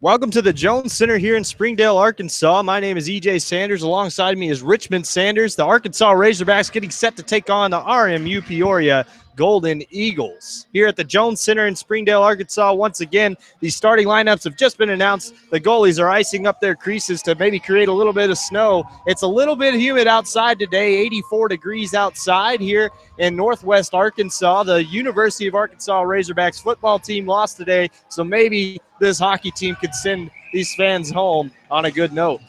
Welcome to the Jones Center here in Springdale, Arkansas. My name is EJ Sanders. Alongside me is Richmond Sanders. The Arkansas Razorbacks getting set to take on the RMU-Peoria Golden Eagles. Here at the Jones Center in Springdale, Arkansas, once again, the starting lineups have just been announced. The goalies are icing up their creases to maybe create a little bit of snow. It's a little bit humid outside today, 84 degrees outside here in Northwest Arkansas. The University of Arkansas Razorbacks football team lost today, so maybe this hockey team could send these fans home on a good note.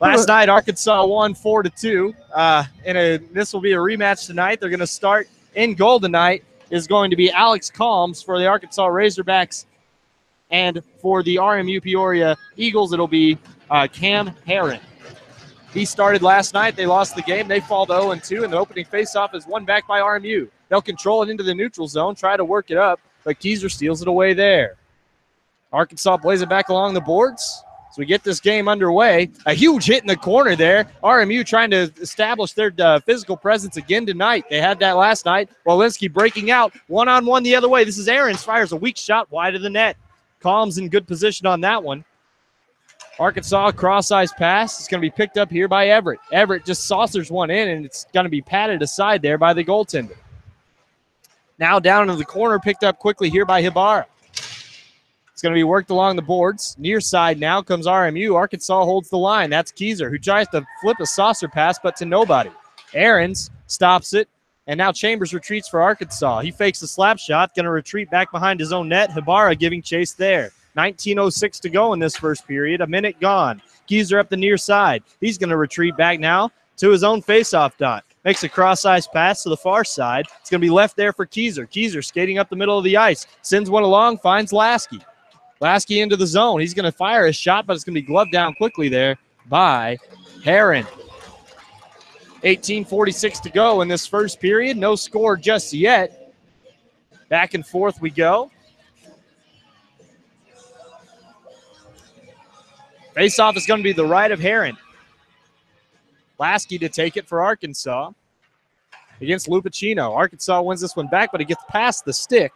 Last night, Arkansas won 4-2. This will be a rematch tonight. They're going to start in goal tonight is going to be Alex Calms for the Arkansas Razorbacks. And for the RMU-Peoria Eagles, it'll be Cam Herron. He started last night. They lost the game. They fall to 0-2, and the opening faceoff is won back by RMU. They'll control it into the neutral zone, try to work it up, but Keyser steals it away there. Arkansas plays it back along the boards. So we get this game underway. A huge hit in the corner there. RMU trying to establish their physical presence again tonight. They had that last night. Walensky breaking out one-on-one the other way. This is Aarons, fires a weak shot wide of the net. Calms in good position on that one. Arkansas cross-ice pass. It's going to be picked up here by Everett. Everett just saucers one in, and it's going to be patted aside there by the goaltender. Now down into the corner, picked up quickly here by Hibara. It's going to be worked along the boards. Near side now comes RMU. Arkansas holds the line. That's Keyser, who tries to flip a saucer pass, but to nobody. Aarons stops it, and now Chambers retreats for Arkansas. He fakes the slap shot, going to retreat back behind his own net. Hibara giving chase there. 19:06 to go in this first period. A minute gone. Keyser up the near side. He's going to retreat back now to his own faceoff dot. Makes a cross-ice pass to the far side. It's going to be left there for Keyser. Keyser skating up the middle of the ice. Sends one along, finds Lasky. Lasky into the zone. He's going to fire a shot, but it's going to be gloved down quickly there by Herron. 18:46 to go in this first period. No score just yet. Back and forth we go. Face-off is going to be the right of Herron. Lasky to take it for Arkansas against Lupacino. Arkansas wins this one back, but it gets past the stick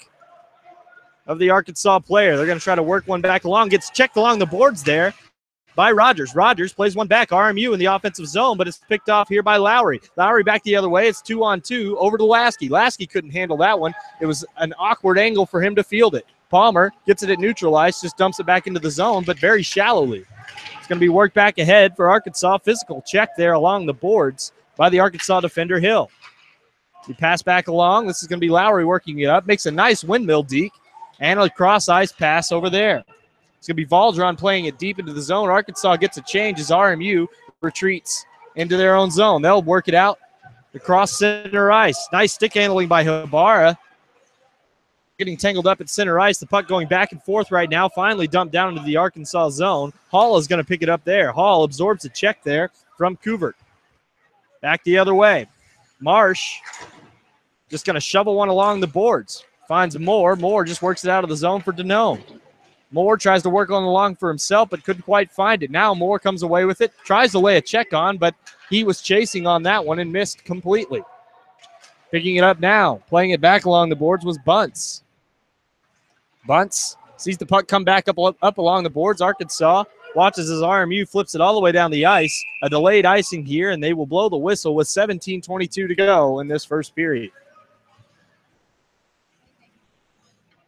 of the Arkansas player. They're going to try to work one back along. Gets checked along the boards there by Rogers. Rogers plays one back. RMU in the offensive zone, but it's picked off here by Lowry. Lowry back the other way. It's 2-on-2 over to Lasky. Lasky couldn't handle that one. It was an awkward angle for him to field it. Palmer gets it at neutral ice, just dumps it back into the zone, but very shallowly. It's going to be worked back ahead for Arkansas. Physical check there along the boards by the Arkansas defender, Hill. He pass back along. This is going to be Lowry working it up. Makes a nice windmill deke. And a cross-ice pass over there. It's going to be Valdron playing it deep into the zone. Arkansas gets a change as RMU retreats into their own zone. They'll work it out across center ice. Nice stick handling by Hibara. Getting tangled up at center ice. The puck going back and forth right now. Finally dumped down into the Arkansas zone. Hall is going to pick it up there. Hall absorbs a check there from Kuvert. Back the other way. Marsh just going to shovel one along the boards. Finds Moore. Moore just works it out of the zone for Denome. Moore tries to work on the long for himself, but couldn't quite find it. Now Moore comes away with it. Tries to lay a check on, but he was chasing on that one and missed completely. Picking it up now. Playing it back along the boards was Bunce. Bunce sees the puck come back up along the boards. Arkansas watches as RMU flips it all the way down the ice. A delayed icing here, and they will blow the whistle with 17:22 to go in this first period.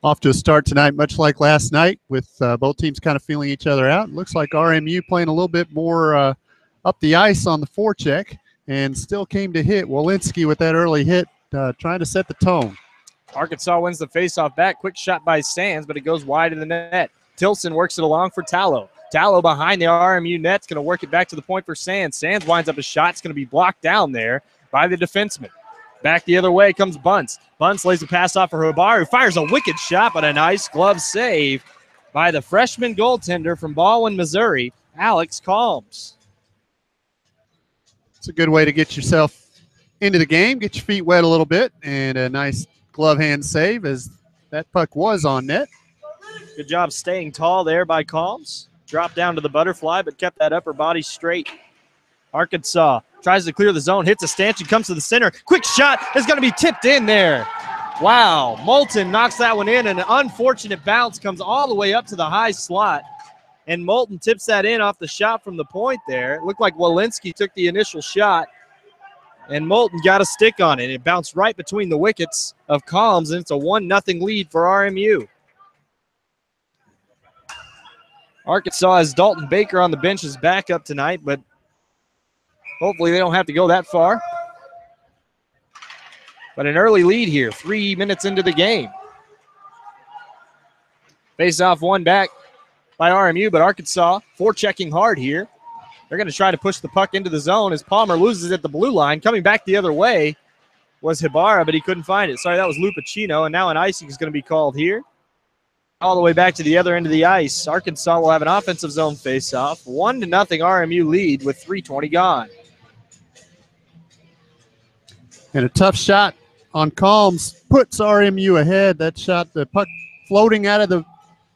Off to a start tonight, much like last night, with both teams kind of feeling each other out. Looks like RMU playing a little bit more up the ice on the forecheck and still came to hit. Walensky with that early hit, trying to set the tone. Arkansas wins the faceoff back. Quick shot by Sands, but it goes wide in the net. Tilson works it along for Tallow. Tallow behind the RMU net. It's going to work it back to the point for Sands. Sands winds up a shot. It's going to be blocked down there by the defenseman. Back the other way comes Bunce. Bunce lays a pass off for Hibara, who fires a wicked shot, but a nice glove save by the freshman goaltender from Baldwin, Missouri, Alex Calms. It's a good way to get yourself into the game, get your feet wet a little bit, and a nice glove hand save as that puck was on net. Good job staying tall there by Calms. Dropped down to the butterfly, but kept that upper body straight. Arkansas tries to clear the zone, hits a stanchion, comes to the center. Quick shot is going to be tipped in there. Wow, Moulton knocks that one in, and an unfortunate bounce comes all the way up to the high slot. And Moulton tips that in off the shot from the point there. It looked like Walensky took the initial shot, and Moulton got a stick on it. It bounced right between the wickets of Collins, and it's a 1-0 lead for RMU. Arkansas has Dalton Baker on the bench as backup tonight, but hopefully they don't have to go that far. But an early lead here, 3 minutes into the game. Face off one back by RMU, but Arkansas forechecking hard here. They're going to try to push the puck into the zone as Palmer loses at the blue line. Coming back the other way was Hibara, but he couldn't find it. Sorry, that was Lupacino, and now an icing is going to be called here. All the way back to the other end of the ice. Arkansas will have an offensive zone face-off. 1-0 RMU lead with 3:20 gone. And a tough shot on Calms puts RMU ahead. That shot, the puck floating out of the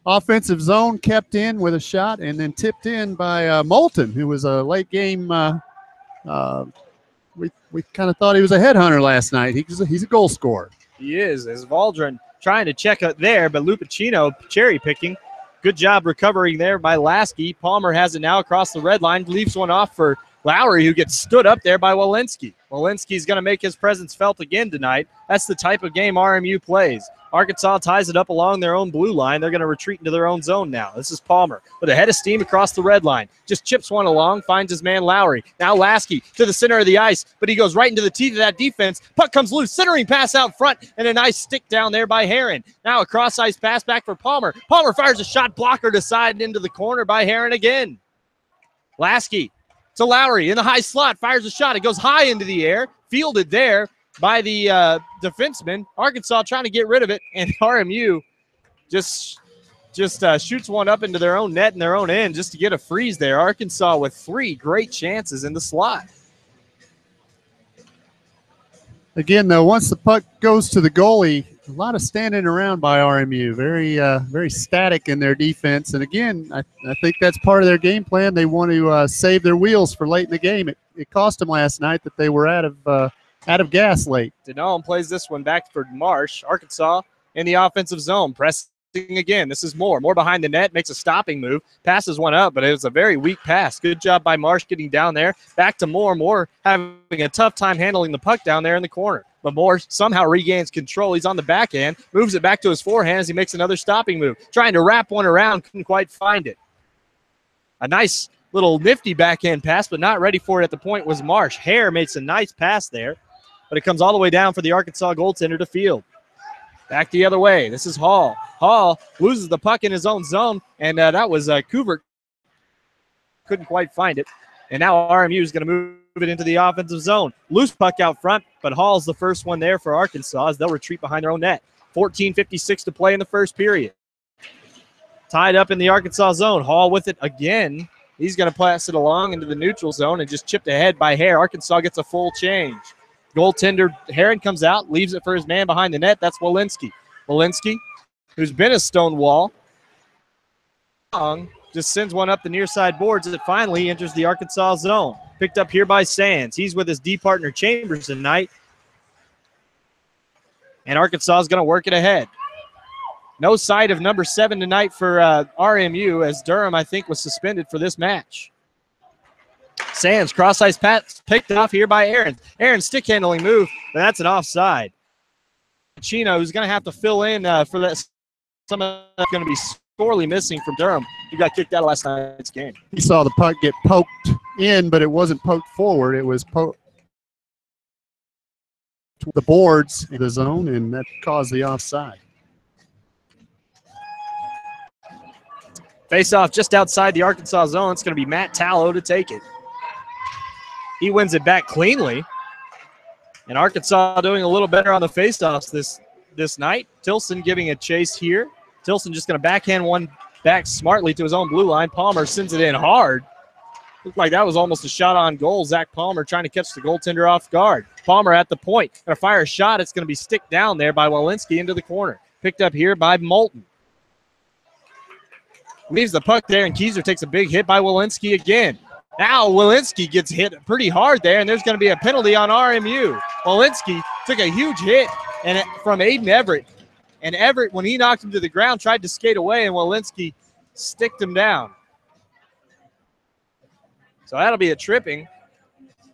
offensive zone, kept in with a shot, and then tipped in by Moulton, who was a late game. We kind of thought he was a headhunter last night. He's a goal scorer. He is, as Valdron trying to check it there, but Lupacino cherry picking. Good job recovering there by Lasky. Palmer has it now across the red line, leaves one off for Lowry, who gets stood up there by Walensky. Walensky's going to make his presence felt again tonight. That's the type of game RMU plays. Arkansas ties it up along their own blue line. They're going to retreat into their own zone now. This is Palmer with a head of steam across the red line. Just chips one along, finds his man Lowry. Now Lasky to the center of the ice, but he goes right into the teeth of that defense. Puck comes loose, centering pass out front, and a nice stick down there by Heron. Now a cross-ice pass back for Palmer. Palmer fires a shot blocker to side and into the corner by Heron again. Lasky to Lowry in the high slot, fires a shot. It goes high into the air, fielded there by the defenseman. Arkansas trying to get rid of it, and RMU just shoots one up into their own net and their own end just to get a freeze there. Arkansas with 3 great chances in the slot. Again, though, once the puck goes to the goalie, a lot of standing around by RMU. Very static in their defense. And again, I think that's part of their game plan. They want to save their wheels for late in the game. It cost them last night that they were out of gas late. Denholm plays this one back for Marsh. Arkansas in the offensive zone, pressing again. This is Moore. Moore behind the net, makes a stopping move, passes one up, but it was a very weak pass. Good job by Marsh getting down there. Back to Moore. Moore having a tough time handling the puck down there in the corner. But Moore somehow regains control. He's on the backhand, moves it back to his forehand as he makes another stopping move. Trying to wrap one around, couldn't quite find it. A nice little nifty backhand pass, but not ready for it at the point was Marsh. Hare makes a nice pass there, but it comes all the way down for the Arkansas goaltender to field. Back the other way. This is Hall. Hall loses the puck in his own zone, and that was Kuvert. Couldn't quite find it. And now RMU is going to move it into the offensive zone. Loose puck out front, but Hall's the first one there for Arkansas as they'll retreat behind their own net. 14:56 to play in the first period. Tied up in the Arkansas zone. Hall with it again. He's going to pass it along into the neutral zone and just chipped ahead by Hare. Arkansas gets a full change. Goaltender Heron comes out, leaves it for his man behind the net. That's Walensky. Walensky, who's been a stone wall, just sends one up the near side boards as it finally enters the Arkansas zone. Picked up here by Sands. He's with his D partner Chambers tonight. And Arkansas is going to work it ahead. No sight of number 7 tonight for RMU, as Durham, I think, was suspended for this match. Sands, cross-ice pass picked off here by Aaron. Aaron's stick-handling move, but that's an offside. Chino, who's going to have to fill in for that. Some of that's going to be sorely missing from Durham. He got kicked out of last night's game. He saw the puck get poked in, but it wasn't poked forward. It was poked to the boards in the zone, and that caused the offside. Face-off just outside the Arkansas zone. It's going to be Matt Tallow to take it. He wins it back cleanly. And Arkansas doing a little better on the face-offs this night. Tilson giving a chase here. Tilson just going to backhand one back smartly to his own blue line. Palmer sends it in hard. Looked like that was almost a shot on goal. Zach Palmer trying to catch the goaltender off guard. Palmer at the point. Going to fire a shot. It's going to be sticked down there by Walensky into the corner. Picked up here by Moulton. Leaves the puck there, and Keyser takes a big hit by Walensky again. Now Walensky gets hit pretty hard there, and there's going to be a penalty on RMU. Walensky took a huge hit from Aiden Everett. And Everett, when he knocked him to the ground, tried to skate away, and Walensky sticked him down. So that'll be a tripping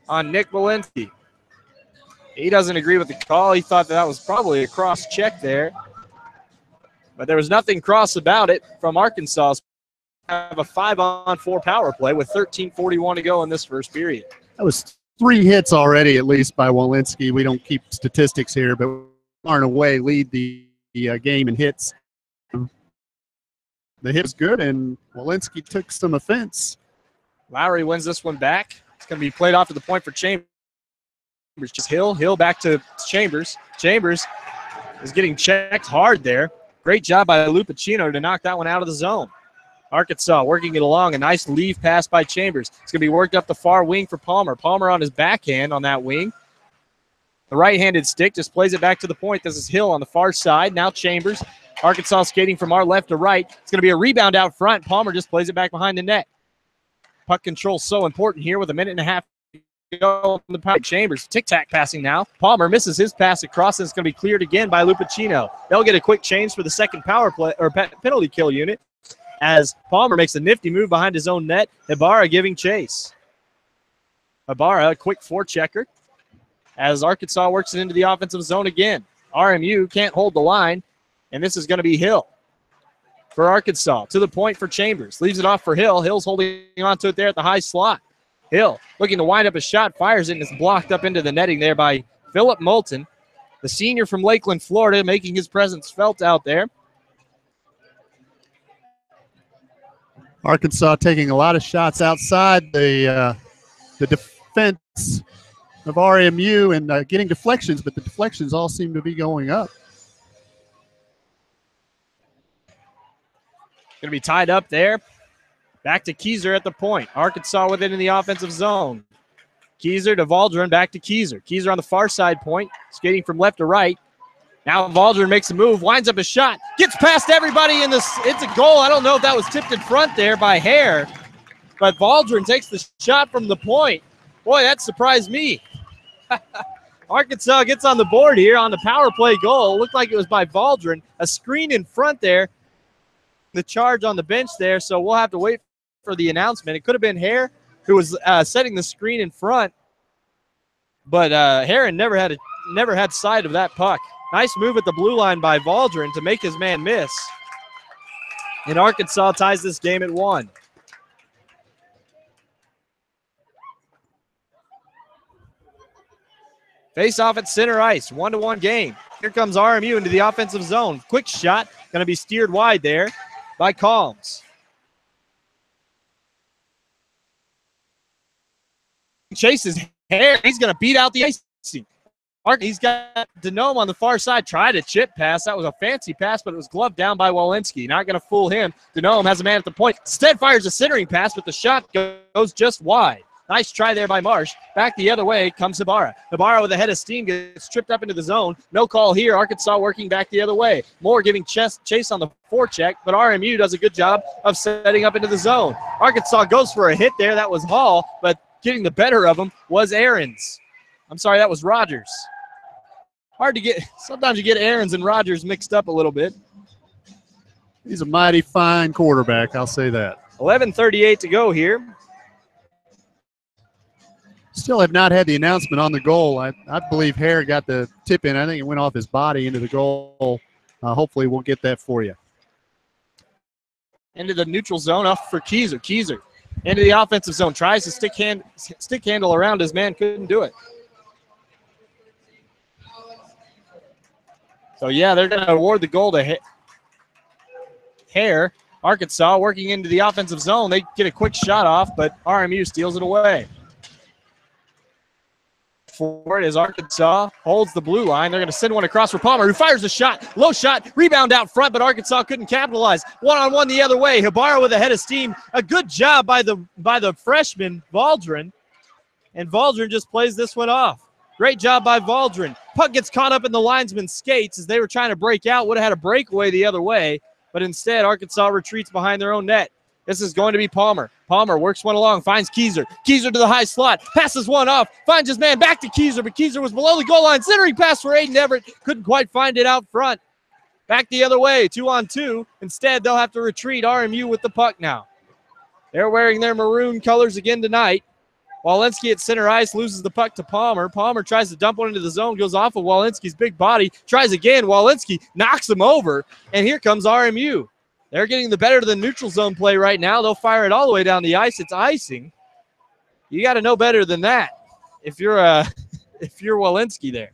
on Nick Walensky. He doesn't agree with the call. He thought that was probably a cross check there. But there was nothing cross about it from Arkansas. Have a 5-on-4 power play with 13:41 to go in this first period. That was 3 hits already, at least, by Walensky. We don't keep statistics here, but far and away lead the game in hits. The hit was good, and Walensky took some offense. Lowry wins this one back. It's going to be played off to the point for Chambers. Just Hill back to Chambers. Chambers is getting checked hard there. Great job by Lupacino to knock that one out of the zone. Arkansas working it along. A nice leave pass by Chambers. It's going to be worked up the far wing for Palmer. Palmer on his backhand on that wing. The right-handed stick just plays it back to the point. This is Hill on the far side. Now Chambers. Arkansas skating from our left to right. It's going to be a rebound out front. Palmer just plays it back behind the net. Puck control so important here with a minute and a half to go on the pipe. Chambers tic-tac passing now. Palmer misses his pass across, and it's going to be cleared again by Lupacino. They'll get a quick change for the second power play or penalty kill unit as Palmer makes a nifty move behind his own net. Ibarra giving chase. Ibarra, a quick forechecker as Arkansas works it into the offensive zone again. RMU can't hold the line, and this is going to be Hill for Arkansas. To the point for Chambers. Leaves it off for Hill. Hill's holding on to it there at the high slot. Hill looking to wind up a shot, fires it, and it's blocked up into the netting there by Philip Moulton, the senior from Lakeland, Florida, making his presence felt out there. Arkansas taking a lot of shots outside the defense of RMU and getting deflections, but the deflections all seem to be going up. Going to be tied up there. Back to Keyser at the point. Arkansas with it in the offensive zone. Keyser to Valdron, back to Keyser. Keyser on the far side point, skating from left to right. Now Valdron makes a move, winds up a shot, gets past everybody in this. It's a goal. I don't know if that was tipped in front there by Hare, but Valdron takes the shot from the point. Boy, that surprised me. Arkansas gets on the board here on the power play goal. Looked like it was by Valdron. A screen in front there. The charge on the bench there, so we'll have to wait for the announcement. It could have been Hare who was setting the screen in front, but Heron never had sight of that puck. Nice move at the blue line by Valdron to make his man miss. And Arkansas ties this game at 1. Face off at center ice, 1-1 game. Here comes RMU into the offensive zone. Quick shot, going to be steered wide there by Calms. Chases Hare. He's going to beat out the icing. He's got Denome on the far side. Tried a chip pass. That was a fancy pass, but it was gloved down by Walensky. Not going to fool him. Denome has a man at the point. Instead fires a centering pass, but the shot goes just wide. Nice try there by Marsh. Back the other way comes Ibarra. Ibarra with a head of steam gets tripped up into the zone. No call here. Arkansas working back the other way. Moore giving chase on the forecheck, but RMU does a good job of setting up into the zone. Arkansas goes for a hit there. That was Hall, but getting the better of him was Aarons. I'm sorry, that was Rogers. Hard to get. Sometimes you get Aarons and Rogers mixed up a little bit. He's a mighty fine quarterback, I'll say that. 11:38 to go here. Still have not had the announcement on the goal. I believe Hare got the tip in. I think it went off his body into the goal. Hopefully we'll get that for you. Into the neutral zone, up for Keyser. Keyser into the offensive zone. Tries to stick handle around his man. Couldn't do it. So, yeah, they're going to award the goal to Hare. Arkansas working into the offensive zone. They get a quick shot off, but RMU steals it away. For it is Arkansas holds the blue line. They're going to send one across for Palmer, who fires a shot. Low shot, rebound out front, but Arkansas couldn't capitalize. One-on-one the other way. Ibarra with a head of steam. A good job by the freshman, Valdron. And Valdron just plays this one off. Great job by Valdron. Puck gets caught up in the linesman's skates as they were trying to break out. Would have had a breakaway the other way, but instead Arkansas retreats behind their own net. This is going to be Palmer. Palmer works one along, finds Keyser. Keyser to the high slot, passes one off, finds his man back to Keyser, but Keyser was below the goal line. Centering pass for Aiden Everett. Couldn't quite find it out front. Back the other way, 2-on-2. Instead, they'll have to retreat. RMU with the puck now. They're wearing their maroon colors again tonight. Walensky at center ice loses the puck to Palmer. Palmer tries to dump one into the zone, goes off of Walensky's big body, tries again. Walensky knocks him over, and here comes RMU. They're getting the better of the neutral zone play right now. They'll fire it all the way down the ice. It's icing. You got to know better than that if you're Walensky there.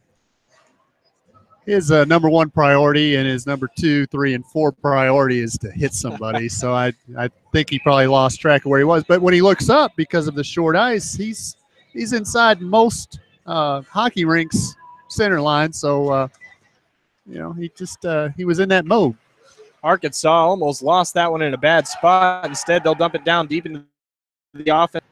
His number one priority and his number 2, 3, and 4 priority is to hit somebody. So I think he probably lost track of where he was. But when he looks up, because of the short ice, he's inside most hockey rinks center line. So he was in that mode. Arkansas almost lost that one in a bad spot. Instead, they'll dump it down deep into the offense.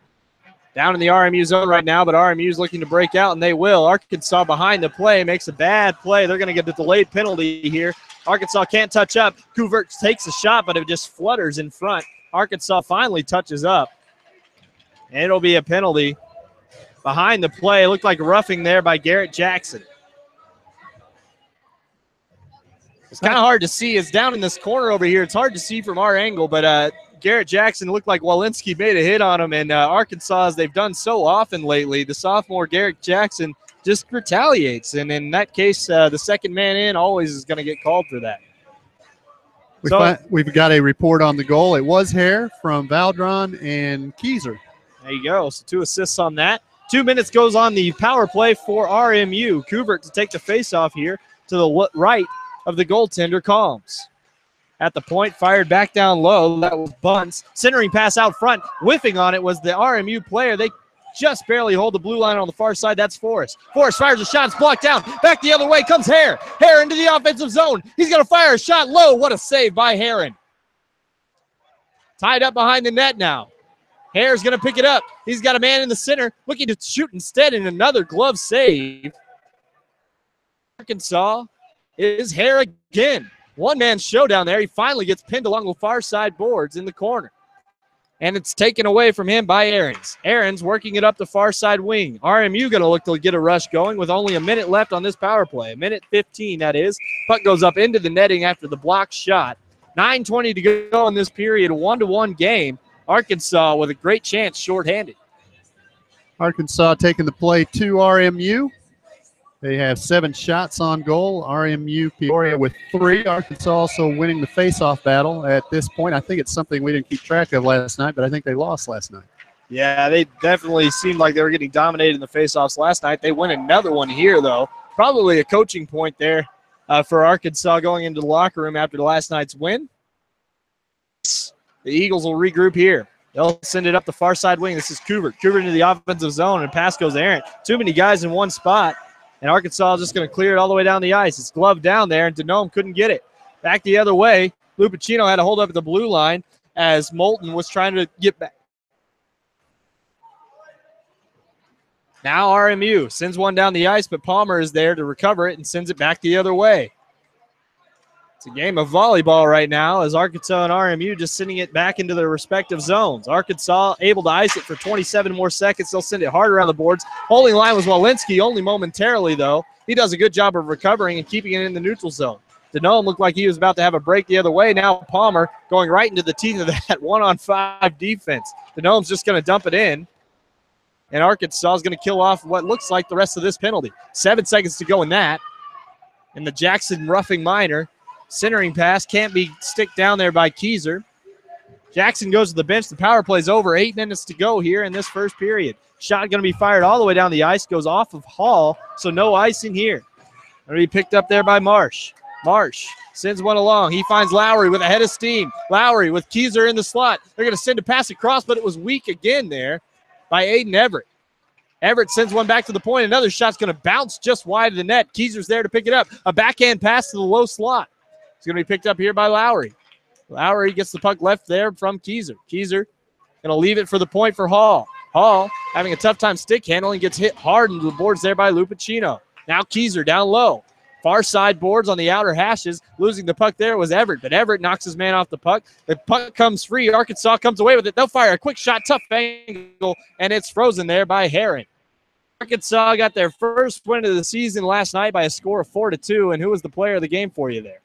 Down in the RMU zone right now, but RMU's looking to break out, and they will. Arkansas behind the play makes a bad play. They're going to get the delayed penalty here. Arkansas can't touch up. Kuvert takes a shot, but it just flutters in front. Arkansas finally touches up, and it'll be a penalty. Behind the play, it looked like roughing there by Garrett Jackson. It's kind of hard to see. It's down in this corner over here. It's hard to see from our angle, but Garrett Jackson looked like Walensky made a hit on him, and Arkansas, as they've done so often lately, the sophomore Garrett Jackson just retaliates, and in that case, the second man in always is going to get called for that. We've got a report on the goal. It was Hare from Valdron and Keyser. There you go. So 2 assists on that. 2 minutes goes on the power play for RMU. Kuvert to take the faceoff here to the right of the goaltender, Calms. At the point, fired back down low. That was Bunce. Centering pass out front. Whiffing on it was the RMU player. They just barely hold the blue line on the far side. That's Forrest. Forrest fires a shot. It's blocked down. Back the other way comes Hare. Hare into the offensive zone. He's going to fire a shot low. What a save by Heron. Tied up behind the net now. Hare's going to pick it up. He's got a man in the center looking to shoot instead, in another glove save. Arkansas is Hare again. One-man showdown there. He finally gets pinned along the far side boards in the corner. And it's taken away from him by Ahrens. Ahrens working it up the far side wing. RMU going to look to get a rush going with only a minute left on this power play. A minute 15, that is. Puck goes up into the netting after the blocked shot. 9:20 to go in this period. 1-1 game. Arkansas with a great chance shorthanded. Arkansas taking the play to RMU. They have 7 shots on goal. RMU-Peoria with 3. Arkansas also winning the face-off battle at this point. I think it's something we didn't keep track of last night, but I think they lost last night. Yeah, they definitely seemed like they were getting dominated in the face-offs last night. They win another one here, though. Probably a coaching point there for Arkansas going into the locker room after last night's win. The Eagles will regroup here. They'll send it up the far side wing. This is Kuvert. Kuvert into the offensive zone, and pass goes errant. Too many guys in one spot. And Arkansas is just going to clear it all the way down the ice. It's gloved down there, and Denome couldn't get it. Back the other way, Lupacino had to hold up at the blue line as Moulton was trying to get back. Now RMU sends one down the ice, but Palmer is there to recover it and sends it back the other way. It's a game of volleyball right now as Arkansas and RMU just sending it back into their respective zones. Arkansas able to ice it for 27 more seconds. They'll send it hard around the boards. Holding line was Walensky, only momentarily, though. He does a good job of recovering and keeping it in the neutral zone. Denome looked like he was about to have a break the other way. Now Palmer going right into the teeth of that 1-on-5 defense. Denome's just going to dump it in. And Arkansas is going to kill off what looks like the rest of this penalty. 7 seconds to go in that. And the Jackson roughing minor. Centering pass can't be sticked down there by Keyser. Jackson goes to the bench. The power play's over. 8 minutes to go here in this first period. Shot going to be fired all the way down the ice. Goes off of Hall, so no icing here. Going to be picked up there by Marsh. Marsh sends one along. He finds Lowry with a head of steam. Lowry with Keyser in the slot. They're going to send a pass across, but it was weak again there by Aiden Everett. Everett sends one back to the point. Another shot's going to bounce just wide of the net. Keyser's there to pick it up. A backhand pass to the low slot. It's going to be picked up here by Lowry. Lowry gets the puck left there from Keyser. Keyser going to leave it for the point for Hall. Hall having a tough time stick handling, gets hit hard into the boards there by Lupacino. Now Keyser down low. Far side boards on the outer hashes. Losing the puck there was Everett, but Everett knocks his man off the puck. The puck comes free. Arkansas comes away with it. They'll fire a quick shot, tough angle, and it's frozen there by Heron. Arkansas got their first win of the season last night by a score of 4-2, and who was the player of the game for you there?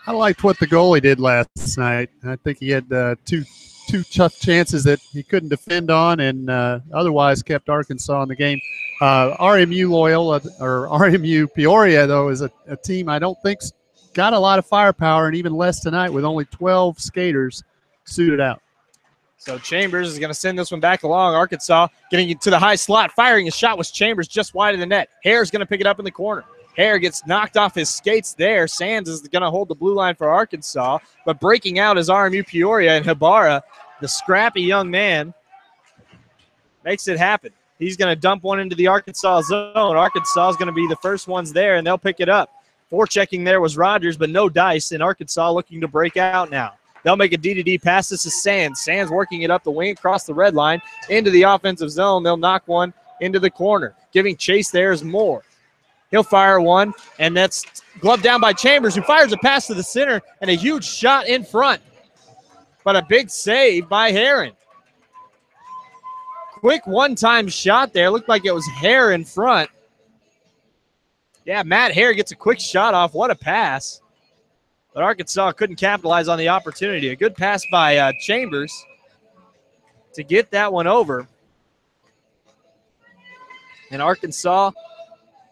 I liked what the goalie did last night. I think he had two two tough chances that he couldn't defend on, and otherwise kept Arkansas in the game. RMU Loyola, or RMU Peoria, though, is a team I don't think's got a lot of firepower, and even less tonight with only 12 skaters suited out. So Chambers is going to send this one back along. Arkansas getting it to the high slot. Firing a shot was Chambers just wide of the net. Hare's going to pick it up in the corner. Hare gets knocked off his skates there. Sands is going to hold the blue line for Arkansas. But breaking out is RMU Peoria, and Habara, the scrappy young man, makes it happen. He's going to dump one into the Arkansas zone. Arkansas is going to be the first ones there, and they'll pick it up. Forechecking there was Rogers, but no dice, and Arkansas looking to break out now. They'll make a D-to-D pass. This is Sands. Sands working it up the wing across the red line into the offensive zone. They'll knock one into the corner. Giving chase there is Moore. He'll fire one, and that's gloved down by Chambers, who fires a pass to the center and a huge shot in front. But a big save by Heron. Quick one-time shot there. Looked like it was Hare in front. Yeah, Matt Hare gets a quick shot off. What a pass. But Arkansas couldn't capitalize on the opportunity. A good pass by Chambers to get that one over. And Arkansas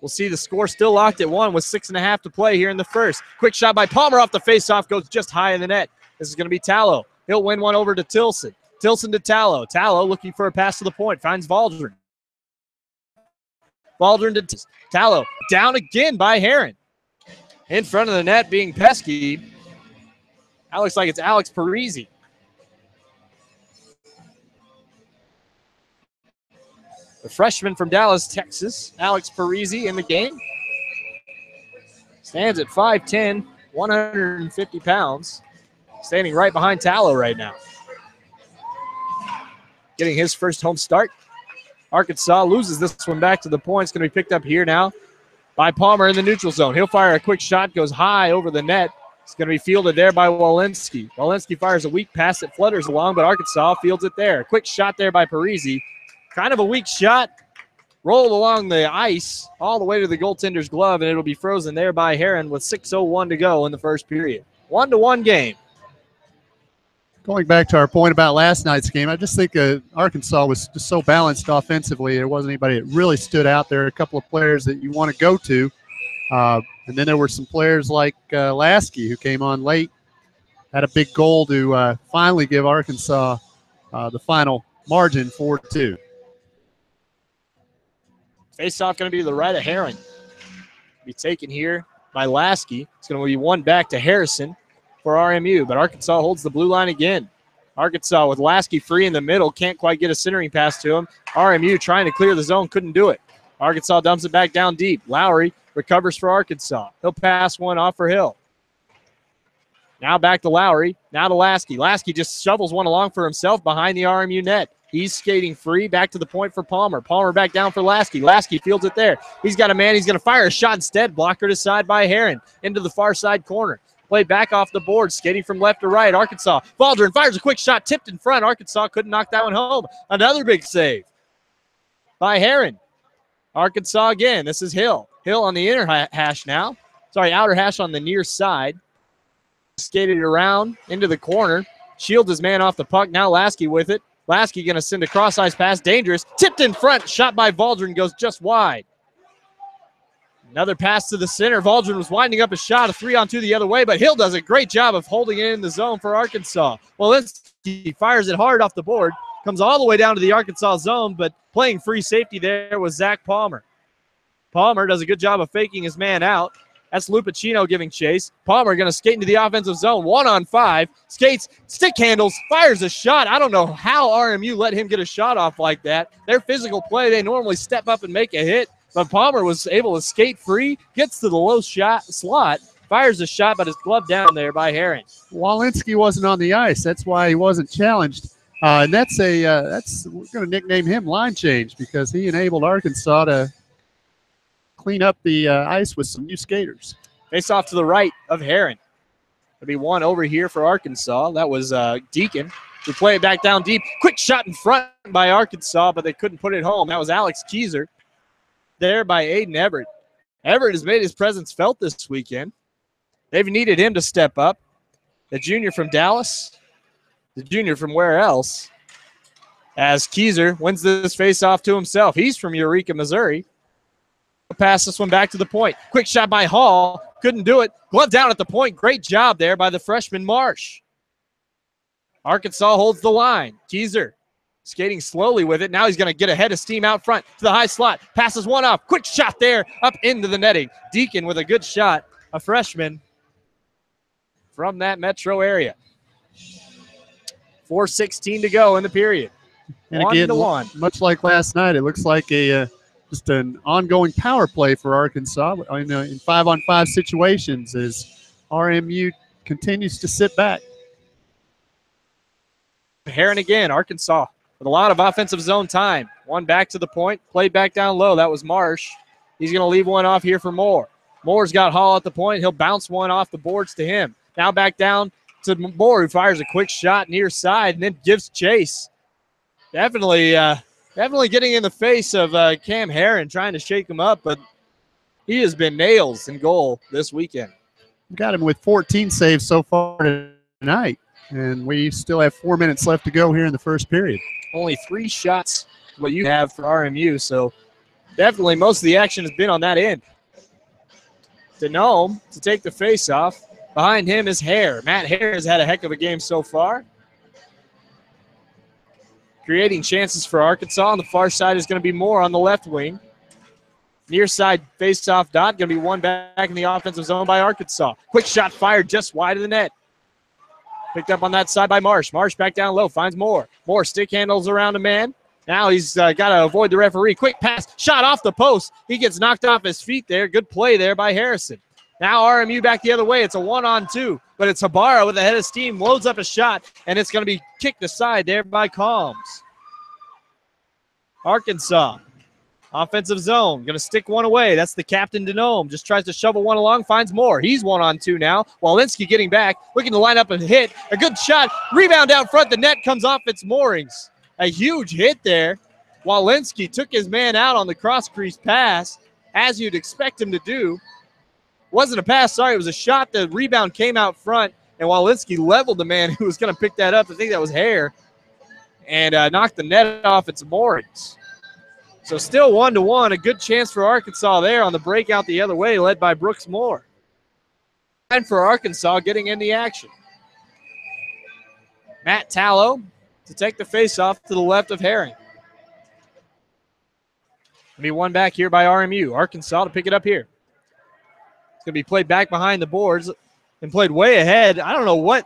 will see the score still locked at 1 with 6.5 to play here in the first. Quick shot by Palmer off the faceoff, goes just high in the net. This is going to be Tallow. He'll win one over to Tilson. Tilson to Tallow. Tallow looking for a pass to the point. Finds Valdron. Valdron to Tallow. Down again by Heron. In front of the net being pesky. That looks like it's Alex Parisi. The freshman from Dallas, Texas, Alex Parisi in the game. Stands at 5'10", 150 pounds. Standing right behind Tallow right now. Getting his first home start. Arkansas loses this one back to the point. It's going to be picked up here now by Palmer in the neutral zone. He'll fire a quick shot, goes high over the net. It's going to be fielded there by Walensky. Walensky fires a weak pass that flutters along, but Arkansas fields it there. Quick shot there by Parisi. Kind of a weak shot. Rolled along the ice all the way to the goaltender's glove, and it'll be frozen there by Heron with 6:01 to go in the first period. 1-1 game. Going back to our point about last night's game, I just think Arkansas was just so balanced offensively. There wasn't anybody that really stood out there. A couple of players that you want to go to. And then there were some players like Lasky, who came on late, had a big goal to finally give Arkansas the final margin 4-2. Face-off going to be to the right of Heron. Be taken here by Lasky. It's going to be one back to Harrison for RMU, but Arkansas holds the blue line again. Arkansas with Lasky free in the middle, can't quite get a centering pass to him. RMU trying to clear the zone, couldn't do it. Arkansas dumps it back down deep. Lowry recovers for Arkansas. He'll pass one off for Hill. Now back to Lowry, now to Lasky. Lasky just shovels one along for himself behind the RMU net. He's skating free, back to the point for Palmer. Palmer back down for Lasky. Lasky fields it there. He's got a man, he's going to fire a shot instead. Blocker to side by Heron, into the far side corner. Play back off the board, skating from left to right. Arkansas. Valdron fires a quick shot, tipped in front. Arkansas couldn't knock that one home. Another big save by Heron. Arkansas again. This is Hill. Hill on the inner hash now. Sorry, outer hash on the near side. Skated around into the corner. Shields his man off the puck. Now Lasky with it. Lasky going to send a cross-ice pass. Dangerous. Tipped in front. Shot by Valdron. Goes just wide. Another pass to the center. Valdron was winding up a shot, a 3-on-2 the other way, but Hill does a great job of holding it in the zone for Arkansas. Walensky fires it hard off the board, comes all the way down to the Arkansas zone, but playing free safety there was Zach Palmer. Palmer does a good job of faking his man out. That's Lupacino giving chase. Palmer going to skate into the offensive zone. 1-on-5. Skates, stick handles, fires a shot. I don't know how RMU let him get a shot off like that. Their physical play, they normally step up and make a hit. But Palmer was able to skate free, gets to the low shot slot, fires a shot, but it's gloved down there by Heron. Walensky wasn't on the ice. That's why he wasn't challenged. And we're going to nickname him line change, because he enabled Arkansas to clean up the ice with some new skaters. Face off to the right of Heron. There'll be one over here for Arkansas. That was Deacon. We play it back down deep. Quick shot in front by Arkansas, but they couldn't put it home. That was Alex Keyser. There by Aiden Everett. Everett has made his presence felt this weekend. They've needed him to step up. The junior from Dallas. the junior from where else, as Keyser wins this face-off to himself. He's from Eureka, Missouri. Pass this one back to the point. Quick shot by Hall. Couldn't do it. Glove down at the point. Great job there by the freshman Marsh. Arkansas holds the line. Keyser skating slowly with it. Now he's going to get ahead of steam out front to the high slot. Passes one off. Quick shot there up into the netting. Deacon with a good shot. A freshman from that metro area. 4:16 to go in the period. And again, 1-1. Much like last night, it looks like just an ongoing power play for Arkansas in 5-on-5 situations as RMU continues to sit back. Heron again, Arkansas with a lot of offensive zone time. One back to the point, played back down low. That was Marsh. He's going to leave one off here for Moore. Moore's got Hall at the point. He'll bounce one off the boards to him. Now back down to Moore, who fires a quick shot near side and then gives chase. Definitely getting in the face of Cam Heron, trying to shake him up, but he has been nails in goal this weekend. Got him with 14 saves so far tonight, and we still have 4 minutes left to go here in the first period. Only 3 shots what you have for RMU, so definitely most of the action has been on that end. Denome to take the face-off. Behind him is Hare. Matt Hare has had a heck of a game so far, creating chances for Arkansas. On the far side is going to be Moore on the left wing. Near side face-off dot, going to be one back in the offensive zone by Arkansas. Quick shot fired just wide of the net. Picked up on that side by Marsh. Marsh back down low, finds Moore. Moore stick handles around a man. Now he's got to avoid the referee. Quick pass, shot off the post. He gets knocked off his feet there. Good play there by Harrison. Now RMU back the other way. It's a 1-on-2, but it's Habara with a head of steam, loads up a shot, and it's going to be kicked aside there by Combs. Arkansas, offensive zone, going to stick one away. That's the captain, Denome. Just tries to shovel one along, finds Moore. He's 1-on-2 now. Walensky getting back, looking to line up and hit. A good shot, rebound out front. The net comes off its moorings. A huge hit there. Walensky took his man out on the cross-crease pass, as you'd expect him to do. Wasn't a pass, sorry, it was a shot. The rebound came out front, and Walensky leveled the man who was going to pick that up. I think that was Hare, and knocked the net off its moorings. So still 1-1, a good chance for Arkansas there on the breakout the other way, led by Brooks Moore. And for Arkansas getting in the action. Matt Tallow to take the face-off to the left of Herring. Be one back here by RMU. Arkansas to pick it up here. It's going to be played back behind the boards and played way ahead. I don't know what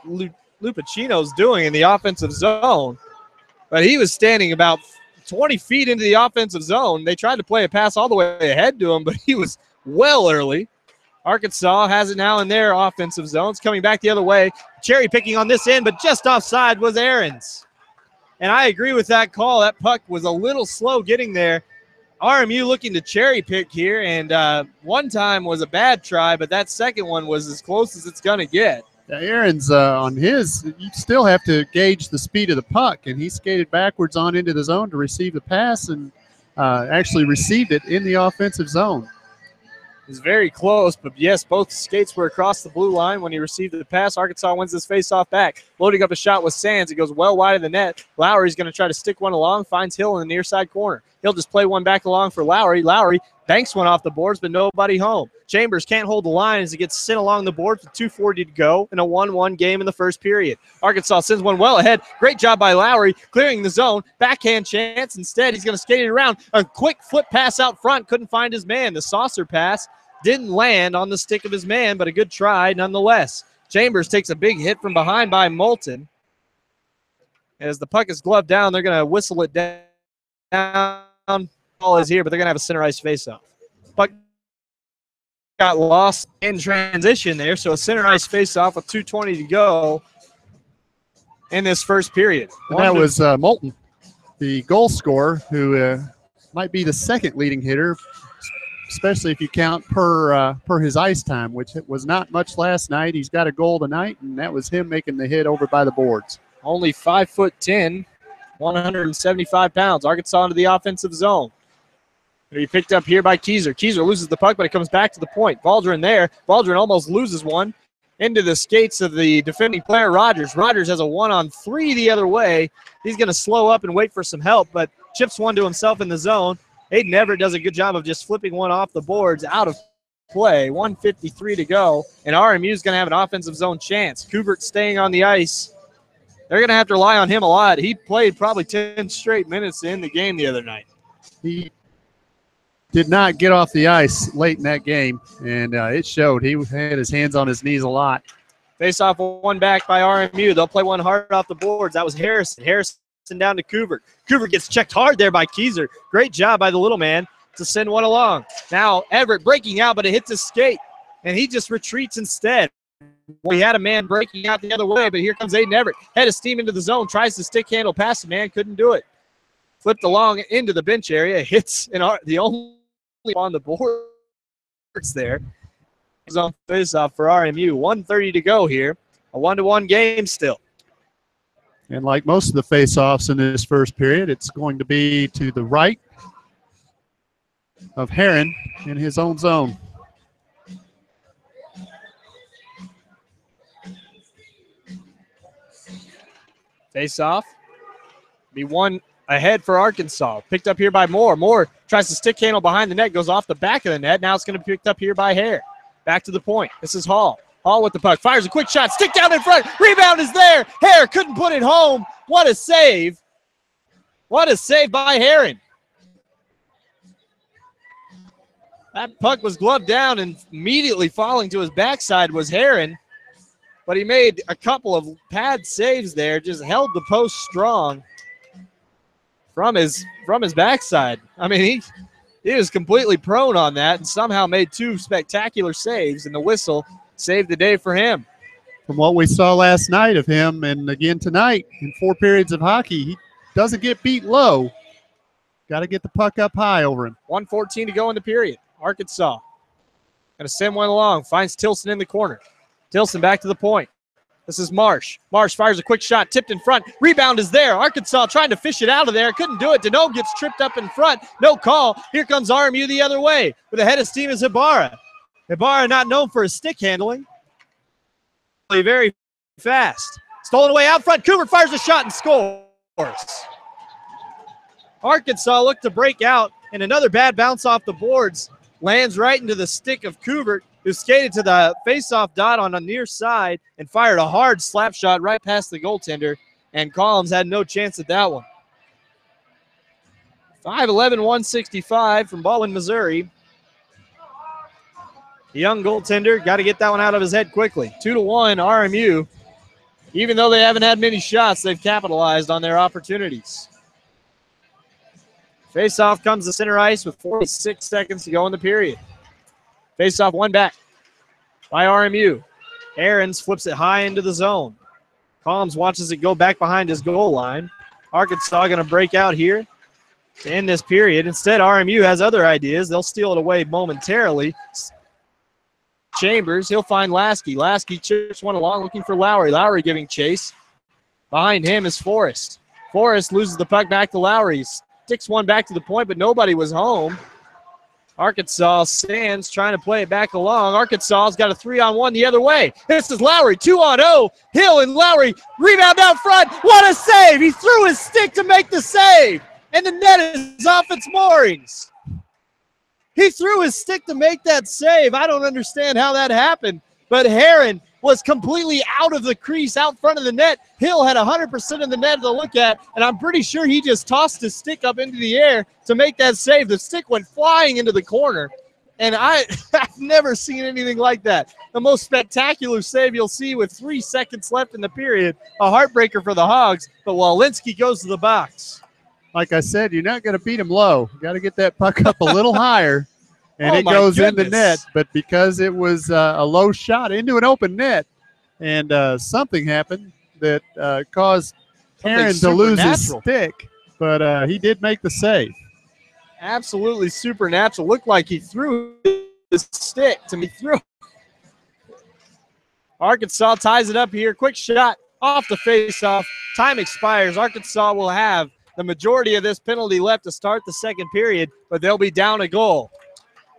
Lupacino's doing in the offensive zone, but he was standing about 20 feet into the offensive zone. They tried to play a pass all the way ahead to him, but he was well early. Arkansas has it now in their offensive zones. Coming back the other way. Cherry picking on this end, but just offside was Ahrens. And I agree with that call. That puck was a little slow getting there. RMU looking to cherry pick here, and one time was a bad try, but that second one was as close as it's going to get. Yeah, Aaron's on his, you still have to gauge the speed of the puck, and he skated backwards on into the zone to receive the pass and actually received it in the offensive zone. It was very close, but yes, both skates were across the blue line when he received the pass. Arkansas wins this face-off back. Loading up a shot with Sands. It goes well wide of the net. Lowry's going to try to stick one along, finds Hill in the near side corner. He'll just play one back along for Lowry. Lowry banks one off the boards, but nobody home. Chambers can't hold the line as it gets sent along the boards with 2:40 to go in a 1-1 game in the first period. Arkansas sends one well ahead. Great job by Lowry, clearing the zone. Backhand chance. Instead, he's going to skate it around. A quick flip pass out front. Couldn't find his man. The saucer pass didn't land on the stick of his man, but a good try nonetheless. Chambers takes a big hit from behind by Moulton. As the puck is gloved down, they're going to whistle it down. Ball is here, but they're going to have a center ice face-off. Puck got lost in transition there, so a center ice face-off with 2:20 to go in this first period. And that was Moulton, the goal scorer, who might be the second leading hitter, especially if you count per his ice time, which was not much last night. He's got a goal tonight, and that was him making the hit over by the boards. Only 5'10", 175 pounds. Arkansas into the offensive zone. He picked up here by Keyser. Keyser loses the puck, but it comes back to the point. Valdrin there. Valdrin almost loses one. into the skates of the defending player, Rogers. Rogers has a 1-on-3 the other way. He's going to slow up and wait for some help, but chips one to himself in the zone. Aiden Everett does a good job of just flipping one off the boards out of play. 1:53 to go, and RMU is going to have an offensive zone chance. Kubert staying on the ice. They're going to have to rely on him a lot. He played probably 10 straight minutes in the game the other night. He did not get off the ice late in that game, and it showed. He had his hands on his knees a lot. Face off one back by RMU. They'll play one hard off the boards. That was Harrison. Harrison down to Kubert. Kubert gets checked hard there by Keyser. Great job by the little man to send one along. Now Everett breaking out, but it hits his skate, and he just retreats instead. We had a man breaking out the other way, but here comes Aiden Everett. Head of steam into the zone, tries to stick handle past the man, couldn't do it. Flipped along into the bench area, hits the only on the boards there. He's on face-off for RMU. 1:30 to go here. A 1-1 game still. And like most of the face-offs in this first period, it's going to be to the right of Heron in his own zone. Face-off. Be one ahead for Arkansas. Picked up here by Moore. Moore tries to stick handle behind the net, goes off the back of the net. Now it's going to be picked up here by Hare. Back to the point. This is Hall. Hall with the puck. Fires a quick shot. Stick down in front. Rebound is there. Hare couldn't put it home. What a save. What a save by Heron. That puck was gloved down, and immediately falling to his backside was Heron. But he made a couple of pad saves there, just held the post strong from his backside. I mean, he was completely prone on that and somehow made two spectacular saves, and the whistle saved the day for him. From what we saw last night of him and again tonight in 4 periods of hockey, he doesn't get beat low. Got to get the puck up high over him. 1:14 to go in the period. Arkansas going to send one along, finds Tilson in the corner. Tilson back to the point. This is Marsh. Marsh fires a quick shot, tipped in front. Rebound is there. Arkansas trying to fish it out of there. Couldn't do it. Deneau gets tripped up in front. No call. Here comes RMU the other way. With a head of steam is Ibarra. Ibarra not known for his stick handling. Very fast. Stolen away out front. Kubert fires a shot and scores. Arkansas looked to break out, and another bad bounce off the boards lands right into the stick of Kubert, who skated to the face-off dot on the near side and fired a hard slap shot right past the goaltender, and Collins had no chance at that one. 5'11", 165 from Baldwin, Missouri. The young goaltender got to get that one out of his head quickly. 2-1 RMU. Even though they haven't had many shots, they've capitalized on their opportunities. Face-off comes to center ice with 46 seconds to go in the period. Face-off one back by RMU. Aarons flips it high into the zone. Collins watches it go back behind his goal line. Arkansas going to break out here to end this period. Instead, RMU has other ideas. They'll steal it away momentarily. Chambers, he'll find Lasky. Lasky chips one along looking for Lowry. Lowry giving chase. Behind him is Forrest. Forrest loses the puck back to Lowry. Sticks one back to the point, but nobody was home. Arkansas stands trying to play it back along. Arkansas's got a 3-on-1 the other way. This is Lowry, 2-on-0. Hill and Lowry, rebound out front. What a save! He threw his stick to make the save, and the net is off its moorings. He threw his stick to make that save. I don't understand how that happened, but Heron was completely out of the crease, out front of the net. Hill had 100% of the net to look at, and I'm pretty sure he just tossed his stick up into the air to make that save. The stick went flying into the corner, and I've never seen anything like that. The most spectacular save you'll see with 3 seconds left in the period. A heartbreaker for the Hogs, but Walensky goes to the box. Like I said, you're not going to beat him low. You got to get that puck up a little higher. And it goes in the net, but because it was a low shot into an open net, and something happened that caused Heron to lose his stick, but he did make the save. Absolutely supernatural. Looked like he threw his stick to me through. Arkansas ties it up here. Quick shot off the face-off. Time expires. Arkansas will have the majority of this penalty left to start the second period, but they'll be down a goal.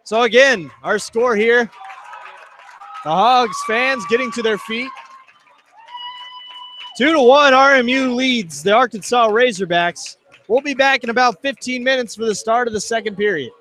So again, our score here, The Hogs fans getting to their feet. 2-1, RMU leads the Arkansas Razorbacks. We'll be back in about 15 minutes for the start of the second period.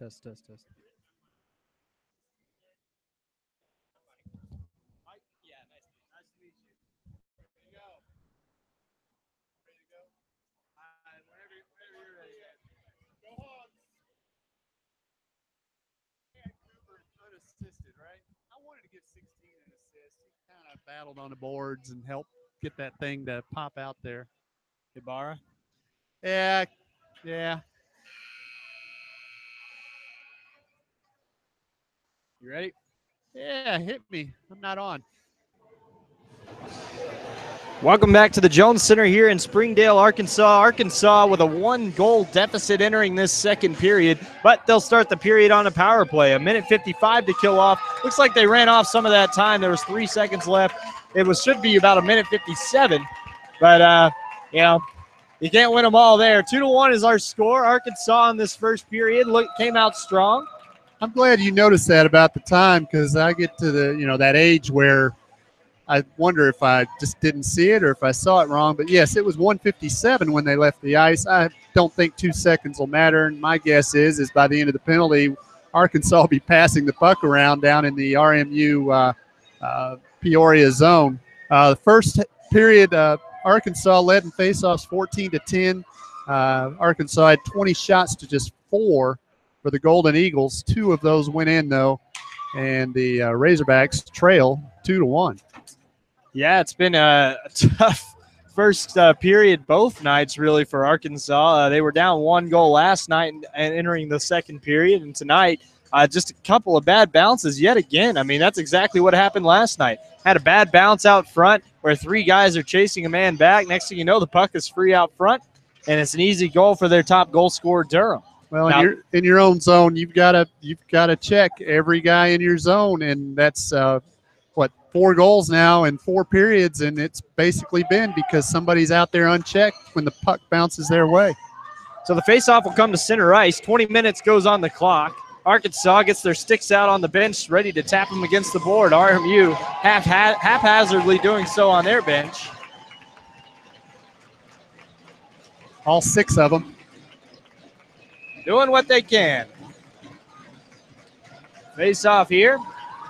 Test, test, test. Yeah, nice to meet you. Ready to go. Ready to go? Whenever you're ready. Go Hogs. Cooper unassisted, right? I wanted to get 16 an assist. He kind of battled on the boards and helped get that thing to pop out there. Ibarra. Yeah, yeah. You ready? Yeah, hit me. I'm not on. Welcome back to the Jones Center here in Springdale, Arkansas. Arkansas with a 1-goal deficit entering this second period, but they'll start the period on a power play. 1:55 to kill off. Looks like they ran off some of that time. There was 3 seconds left. Should be about 1:57, but you can't win them all there. 2-1 is our score. Arkansas in this first period came out strong. I'm glad you noticed that about the time because I get to that age where I wonder if I just didn't see it or if I saw it wrong. But, yes, it was 1:57 when they left the ice. I don't think 2 seconds will matter. And my guess is by the end of the penalty, Arkansas will be passing the puck around down in the RMU-Peoria zone. The first period, Arkansas led in faceoffs 14-10. Arkansas had 20 shots to just 4 for the Golden Eagles. 2 of those went in, though, and the Razorbacks trail 2-1. Yeah, it's been a tough first period both nights, really, for Arkansas. They were down 1 goal last night and entering the second period, and tonight just a couple of bad bounces yet again. I mean, that's exactly what happened last night. Had a bad bounce out front where 3 guys are chasing a man back. Next thing you know, the puck is free out front, and it's an easy goal for their top goal scorer, Durham. Well, now, in your own zone, you've got to check every guy in your zone, and that's 4 goals now in 4 periods, and it's basically been because somebody's out there unchecked when the puck bounces their way. So the faceoff will come to center ice. 20 minutes goes on the clock. Arkansas gets their sticks out on the bench, ready to tap them against the board. RMU haphazardly doing so on their bench. All 6 of them. Doing what they can. Face off here.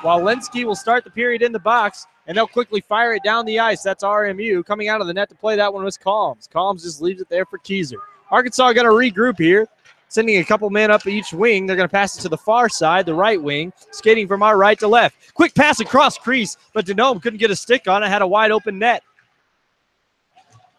Walensky will start the period in the box, and they'll quickly fire it down the ice. That's RMU. Coming out of the net to play that one was Calms. Calms just leaves it there for Keyser. Arkansas going to regroup here, sending a couple men up each wing. They're going to pass it to the far side, the right wing, skating from our right to left. Quick pass across crease, but Denome couldn't get a stick on it, had a wide open net.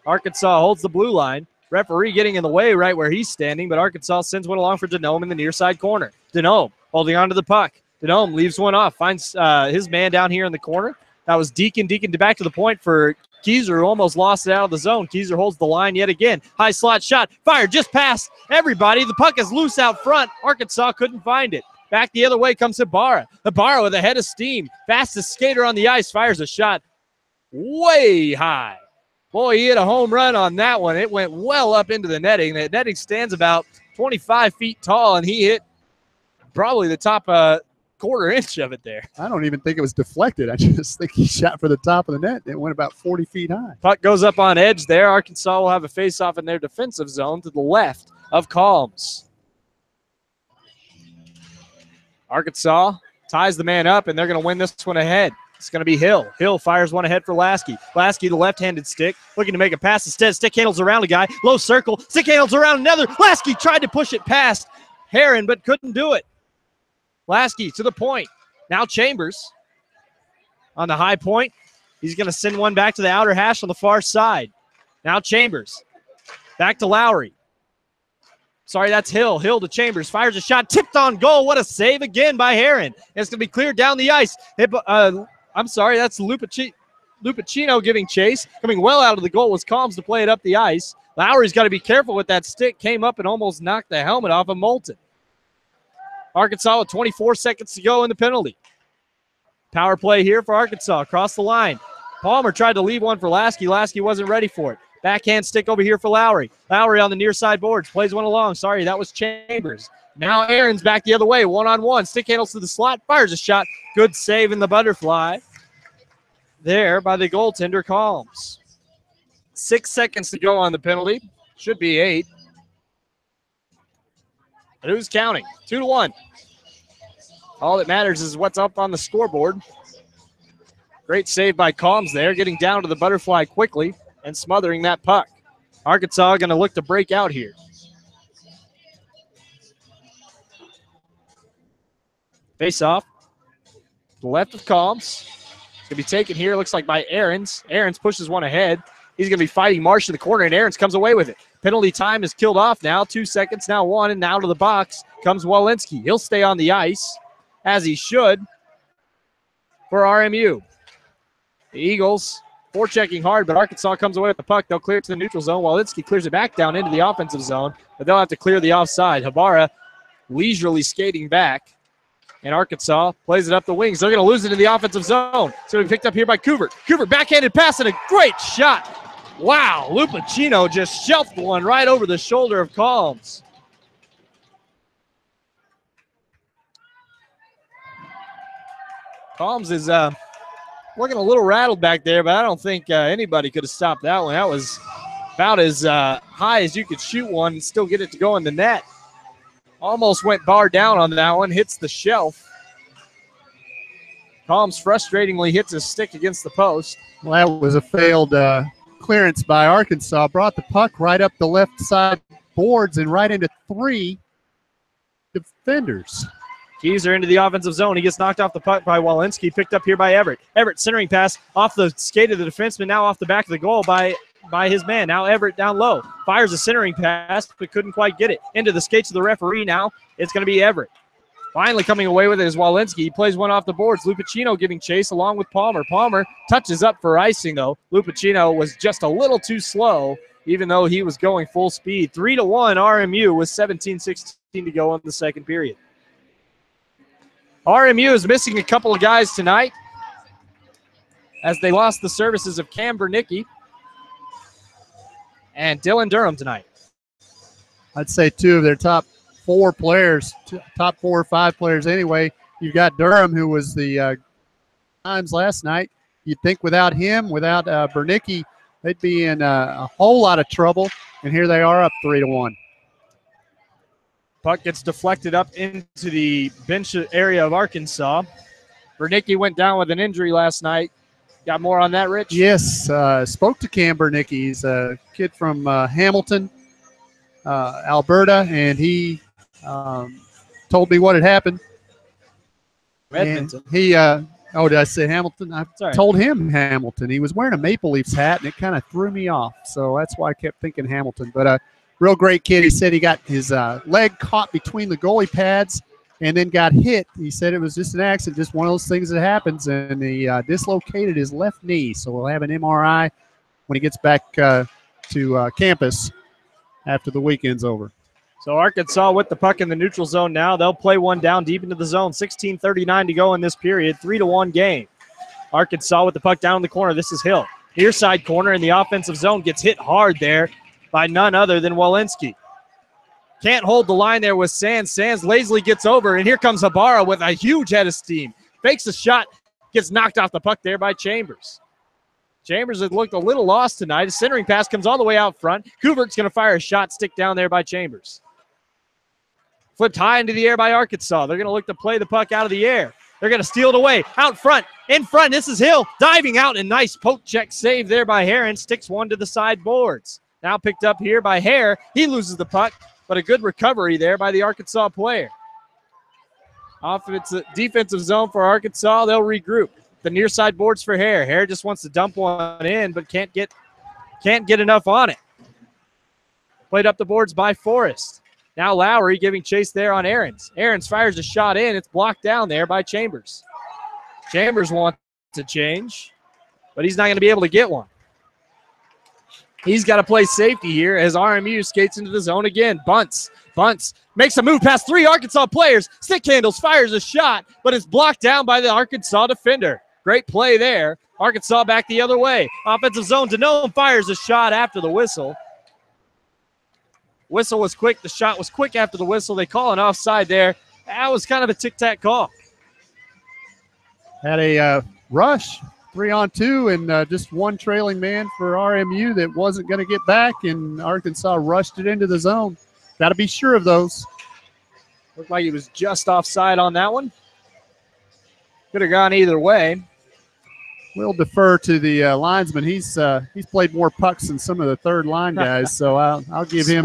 Arkansas holds the blue line. Referee getting in the way right where he's standing, but Arkansas sends one along for Denome in the near side corner. Denome holding on to the puck. Denome leaves one off, finds his man down here in the corner. That was Deacon. Deacon back to the point for Keyser, who almost lost it out of the zone. Keyser holds the line yet again. High slot shot, fired just past everybody. The puck is loose out front. Arkansas couldn't find it. Back the other way comes Ibarra. Ibarra with a head of steam. Fastest skater on the ice, fires a shot way high. Boy, he hit a home run on that one. It went well up into the netting. The netting stands about 25 feet tall, and he hit probably the top quarter inch of it there. I don't even think it was deflected. I just think he shot for the top of the net. It went about 40 feet high. Puck goes up on edge there. Arkansas will have a face-off in their defensive zone to the left of Calms. Arkansas ties the man up, and they're going to win this one ahead. It's going to be Hill. Hill fires one ahead for Lasky. Lasky, the left-handed stick, looking to make a pass instead. Stick handles around a guy. Low circle. Stick handles around another. Lasky tried to push it past Heron, but couldn't do it. Lasky to the point. Now Chambers on the high point. He's going to send one back to the outer hash on the far side. Now Chambers. Back to Lowry. Sorry, that's Hill. Hill to Chambers. Fires a shot. Tipped on goal. What a save again by Heron. And it's going to be cleared down the ice. I'm sorry, that's Lupacino giving chase. Coming well out of the goal was Calms to play it up the ice. Lowry's got to be careful with that stick. Came up and almost knocked the helmet off of Moulton. Arkansas with 24 seconds to go in the penalty. Power play here for Arkansas. Across the line. Palmer tried to leave one for Lasky. Lasky wasn't ready for it. Backhand stick over here for Lowry. Lowry on the near side boards. Plays one along. Sorry, that was Chambers. Now Aaron's back the other way. One-on-one. Stick handles to the slot. Fires a shot. Good save in the butterfly there by the goaltender, Calms. 6 seconds to go on the penalty. Should be 8. But who's counting? 2-1. All that matters is what's up on the scoreboard. Great save by Calms there, getting down to the butterfly quickly and smothering that puck. Arkansas going to look to break out here. Face off. The left of Calms. It's going to be taken here, looks like by Aarons. Aarons pushes one ahead. He's going to be fighting Marsh in the corner, and Aarons comes away with it. Penalty time is killed off now. 2 seconds, now 1, and now to the box comes Walensky. He'll stay on the ice, as he should, for RMU. The Eagles forechecking hard, but Arkansas comes away with the puck. They'll clear it to the neutral zone. Walensky clears it back down into the offensive zone, but they'll have to clear the offside. Habara leisurely skating back. And Arkansas plays it up the wings. They're going to lose it in the offensive zone. It's going to be picked up here by Coover. Coover backhanded pass and a great shot. Wow, Lupacino just shelved one right over the shoulder of Calms. Calms is looking a little rattled back there, but I don't think anybody could have stopped that one. That was about as high as you could shoot one and still get it to go in the net. Almost went bar down on that one, hits the shelf. Calms frustratingly hits his stick against the post. Well, that was a failed clearance by Arkansas. Brought the puck right up the left side boards and right into 3 defenders. Keyser into the offensive zone. He gets knocked off the puck by Walensky, picked up here by Everett. Everett centering pass off the skate of the defenseman, now off the back of the goal by his man. Now Everett down low. Fires a centering pass, but couldn't quite get it. Into the skates of the referee now. It's going to be Everett. Finally coming away with it is Walensky. He plays one off the boards. Lupacino giving chase along with Palmer. Palmer touches up for icing, though. Lupacino was just a little too slow even though he was going full speed. 3-1 RMU with 17:16 to go in the second period. RMU is missing a couple of guys tonight as they lost the services of Cam Bernicki and Dylan Durham tonight. I'd say two of their top four players, top 4 or 5 players anyway. You've got Durham, who was the times last night. You'd think without him, without Bernicki, they'd be in a whole lot of trouble. And here they are up 3-1. Puck gets deflected up into the bench area of Arkansas. Bernicki went down with an injury last night. Got more on that, Rich? Yes, spoke to Cam Bernicki. He's a kid from Hamilton, Alberta, and he told me what had happened. Edmonton. And he, did I say Hamilton? I told him Hamilton. He was wearing a Maple Leafs hat, and it kind of threw me off. So that's why I kept thinking Hamilton. But real great kid. He said he got his leg caught between the goalie pads and then got hit. He said it was just an accident, just one of those things that happens, and he dislocated his left knee. So we'll have an MRI when he gets back to campus after the weekend's over. So Arkansas with the puck in the neutral zone now. They'll play one down deep into the zone. 16:39 to go in this period. 3-1 game. Arkansas with the puck down in the corner. This is Hill. Near side corner in the offensive zone. Gets hit hard there by none other than Walensky. Can't hold the line there with Sands. Sands lazily gets over, and here comes Habara with a huge head of steam. Fakes a shot. Gets knocked off the puck there by Chambers. Chambers has looked a little lost tonight. A centering pass comes all the way out front. Kubert's going to fire a shot. Stick down there by Chambers. Flipped high into the air by Arkansas. They're going to look to play the puck out of the air. They're going to steal it away. Out front. In front. This is Hill. Diving out. And nice poke check save there by Heron. Sticks one to the sideboards. Now picked up here by Hare. He loses the puck. But a good recovery there by the Arkansas player. Defensive zone for Arkansas. They'll regroup. The near side boards for Hare. Hare just wants to dump one in, but can't get enough on it. Played up the boards by Forrest. Now Lowry giving chase there on Aarons. Aarons fires a shot in. It's blocked down there by Chambers. Chambers wants to change, but he's not going to be able to get one. He's got to play safety here as RMU skates into the zone again. Bunts. Makes a move past 3 Arkansas players. Stick handles, fires a shot, but it's blocked down by the Arkansas defender. Great play there. Arkansas back the other way. Offensive zone. Denome fires a shot after the whistle. Whistle was quick. The shot was quick after the whistle. They call an offside there. That was kind of a tic-tac call. Had a rush, 3-on-2, and just one trailing man for RMU that wasn't going to get back, and Arkansas rushed it into the zone. Got to be sure of those. Looked like he was just offside on that one. Could have gone either way. We'll defer to the linesman. He's played more pucks than some of the third line guys, so I'll give him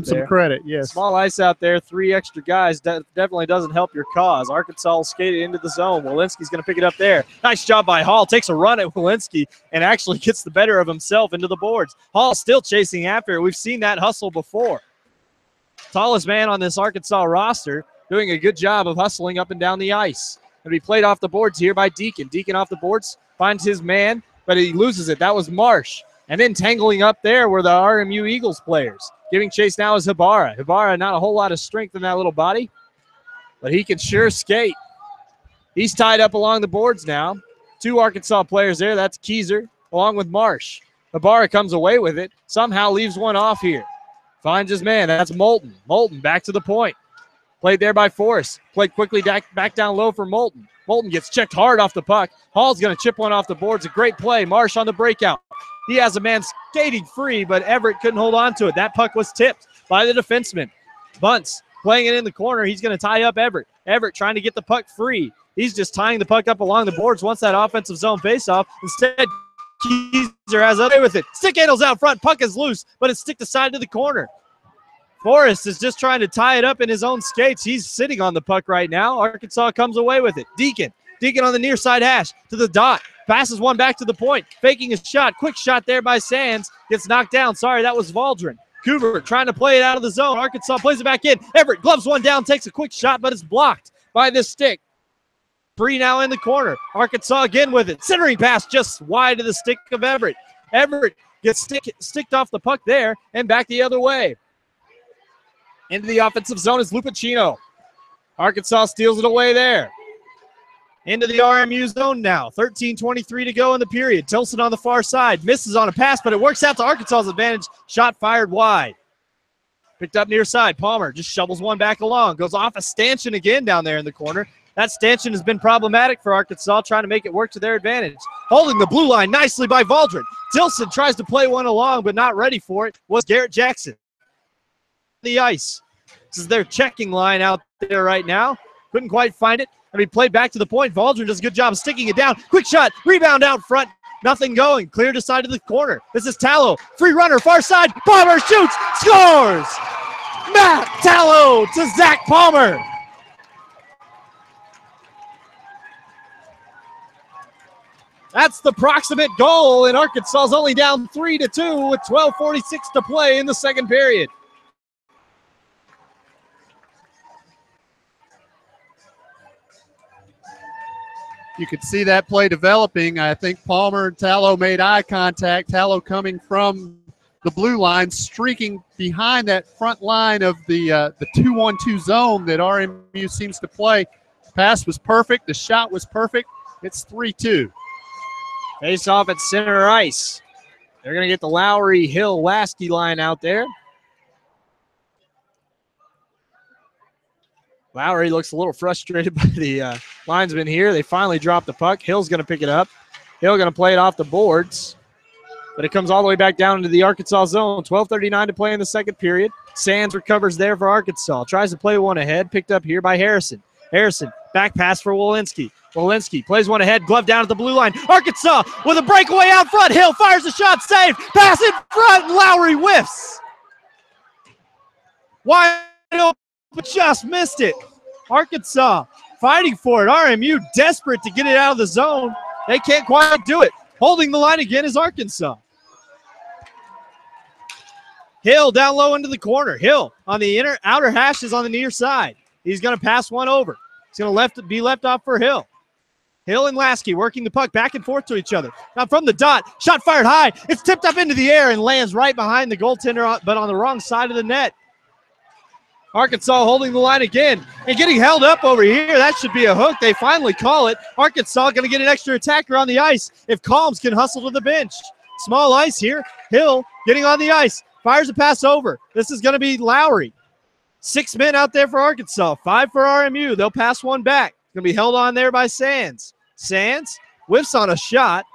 some credit. Yes, small ice out there. 3 extra guys definitely doesn't help your cause. Arkansas will skate it into the zone. Walensky's going to pick it up there. Nice job by Hall. Takes a run at Walensky and actually gets the better of himself into the boards. Hall still chasing after it. We've seen that hustle before. Tallest man on this Arkansas roster doing a good job of hustling up and down the ice. Going to be played off the boards here by Deacon. Deacon off the boards. Finds his man, but he loses it. That was Marsh. And then tangling up there were the RMU Eagles players. Giving chase now is Habara. Habara, not a whole lot of strength in that little body, but he can sure skate. He's tied up along the boards now. 2 Arkansas players there. That's Keyser along with Marsh. Habara comes away with it. Somehow leaves one off here. Finds his man. That's Moulton. Moulton back to the point. Played there by Forrest. Played quickly back down low for Moulton. Moulton gets checked hard off the puck. Hall's going to chip one off the boards. A great play. Marsh on the breakout. He has a man skating free, but Everett couldn't hold on to it. That puck was tipped by the defenseman. Bunts playing it in the corner. He's going to tie up Everett. Everett trying to get the puck free. He's just tying the puck up along the boards once that offensive zone faceoff. Instead, Keyser has away with it. Stick handles out front. Puck is loose, but it's stick the side to the corner. Forrest is just trying to tie it up in his own skates. He's sitting on the puck right now. Arkansas comes away with it. Deacon on the near side hash to the dot. Passes one back to the point. Faking a shot. Quick shot there by Sands. Gets knocked down. Sorry, that was Valdrin. Kubert trying to play it out of the zone. Arkansas plays it back in. Everett gloves one down, takes a quick shot, but it's blocked by this stick. Bree now in the corner. Arkansas again with it. Centering pass just wide of the stick of Everett. Everett Gets sticked off the puck there and back the other way. Into the offensive zone is Lupacino. Arkansas steals it away there. Into the RMU zone now. 13:23 to go in the period. Tilson on the far side. Misses on a pass, but it works out to Arkansas's advantage. Shot fired wide. Picked up near side. Palmer just shovels one back along. Goes off a stanchion again down there in the corner. That stanchion has been problematic for Arkansas, trying to make it work to their advantage. Holding the blue line nicely by Valdrin. Tilson tries to play one along, but not ready for it. Was Garrett Jackson. The ice. This is their checking line out there right now. Couldn't quite find it. And he played back to the point. Valdrin does a good job sticking it down. Quick shot. Rebound out front. Nothing going. Clear to side of the corner. This is Tallow. Free runner. Far side. Palmer shoots. Scores. Matt Tallow to Zach Palmer. That's the proximate goal, and Arkansas is only down 3-2 with 12:46 to play in the second period. You could see that play developing. I think Palmer and Tallow made eye contact. Tallow coming from the blue line, streaking behind that front line of the 2-1-2 zone that RMU seems to play. Pass was perfect. The shot was perfect. It's 3-2. Face off at center ice. They're going to get the Lowry, Hill, Lasky line out there. Lowry looks a little frustrated by the linesman here. They finally drop the puck. Hill's going to pick it up. Hill going to play it off the boards. But it comes all the way back down into the Arkansas zone. 12:39 to play in the second period. Sands recovers there for Arkansas. Tries to play one ahead. Picked up here by Harrison. Harrison, back pass for Walensky. Walensky plays one ahead. Glove down at the blue line. Arkansas with a breakaway out front. Hill fires a shot. Saved. Pass in front. Lowry whiffs. Wide open. But just missed it. Arkansas fighting for it. RMU desperate to get it out of the zone. They can't quite do it. Holding the line again is Arkansas. Hill down low into the corner. Hill on the outer hashes on the near side. He's going to pass one over. It's going to be left off for Hill. Hill and Lasky working the puck back and forth to each other. Now from the dot, shot fired high. It's tipped up into the air and lands right behind the goaltender, but on the wrong side of the net. Arkansas holding the line again and getting held up over here. That should be a hook. They finally call it. Arkansas going to get an extra attacker on the ice if Calms can hustle to the bench. Small ice here. Hill getting on the ice. Fires a pass over. This is going to be Lowry. 6 men out there for Arkansas. 5 for RMU. They'll pass one back. Going to be held on there by Sands. Sands whiffs on a shot.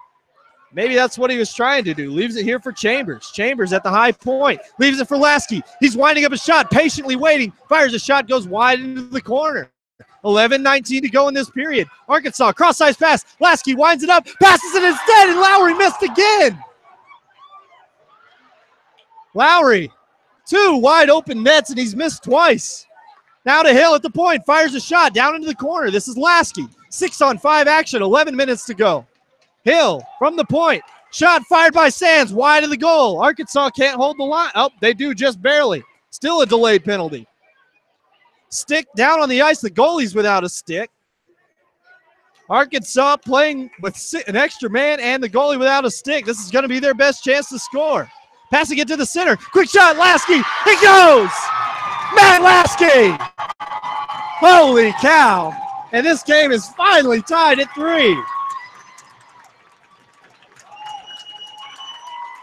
Maybe that's what he was trying to do. Leaves it here for Chambers. Chambers at the high point. Leaves it for Lasky. He's winding up a shot, patiently waiting. Fires a shot, goes wide into the corner. 11:19 to go in this period. Arkansas, cross-ice pass. Lasky winds it up, passes it instead, and Lowry missed again. Lowry, 2 wide open nets, and he's missed twice. Now to Hill at the point. Fires a shot down into the corner. This is Lasky. 6-on-5 action, 11 minutes to go. Hill from the point. Shot fired by Sands, wide of the goal. Arkansas can't hold the line. Oh, they do just barely. Still a delayed penalty. Stick down on the ice. The goalie's without a stick. Arkansas playing with an extra man and the goalie without a stick. This is going to be their best chance to score. Passing it to the center. Quick shot, Lasky. It goes! Matt Lasky! Holy cow. And this game is finally tied at 3.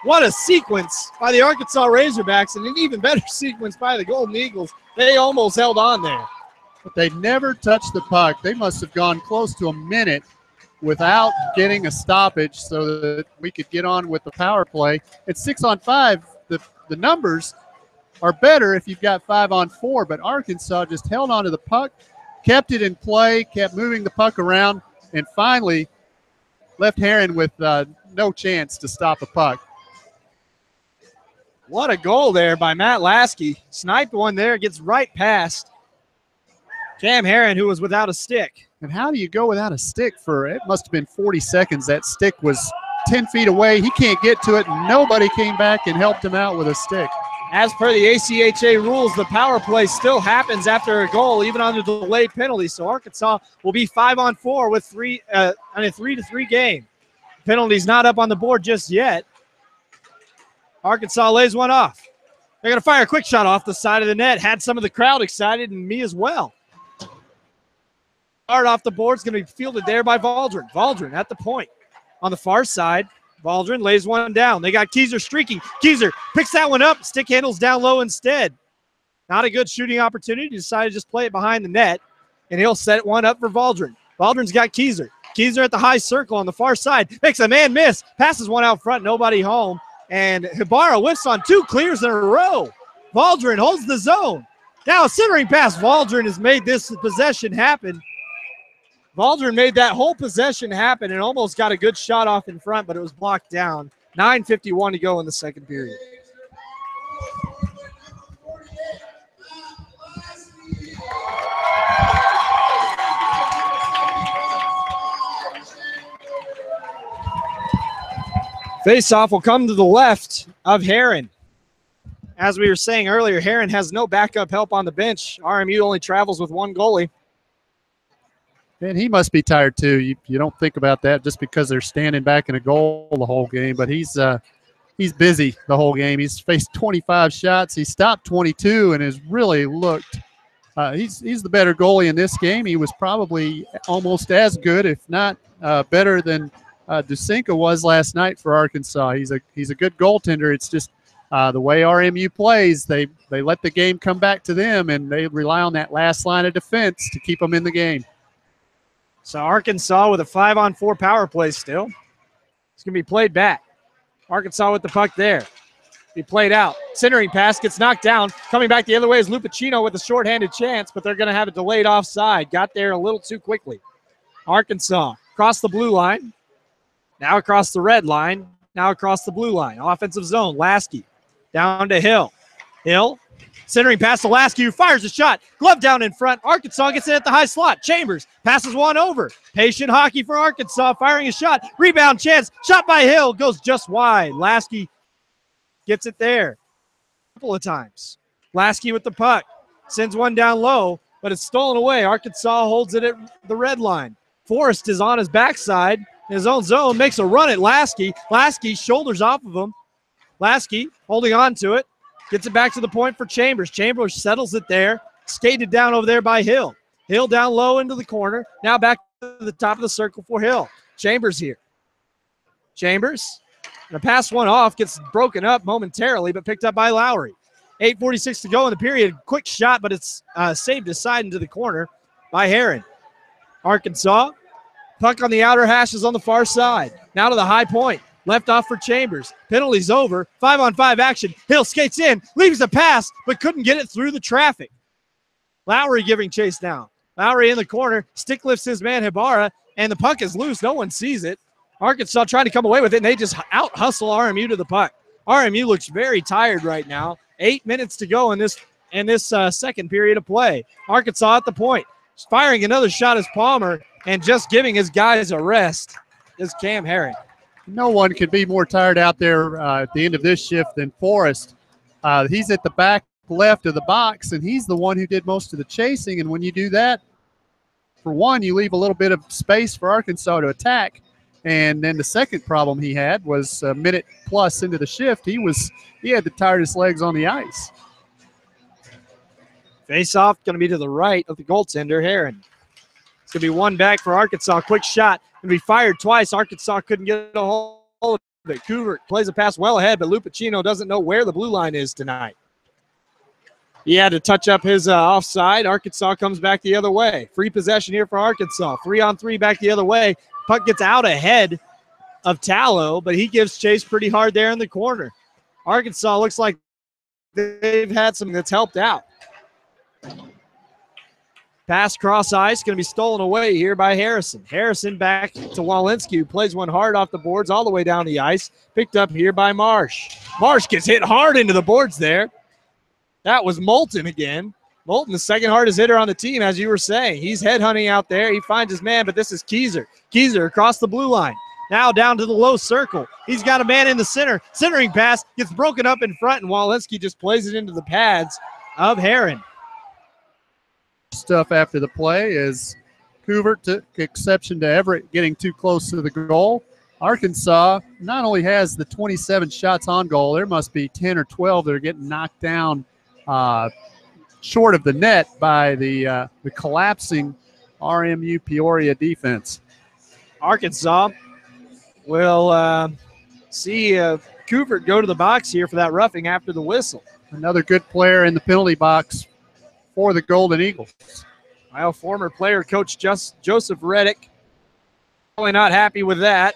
What a sequence by the Arkansas Razorbacks, and an even better sequence by the Golden Eagles. They almost held on there. But they never touched the puck. They must have gone close to a minute without getting a stoppage so that we could get on with the power play. At 6-on-5, the numbers are better if you've got 5-on-4, but Arkansas just held on to the puck, kept it in play, kept moving the puck around, and finally left Heron with no chance to stop a puck. What a goal there by Matt Lasky. Sniped one there, gets right past Cam Heron, who was without a stick. And how do you go without a stick for, it must have been 40 seconds. That stick was 10 feet away. He can't get to it. Nobody came back and helped him out with a stick. As per the ACHA rules, the power play still happens after a goal, even on the delayed penalty. So Arkansas will be 5-on-4 with a 3-3 game. Penalty's not up on the board just yet. Arkansas lays one off. They're going to fire a quick shot off the side of the net. Had some of the crowd excited, and me as well. Hard off the board is going to be fielded there by Valdrin. Valdrin at the point. On the far side, Valdrin lays one down. They got Keyser streaking. Keyser picks that one up. Stick handles down low instead. Not a good shooting opportunity. Decided to just play it behind the net, and he'll set one up for Valdrin. Valdrin's got Keyser. Keyser at the high circle on the far side. Makes a man miss. Passes one out front. Nobody home. And Ibarra whiffs on 2 clears in a row. Valdrin holds the zone. Now a centering pass. Valdrin has made this possession happen. Valdrin made that whole possession happen and almost got a good shot off in front, but it was blocked down. 9:51 to go in the second period. Face-off will come to the left of Heron. As we were saying earlier, Heron has no backup help on the bench. RMU only travels with 1 goalie. And he must be tired too. You don't think about that just because they're standing back in a goal the whole game, but he's busy the whole game. He's faced 25 shots. He stopped 22 and has really looked he's the better goalie in this game. He was probably almost as good, if not better than Dusinka was last night for Arkansas. He's a good goaltender. It's just the way RMU plays, they let the game come back to them, and they rely on that last line of defense to keep them in the game. So Arkansas with a 5-on-4 power play still. It's going to be played back. Arkansas with the puck there. Be played out. Centering pass gets knocked down. Coming back the other way is Lupacino with a shorthanded chance, but they're going to have it delayed offside. Got there a little too quickly. Arkansas across the blue line. Now across the red line. Now across the blue line. Offensive zone. Lasky down to Hill. Hill. Centering pass to Lasky, who fires a shot. Glove down in front. Arkansas gets it at the high slot. Chambers passes one over. Patient hockey for Arkansas, firing a shot. Rebound chance. Shot by Hill. Goes just wide. Lasky gets it there a couple of times. Lasky with the puck. Sends one down low, but it's stolen away. Arkansas holds it at the red line. Forrest is on his backside. In his own zone. Makes a run at Lasky. Lasky shoulders off of him. Lasky holding on to it. Gets it back to the point for Chambers. Chambers settles it there. Skated down over there by Hill. Hill down low into the corner. Now back to the top of the circle for Hill. Chambers here. Chambers. And a pass one off. Gets broken up momentarily, but picked up by Lowry. 8:46 to go in the period. Quick shot, but it's saved aside into the corner by Heron. Arkansas. Puck on the outer hashes on the far side. Now to the high point. Left off for Chambers. Penalty's over. 5-on-5 action. Hill skates in. Leaves a pass, but couldn't get it through the traffic. Lowry giving chase down. Lowry in the corner. Stick lifts his man, Ibarra, and the puck is loose. No one sees it. Arkansas trying to come away with it, and they just out-hustle RMU to the puck. RMU looks very tired right now. 8 minutes to go in this second period of play. Arkansas at the point. Firing another shot is Palmer, and just giving his guys a rest is Cam Herring. No one could be more tired out there at the end of this shift than Forrest. He's at the back left of the box, and he's the one who did most of the chasing. And when you do that, for one, you leave a little bit of space for Arkansas to attack. And then the second problem he had was a minute plus into the shift, he had the tiredest legs on the ice. Face-off going to be to the right of the goaltender, Heron. It's going to be one back for Arkansas. Quick shot. Going to be fired twice. Arkansas couldn't get a hold of it. Kubert plays a pass well ahead, but Lupacino doesn't know where the blue line is tonight. He had to touch up his offside. Arkansas comes back the other way. Free possession here for Arkansas. 3-on-3 back the other way. Puck gets out ahead of Tallow, but he gives chase pretty hard there in the corner. Arkansas looks like they've had something that's helped out. Pass cross ice, going to be stolen away here by Harrison. Harrison back to Walensky, who plays one hard off the boards all the way down the ice. Picked up here by Marsh. Marsh gets hit hard into the boards there. That was Moulton again. Moulton, the second hardest hitter on the team, as you were saying. He's headhunting out there. He finds his man, but this is Keyser. Keyser across the blue line. Now down to the low circle. He's got a man in the center. Centering pass gets broken up in front, and Walensky just plays it into the pads of Heron. Stuff after the play is Kubert took exception to Everett getting too close to the goal. Arkansas not only has the 27 shots on goal, there must be 10 or 12 that are getting knocked down short of the net by the collapsing RMU-Peoria defense. Arkansas will see Couvert go to the box here for that roughing after the whistle. Another good player in the penalty box for the Golden Eagles. Well, former player coach Joseph Reddick probably not happy with that.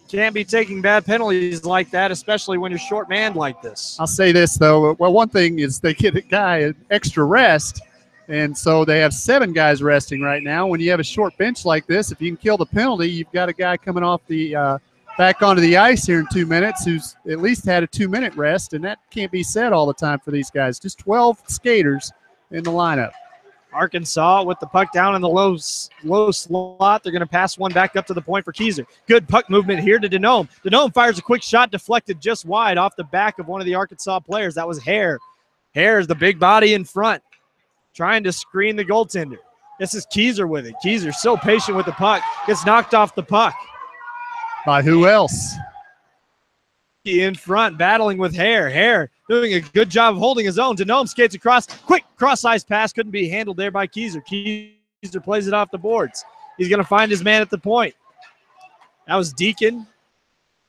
Can't be taking bad penalties like that, especially when you're short-manned like this. I'll say this, though. Well, one thing is they get a guy an extra rest, and so they have 7 guys resting right now. When you have a short bench like this, if you can kill the penalty, you've got a guy coming off the back onto the ice here in 2 minutes who's at least had a 2-minute rest, and that can't be said all the time for these guys. Just 12 skaters in the lineup. Arkansas with the puck down in the low slot. They're going to pass one back up to the point for Keyser. Good puck movement here to Denome. Denome fires a quick shot, deflected just wide off the back of one of the Arkansas players. That was Hare. Hare is the big body in front, trying to screen the goaltender. This is Keyser with it. Keyser so patient with the puck. Gets knocked off the puck. By who else? In front, battling with Hare. Hare doing a good job of holding his own. Denome skates across. Quick cross-ice pass. Couldn't be handled there by Keyser. Keyser plays it off the boards. He's going to find his man at the point. That was Deacon.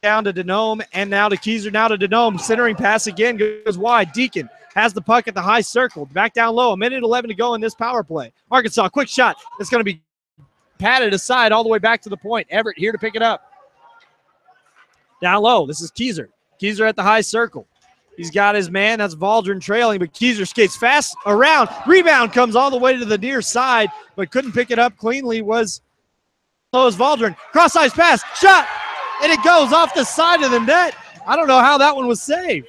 Down to Denome, and now to Keyser, now to Denome. Centering pass again, goes wide. Deacon has the puck at the high circle. Back down low. 1:11 to go in this power play. Arkansas, quick shot. It's going to be patted aside all the way back to the point. Everett here to pick it up. Down low, this is Keyser. Keyser at the high circle. He's got his man. That's Valdrin trailing, but Keyser skates fast around. Rebound comes all the way to the near side, but couldn't pick it up cleanly. Was Valdrin. Cross-ice pass, shot, and it goes off the side of the net. I don't know how that one was saved.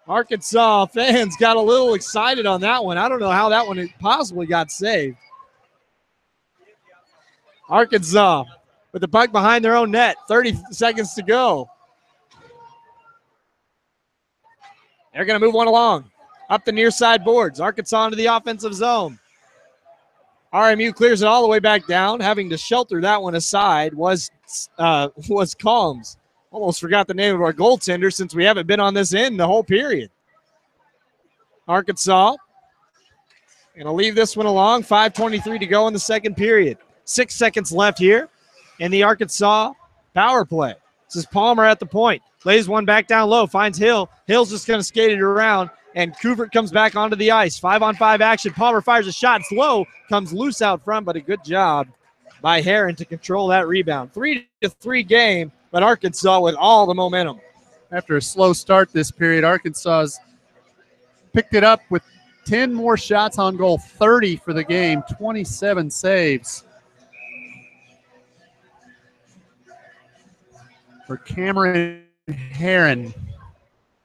Arkansas fans got a little excited on that one. I don't know how that one possibly got saved. Arkansas with the puck behind their own net. 30 seconds to go. They're going to move one along. Up the near side boards. Arkansas into the offensive zone. RMU clears it all the way back down. Having to shelter that one aside was Combs. Almost forgot the name of our goaltender since we haven't been on this end the whole period. Arkansas going to leave this one along. 5:23 to go in the second period. 6 seconds left here in the Arkansas power play. This is Palmer at the point. Lays one back down low, finds Hill. Hill's just going to skate it around, and Couvert comes back onto the ice. 5-on-5 action. Palmer fires a shot. It's low, comes loose out front, but a good job by Heron to control that rebound. 3-3 game, but Arkansas with all the momentum. After a slow start this period, Arkansas's picked it up with 10 more shots on goal, 30 for the game, 27 saves. For Cameron Heron.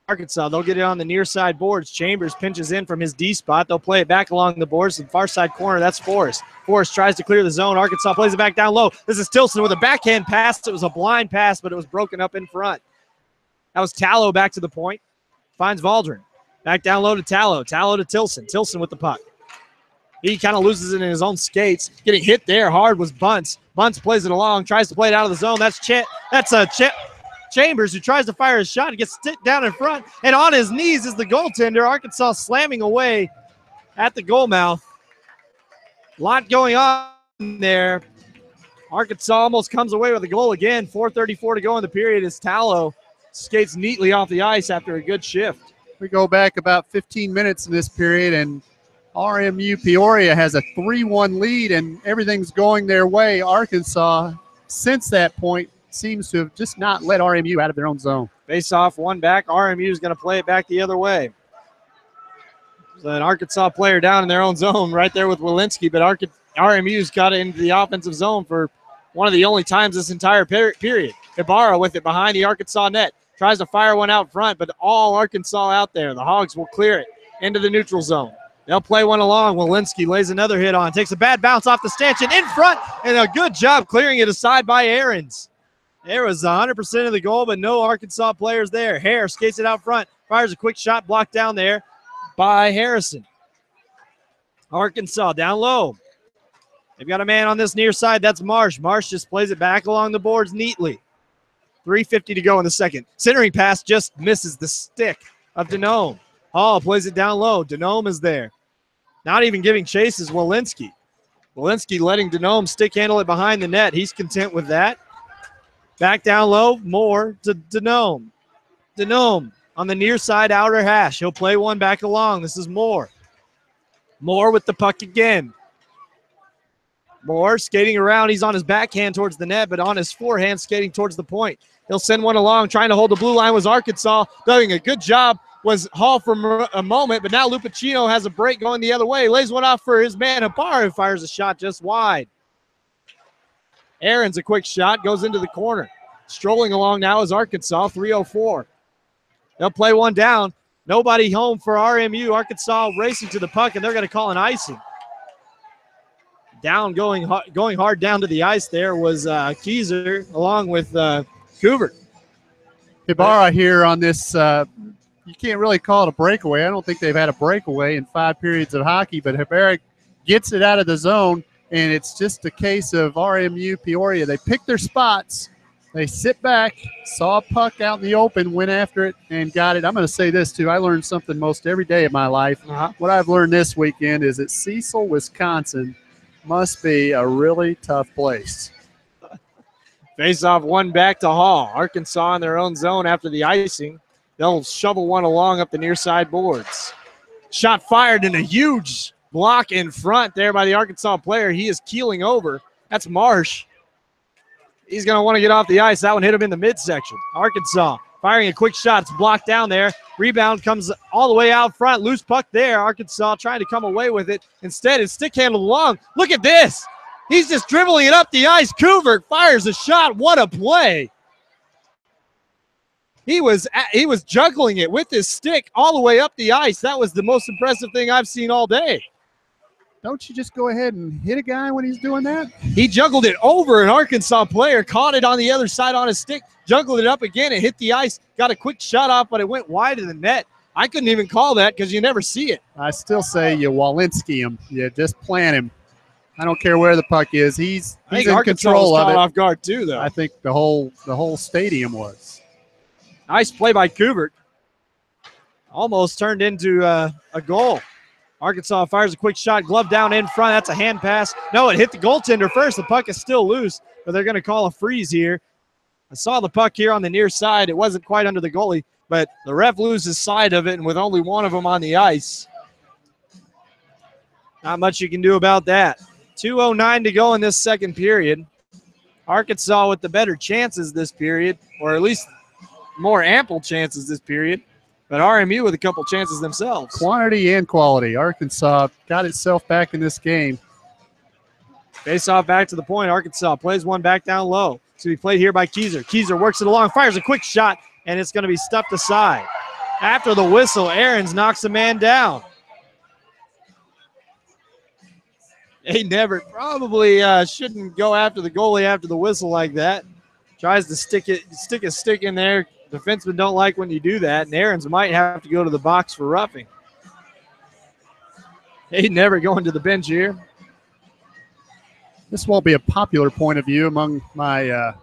Arkansas, they'll get it on the near side boards. Chambers pinches in from his D spot. They'll play it back along the boards. The far side corner, that's Forrest. Forrest tries to clear the zone. Arkansas plays it back down low. This is Tilson with a backhand pass. It was a blind pass, but it was broken up in front. That was Tallow back to the point. Finds Valdrin. Back down low to Tallow. Tallow to Tilson. Tilson with the puck. He kind of loses it in his own skates. Getting hit there hard was Bunce. Bunce plays it along, tries to play it out of the zone. That's Chambers, who tries to fire a shot. He gets stick down in front, and on his knees is the goaltender. Arkansas slamming away at the goal mouth. A lot going on there. Arkansas almost comes away with a goal again. 4:34 to go in the period as Tallow skates neatly off the ice after a good shift. We go back about 15 minutes in this period, and RMU-Peoria has a 3-1 lead, and everything's going their way. Arkansas, since that point, seems to have just not let RMU out of their own zone. Face off, one back. RMU is going to play it back the other way. So an Arkansas player down in their own zone right there with Walensky, but RMU's got it into the offensive zone for one of the only times this entire period. Ibarra with it behind the Arkansas net. Tries to fire one out front, but all Arkansas out there. The Hogs will clear it into the neutral zone. They'll play one along. Walensky lays another hit on. Takes a bad bounce off the stanchion in front, and a good job clearing it aside by Ahrens. There was 100% of the goal, but no Arkansas players there. Hare skates it out front. Fires a quick shot blocked down there by Harrison. Arkansas down low. They've got a man on this near side. That's Marsh. Marsh just plays it back along the boards neatly. 3:50 to go in the second. Centering pass just misses the stick of Denome. Hall plays it down low. Denome is there. Not even giving chase is Walensky. Walensky letting Denome stick handle it behind the net. He's content with that. Back down low, more to Denome. Denome on the near side outer hash. He'll play one back along. This is Moore. Moore with the puck again. Moore skating around. He's on his backhand towards the net, but on his forehand skating towards the point. He'll send one along. Trying to hold the blue line was Arkansas. Doing a good job was Hall for a moment, but now Lupacino has a break going the other way. Lays one off for his man, Habara, who fires a shot just wide. Aaron's a quick shot, goes into the corner. Strolling along now is Arkansas, 3:04. They'll play one down. Nobody home for RMU. Arkansas racing to the puck, and they're going to call an icing. Down, going hard down to the ice there was Keyser along with Coover. Ibarra here on this, you can't really call it a breakaway. I don't think they've had a breakaway in 5 periods of hockey, but Ibarra gets it out of the zone, and it's just a case of RMU-Peoria. They pick their spots. They sit back, saw a puck out in the open, went after it, and got it. I'm going to say this, too. I learned something most every day of my life. What I've learned this weekend is that Cecil, Wisconsin must be a really tough place. Face-off one back to Hall. Arkansas in their own zone after the icing. They'll shovel one along up the near side boards. Shot fired and a huge block in front there by the Arkansas player. He is keeling over. That's Marsh. He's going to want to get off the ice. That one hit him in the midsection. Arkansas firing a quick shot. It's blocked down there. Rebound comes all the way out front. Loose puck there. Arkansas trying to come away with it. Instead, it's stick handled along. Look at this. He's just dribbling it up the ice. Coover fires a shot. What a play. He was juggling it with his stick all the way up the ice. That was the most impressive thing I've seen all day. Don't you just go ahead and hit a guy when he's doing that? He juggled it over an Arkansas player, caught it on the other side on his stick, juggled it up again. It hit the ice, got a quick shot off, but it went wide of the net. I couldn't even call that because you never see it. I still say you Walensky him. You just plant him. I don't care where the puck is. He's in Arkansas control was of it. Off guard too, though. I think the whole stadium was. Nice play by Kubert. Almost turned into a goal. Arkansas fires a quick shot, glove down in front. That's a hand pass. No, it hit the goaltender first. The puck is still loose, but they're going to call a freeze here. I saw the puck here on the near side. It wasn't quite under the goalie, but the ref loses sight of it, and with only one of them on the ice, not much you can do about that. 2:09 to go in this second period. Arkansas with the better chances this period, or at least more ample chances this period. But RMU with a couple chances themselves. Quantity and quality. Arkansas got itself back in this game. Face off back to the point. Arkansas plays one back down low. It's going to be played here by Keyser. Keyser works it along, fires a quick shot, and it's going to be stuffed aside. After the whistle, Ahrens knocks a man down. They never probably shouldn't go after the goalie after the whistle like that. Tries to stick a stick in there. Defensemen don't like when you do that, and Ahrens might have to go to the box for roughing. He'd never going to the bench here. This won't be a popular point of view among my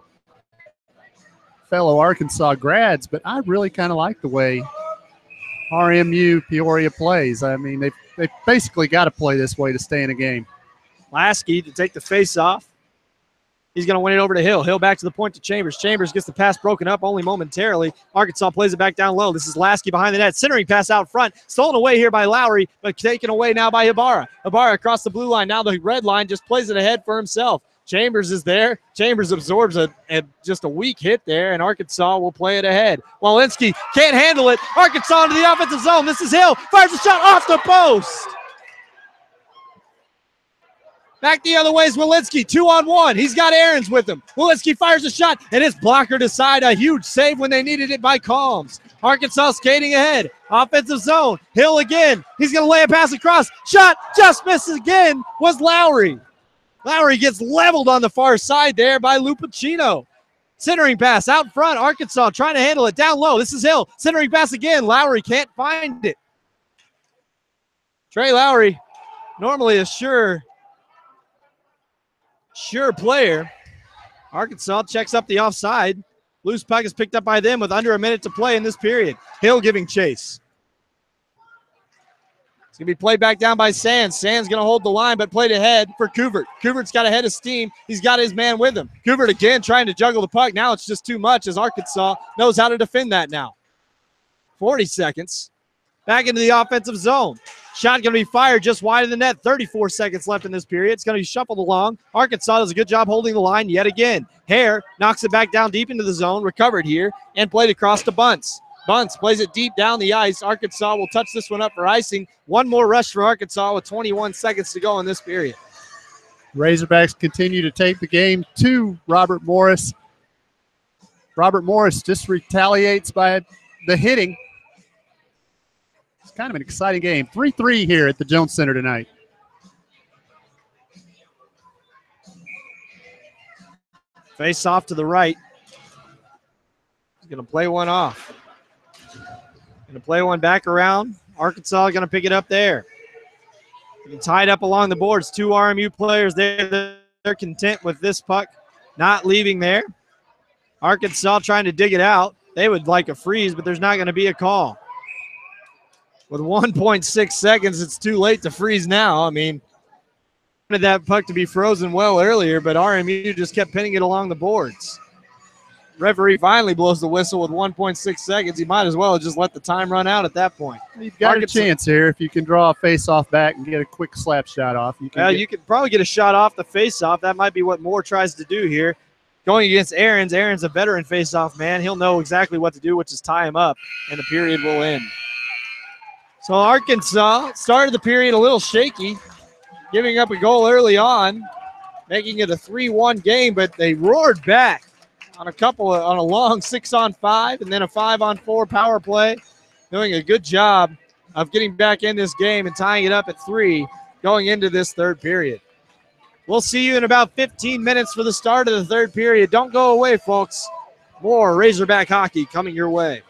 fellow Arkansas grads, but I really kind of like the way RMU-Peoria plays. I mean, they basically got to play this way to stay in a game. Lasky to take the face off. He's going to win it over to Hill. Hill back to the point to Chambers. Chambers gets the pass broken up only momentarily. Arkansas plays it back down low. This is Lasky behind the net. Centering pass out front. Stolen away here by Lowry, but taken away now by Ibarra. Ibarra across the blue line. Now the red line just plays it ahead for himself. Chambers is there. Chambers absorbs just a weak hit there, and Arkansas will play it ahead. Walensky can't handle it. Arkansas into the offensive zone. This is Hill. Fires a shot off the post. Back the other way is Walensky, 2-on-1. He's got Ahrens with him. Walensky fires a shot, and it's blockered aside. A huge save when they needed it by Calms. Arkansas skating ahead. Offensive zone. Hill again. He's going to lay a pass across. Shot just misses again was Lowry. Lowry gets leveled on the far side there by Lupacino. Centering pass out front. Arkansas trying to handle it down low. This is Hill. Centering pass again. Lowry can't find it. Trey Lowry, normally a sure sure player. Arkansas checks up the offside. Loose puck is picked up by them with under a minute to play in this period. Hill giving chase. It's going to be played back down by Sands. Sands going to hold the line, but played ahead for Couvert. Couvert's got a head of steam. He's got his man with him. Couvert again trying to juggle the puck. Now it's just too much as Arkansas knows how to defend that now. 40 seconds. Back into the offensive zone. Shot going to be fired just wide of the net. 34 seconds left in this period. It's going to be shuffled along. Arkansas does a good job holding the line yet again. Hare knocks it back down deep into the zone. Recovered here and played across to Bunce. Bunce plays it deep down the ice. Arkansas will touch this one up for icing. One more rush for Arkansas with 21 seconds to go in this period. Razorbacks continue to take the game to Robert Morris. Robert Morris just retaliates by the hitting. It's kind of an exciting game. 3-3 here at the Jones Center tonight. Face off to the right. He's going to play one off. Going to play one back around. Arkansas going to pick it up there. Tied up along the boards. Two RMU players there. They're content with this puck not leaving there. Arkansas trying to dig it out. They would like a freeze, but there's not going to be a call. With 1.6 seconds, it's too late to freeze now. I mean, wanted that puck to be frozen well earlier, but RMU just kept pinning it along the boards. Referee finally blows the whistle with 1.6 seconds. He might as well have just let the time run out at that point. You've got a chance here if you can draw a face-off back and get a quick slap shot off. You could probably get a shot off the face-off. That might be what Moore tries to do here. Going against Ahrens. Ahrens a veteran face-off man. He'll know exactly what to do, which is tie him up, and the period will end. So Arkansas started the period a little shaky, giving up a goal early on, making it a 3-1 game, but they roared back on a long 6-on-5 and then a 5-on-4 power play, doing a good job of getting back in this game and tying it up at 3 going into this third period. We'll see you in about 15 minutes for the start of the third period. Don't go away, folks. More Razorback hockey coming your way.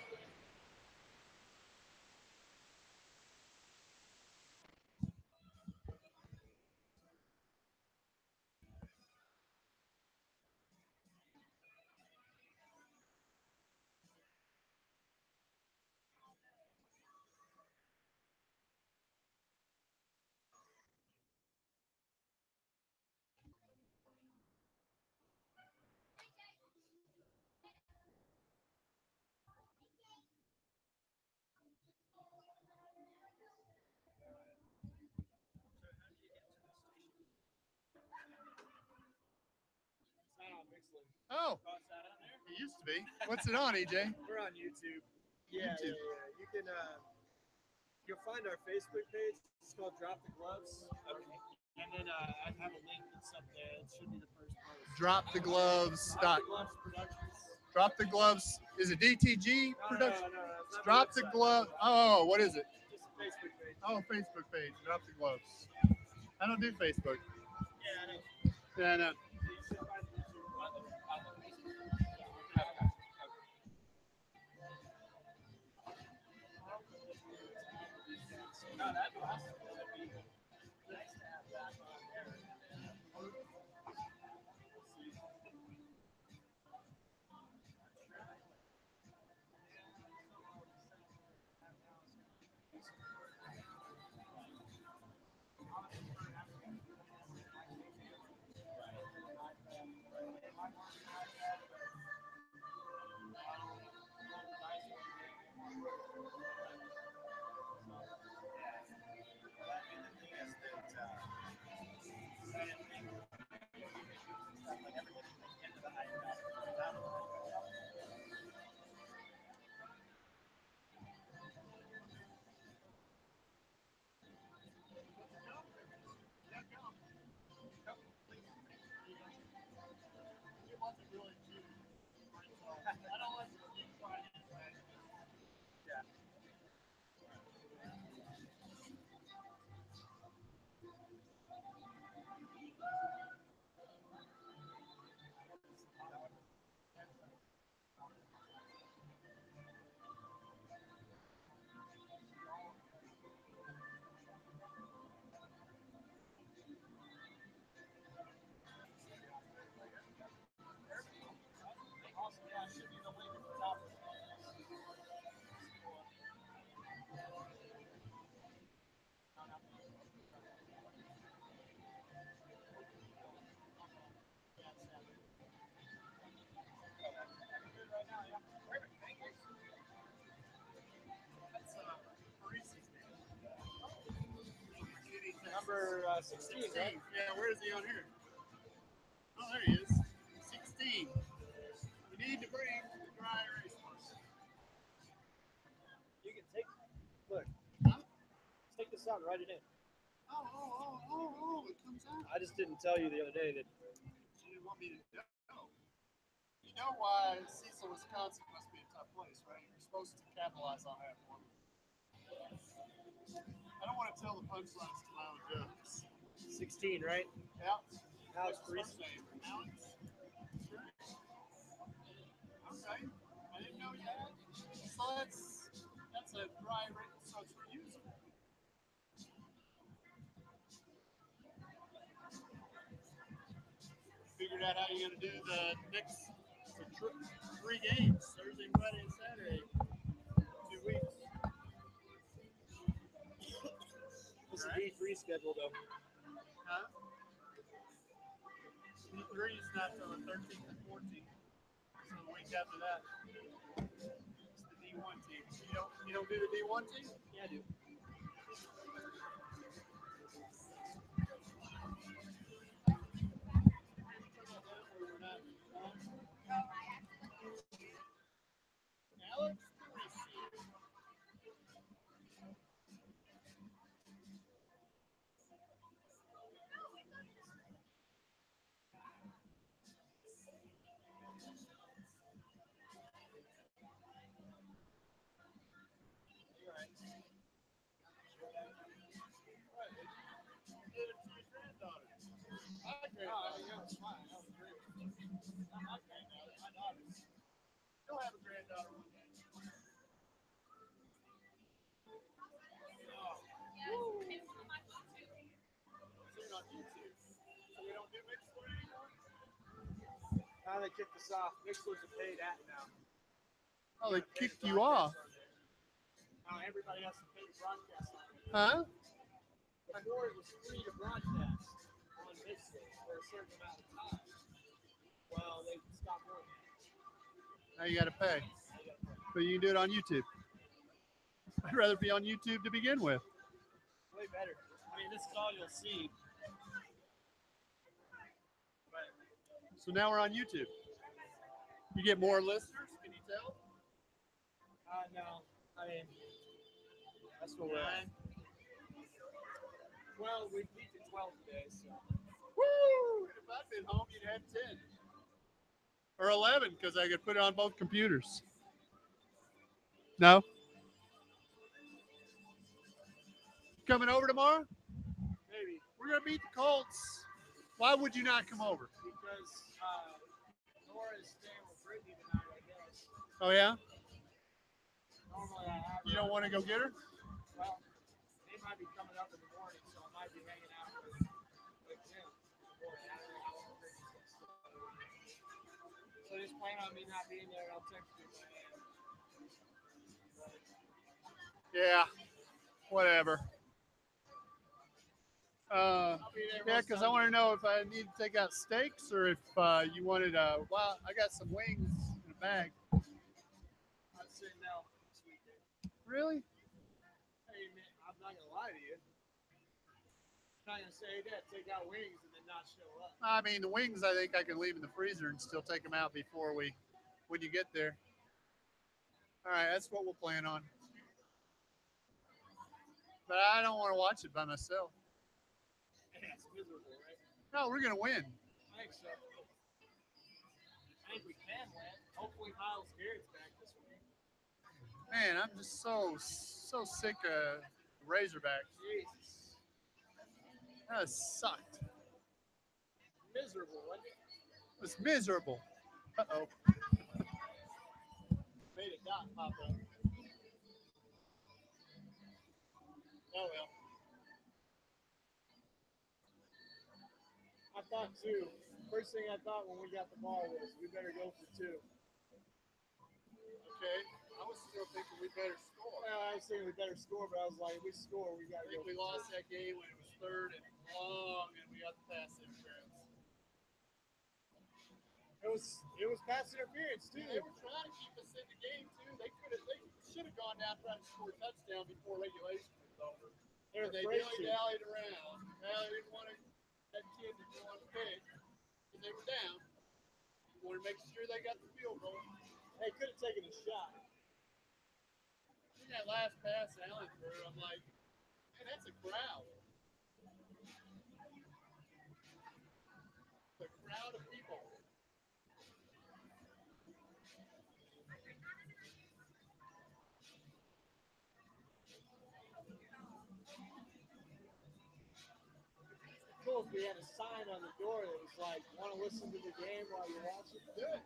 Oh, it used to be. What's it on, EJ? We're on YouTube. Yeah. You can you'll find our Facebook page. It's called Drop the Gloves. Okay. And then I have a link that's up there. It should be the first post. Drop the Gloves. Drop the Gloves Productions. Drop the Gloves. Is it DTG Production? No. Drop the Glove. Oh, what is it? Just a Facebook page. Oh, Facebook page. Drop the Gloves. I don't do Facebook. Yeah, I know. Yeah, I know. for 16, right? Yeah, where is he on here? Oh, there he is. 16. We need to bring the dry erase marker. You can take, look, take this out and write it in. Oh, it comes out. I just didn't tell you the other day that. You didn't want me to know. You know why Cecil, Wisconsin must be a tough place, right? You're supposed to capitalize on that for me. I don't want to tell the punchlines to my own jokes. 16, right? Yeah. Alex What's his Priest. first name? Alex? Okay. I didn't know you had. So that's a dry written, so it's reusable. Figured out how you're going to do the next 3 games, Thursday, Friday, and Saturday. 2 weeks. This is D3 schedule, though. Huh? D3 is not till the 13th and 14th. So the week after that, it's the D1 team. You don't do the D1 team? Yeah, I do. Alex? You'll have a granddaughter one day. On YouTube. So we don't do Mixler anymore? Now they kicked us off. Mixler's a paid app now. Oh, they kicked you off. Now everybody has to pay to broadcast on it. Huh? Before it was free to broadcast on Mixler for a certain amount of time. Well, they stopped doing that. Now you got to pay. But you can do it on YouTube. I'd rather be on YouTube to begin with. Way better. I mean, this is all you'll see. But So now we're on YouTube. You get more listeners, can you tell? no. I mean, that's what we're at. Well, we beat the 12 today, so. Woo! If I'd been home, you'd have 10. Or 11, because I could put it on both computers. No? Coming over tomorrow? Maybe. We're going to beat the Colts. Why would you not come over? Because Nora is staying with Brittany tonight, I guess. Oh, yeah? Normally I have her. You don't want to go get her? Well, they might be coming up in the morning, so I might be hanging out with them. So just plan on me not being there, and I'll text you. Yeah. Whatever. Yeah, because I want to know if I need to take out steaks or if you wanted, well, I got some wings in a bag. I'd say no this weekend. Really? Hey, man, I'm not going to lie to you. I'm not going to say that, take out wings and then not show up. I mean, the wings I think I can leave in the freezer and still take them out before when you get there. All right, that's what we'll plan on. But I don't want to watch it by myself. It's miserable, right? No, we're going to win. I think so. I think we can win. Hopefully Miles Garrett's back this week. Man, I'm just so sick of Razorbacks. Jesus. That sucked. Miserable, wasn't it? It was miserable. Uh-oh. Made it not pop up. Oh, well. I thought, too, first thing I thought when we got the ball was we better go for 2. Okay. I was still thinking we better score. Well, I was saying we better score, but I was like, if we score, we got to I think go. we lost that game when it was 3rd and long, and we got the pass interference. It was pass interference, too. They were trying to keep us in the game, too. They should have gone down trying to score a touchdown before regulation was over. They're They afraid really to. dallied around. Now they didn't want to, that kid didn't want to pick because they were down. You want to make sure they got the field goal. They could have taken a shot. In that last pass Allen threw, I'm like, man, that's a crowd. It's a crowd of people. Cool if we had a sign on the door that was like, want to listen to the game while you're watching? Good.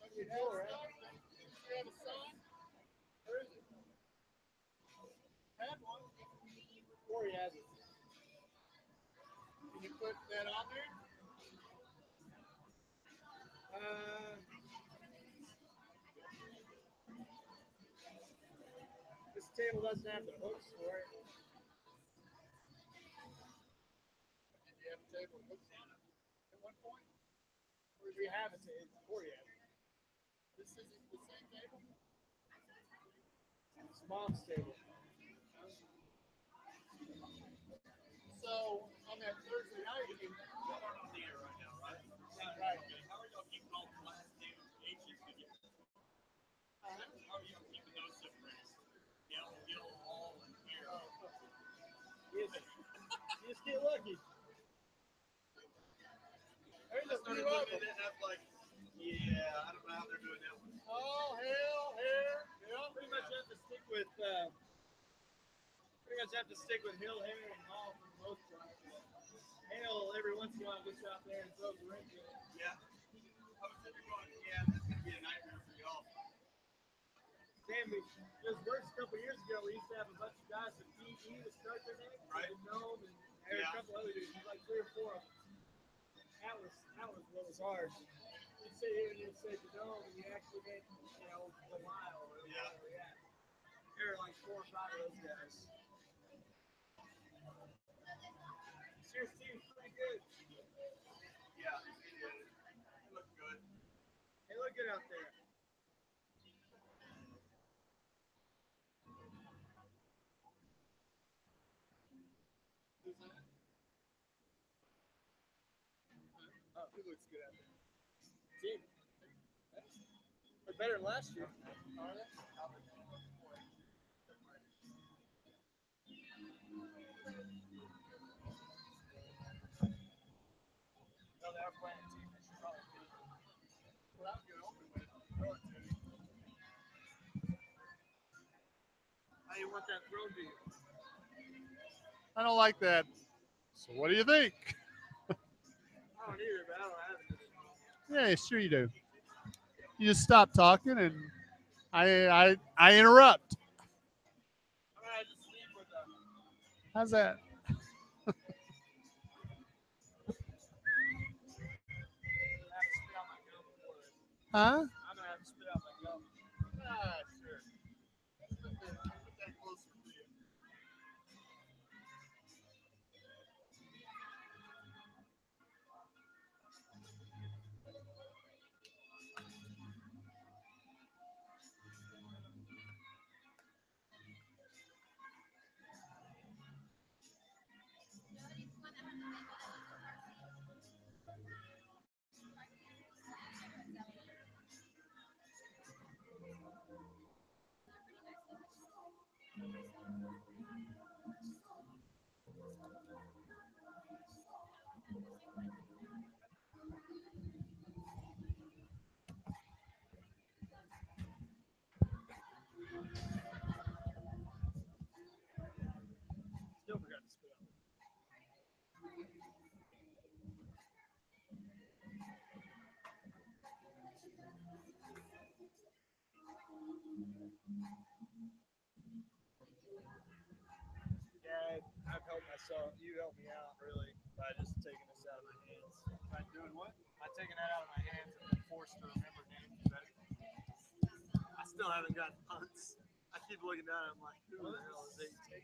That'd be cool, right? You have a sign? Where is it? Had one. Or he has it. Can you put that on there? This table doesn't have the hooks for it. Did you have a table with hooks on it at one point? Or we have it for you. This isn't the same table? It's mom's table. So on that Thursday night, you can on the air right now, right? right. Okay. How are y'all keeping all the last name H's together? How are you keeping those separated? Gil, all, and here. You just get lucky. There's a Started few of looking them. at that like, yeah, I don't know how they're doing that one. Oh, hell, hair. Yeah. Pretty much have to stick with Hill, hair, and Hall for the most part. Hale every once in a while gets out there and throws a wrench in it. Yeah. I was sitting there going, yeah, this is going to be a nightmare for y'all. Damn, it was worse a couple years ago. We used to have a bunch of guys with PE to start their name, Right. and Gnome, and there were a couple other dudes, like 3 or 4 of them. That was what was hard. You'd sit here and you'd say the Gnome, and you actually get, the mile or whatever. Yeah. There were like 4 or 5 of those guys. This team's pretty good. Yeah, it is. It looks good. They look good out there. Oh, he looks good out there. Team. They're better than last year. Are they? No, they are playing a team. They should probably be. Well, I'm going to open with military. How do you want that throw to you? I don't like that. So what do you think? I don't either, but I don't have it. Yeah, sure you do. You just stop talking and I interrupt. I'm gonna have to sleep with them. How's that? Huh? I'm gonna have to spit out my gum. Ah, sure. Put that closer to you. Still forgot to spit out. Yeah, I've helped myself. You helped me out really by just taking this out of my hands. By doing what? By taking that out of my hands and been forced to remember names better. I still haven't gotten punts. I keep looking down and I'm like, who the hell is 18?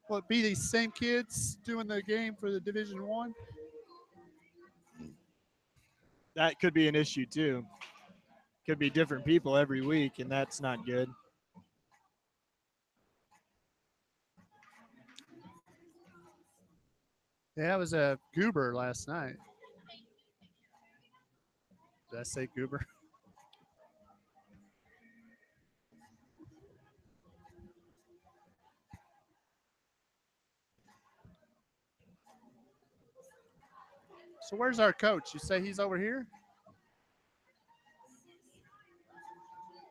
Will it be these same kids doing the game for the Division I? That could be an issue too. Could be different people every week, and that's not good. Yeah, it was a goober last night. Did I say goober? So where's our coach? You say he's over here?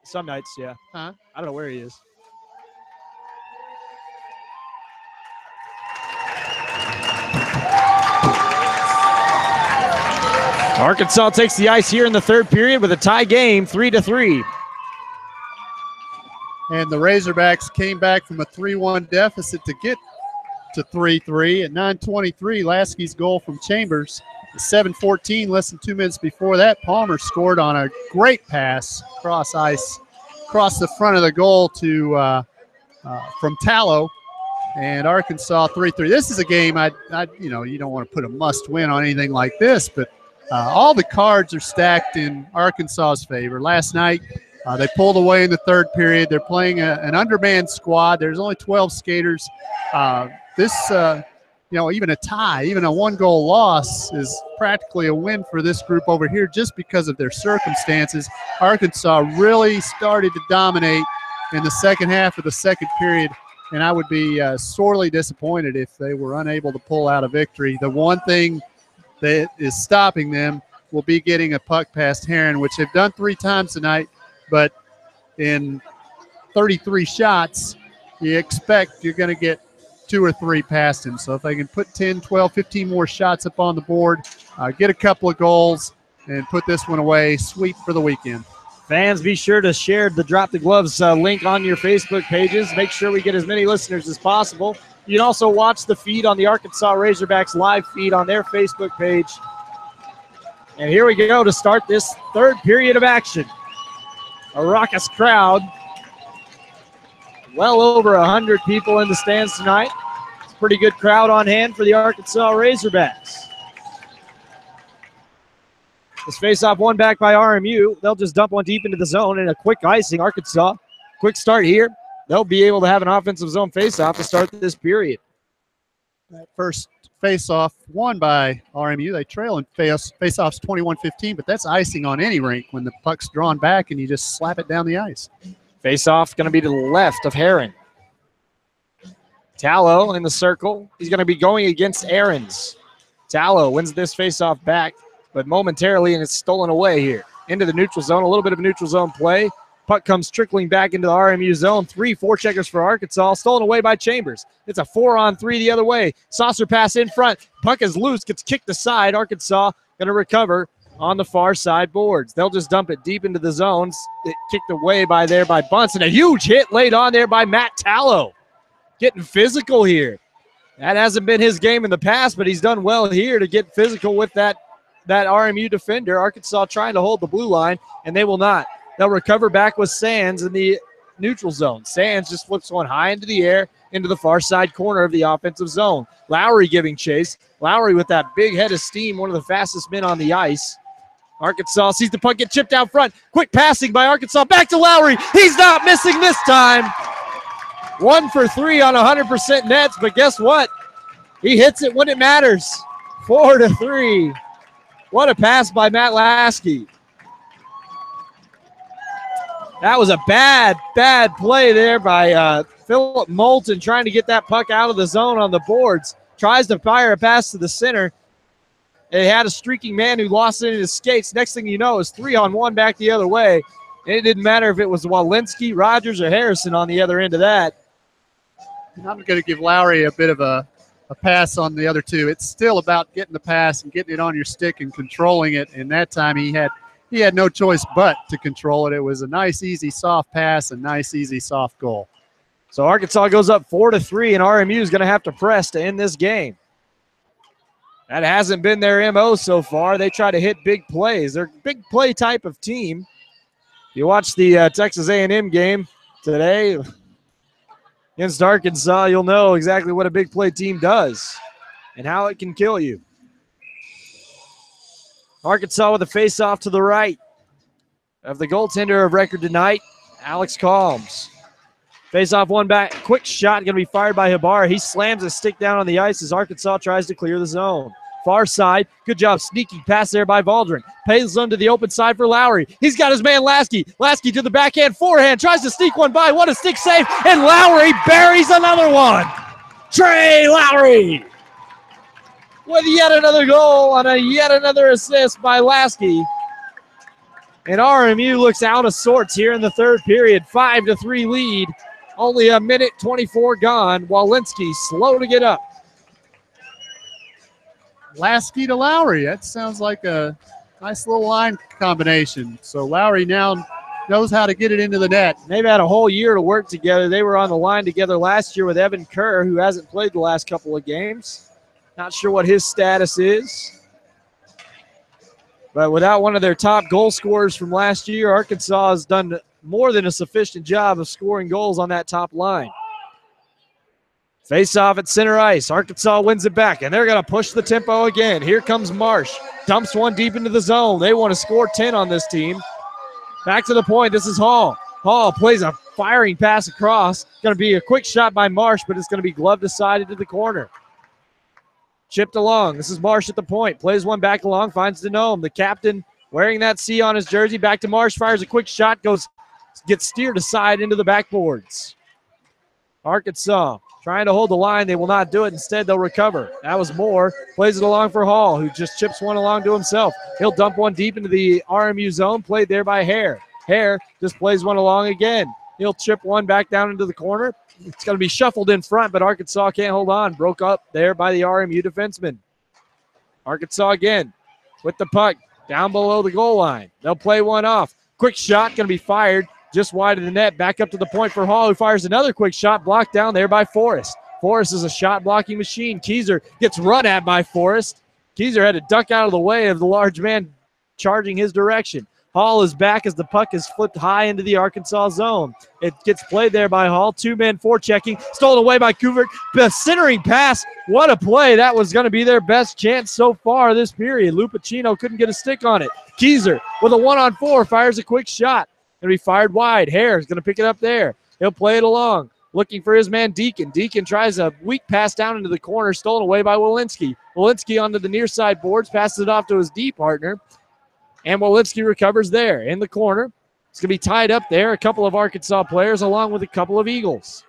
Some nights, yeah. Huh? I don't know where he is. Arkansas takes the ice here in the third period with a tie game, 3-3. And the Razorbacks came back from a 3-1 deficit to get to 3-3 at 9:23. Lasky's goal from Chambers. At 7:14, less than 2 minutes before that, Palmer scored on a great pass across ice, across the front of the goal to from Tallow, and Arkansas 3-3. This is a game you don't want to put a must-win on anything like this, but all the cards are stacked in Arkansas's favor. Last night, they pulled away in the third period. They're playing an undermanned squad. There's only 12 skaters. Even a tie, even a one-goal loss is practically a win for this group over here just because of their circumstances. Arkansas really started to dominate in the second half of the second period, and I would be sorely disappointed if they were unable to pull out a victory. The one thing that is stopping them will be getting a puck past Heron, which they've done 3 times tonight, but in 33 shots, you expect you're going to get 2 or 3 past him. So if they can put 10, 12, 15 more shots up on the board, get a couple of goals, and put this one away, sweep for the weekend. Fans, be sure to share the Drop the Gloves link on your Facebook pages. Make sure we get as many listeners as possible. You can also watch the feed on the Arkansas Razorbacks live feed on their Facebook page. And here we go to start this third period of action. A raucous crowd. Well over 100 people in the stands tonight. It's a pretty good crowd on hand for the Arkansas Razorbacks. This faceoff won back by RMU. They'll just dump one deep into the zone and a quick icing. Arkansas, quick start here. They'll be able to have an offensive zone faceoff to start this period. That first faceoff won by RMU. They trail in faceoffs 21-15, but that's icing on any rink when the puck's drawn back and you just slap it down the ice. Faceoff going to be to the left of Heron. Tallow in the circle. He's going to be going against Ahrens. Tallow wins this faceoff back, but momentarily, and it's stolen away here. Into the neutral zone, a little bit of a neutral zone play. Puck comes trickling back into the RMU zone. 3 forecheckers for Arkansas, stolen away by Chambers. It's a 4-on-3 the other way. Saucer pass in front. Puck is loose, gets kicked aside. Arkansas going to recover on the far side boards. They'll just dump it deep into the zones. It kicked away by Bunsen. A huge hit laid on there by Matt Tallow. Getting physical here. That hasn't been his game in the past, but he's done well here to get physical with that RMU defender. Arkansas trying to hold the blue line, and they will not. They'll recover back with Sands in the neutral zone. Sands just flips one high into the air into the far side corner of the offensive zone. Lowry giving chase. Lowry with that big head of steam, one of the fastest men on the ice. Arkansas sees the puck get chipped out front. Quick passing by Arkansas. Back to Lowry. He's not missing this time. 1 for 3 on 100% nets, but guess what? He hits it when it matters. 4-3. What a pass by Matt Lasky. That was a bad play there by Philip Moulton trying to get that puck out of the zone on the boards. Tries to fire a pass to the center. It had a streaking man who lost it in his skates. Next thing you know is 3-on-1 back the other way. And it didn't matter if it was Walensky, Rogers, or Harrison on the other end of that. I'm going to give Lowry a bit of a pass on the other two. It's still about getting the pass and getting it on your stick and controlling it. And that time he had no choice but to control it. It was a nice, easy, soft pass, a nice, easy, soft goal. So Arkansas goes up 4-3, and RMU is going to have to press to end this game. That hasn't been their MO so far. They try to hit big plays. They're a big play type of team. You watch the Texas A&M game today, Against Arkansas, you'll know exactly what a big play team does and how it can kill you. Arkansas with a face-off to the right of the goaltender of record tonight, Alex Calms. Face-off one back, quick shot going to be fired by Habar. He slams a stick down on the ice as Arkansas tries to clear the zone. Far side, good job, sneaky pass there by Valdrin. Pays on to the open side for Lowry. He's got his man Lasky. Lasky to the backhand, forehand, tries to sneak one by. What a stick save, and Lowry buries another one. Trey Lowry with yet another goal and yet another assist by Lasky. And RMU looks out of sorts here in the third period. 5-3 lead. Only a minute 24 gone. Walensky slow to get up. Lasky to Lowry. That sounds like a nice little line combination. So Lowry now knows how to get it into the net. They've had a whole year to work together. They were on the line together last year with Evan Kerr, who hasn't played the last couple of games. Not sure what his status is. But without one of their top goal scorers from last year, Arkansas has done more than a sufficient job of scoring goals on that top line. Face off at center ice. Arkansas wins it back, and they're going to push the tempo again. Here comes Marsh. Dumps one deep into the zone. They want to score 10 on this team. Back to the point. This is Hall. Hall plays a firing pass across. Going to be a quick shot by Marsh, but it's going to be gloved aside into the corner. Chipped along. This is Marsh at the point. Plays one back along. Finds Denome. The captain wearing that C on his jersey. Back to Marsh. Fires a quick shot. Gets steered aside into the backboards. Arkansas trying to hold the line. They will not do it. Instead, they'll recover. That was Moore. Plays it along for Hall, who just chips one along to himself. He'll dump one deep into the RMU zone. Played there by Hare. Hare just plays one along again. He'll chip one back down into the corner. It's going to be shuffled in front, but Arkansas can't hold on. Broke up there by the RMU defenseman. Arkansas again with the puck down below the goal line. They'll play one off. Quick shot going to be fired just wide of the net. Back up to the point for Hall, who fires another quick shot, blocked down there by Forrest. Forrest is a shot-blocking machine. Keyser gets run at by Forrest. Keyser had to duck out of the way of the large man charging his direction. Hall is back as the puck is flipped high into the Arkansas zone. It gets played there by Hall. Two men forechecking. Stolen away by Kuvert. The centering pass. What a play. That was going to be their best chance so far this period. Lupacino couldn't get a stick on it. Keyser with a 1-on-4 fires a quick shot. Going to be fired wide. Hare is going to pick it up there. He'll play it along. Looking for his man Deacon. Deacon tries a weak pass down into the corner. Stolen away by Walensky. Walensky onto the near side boards. Passes it off to his D partner. And Walensky recovers there in the corner. It's going to be tied up there. A couple of Arkansas players along with a couple of Eagles.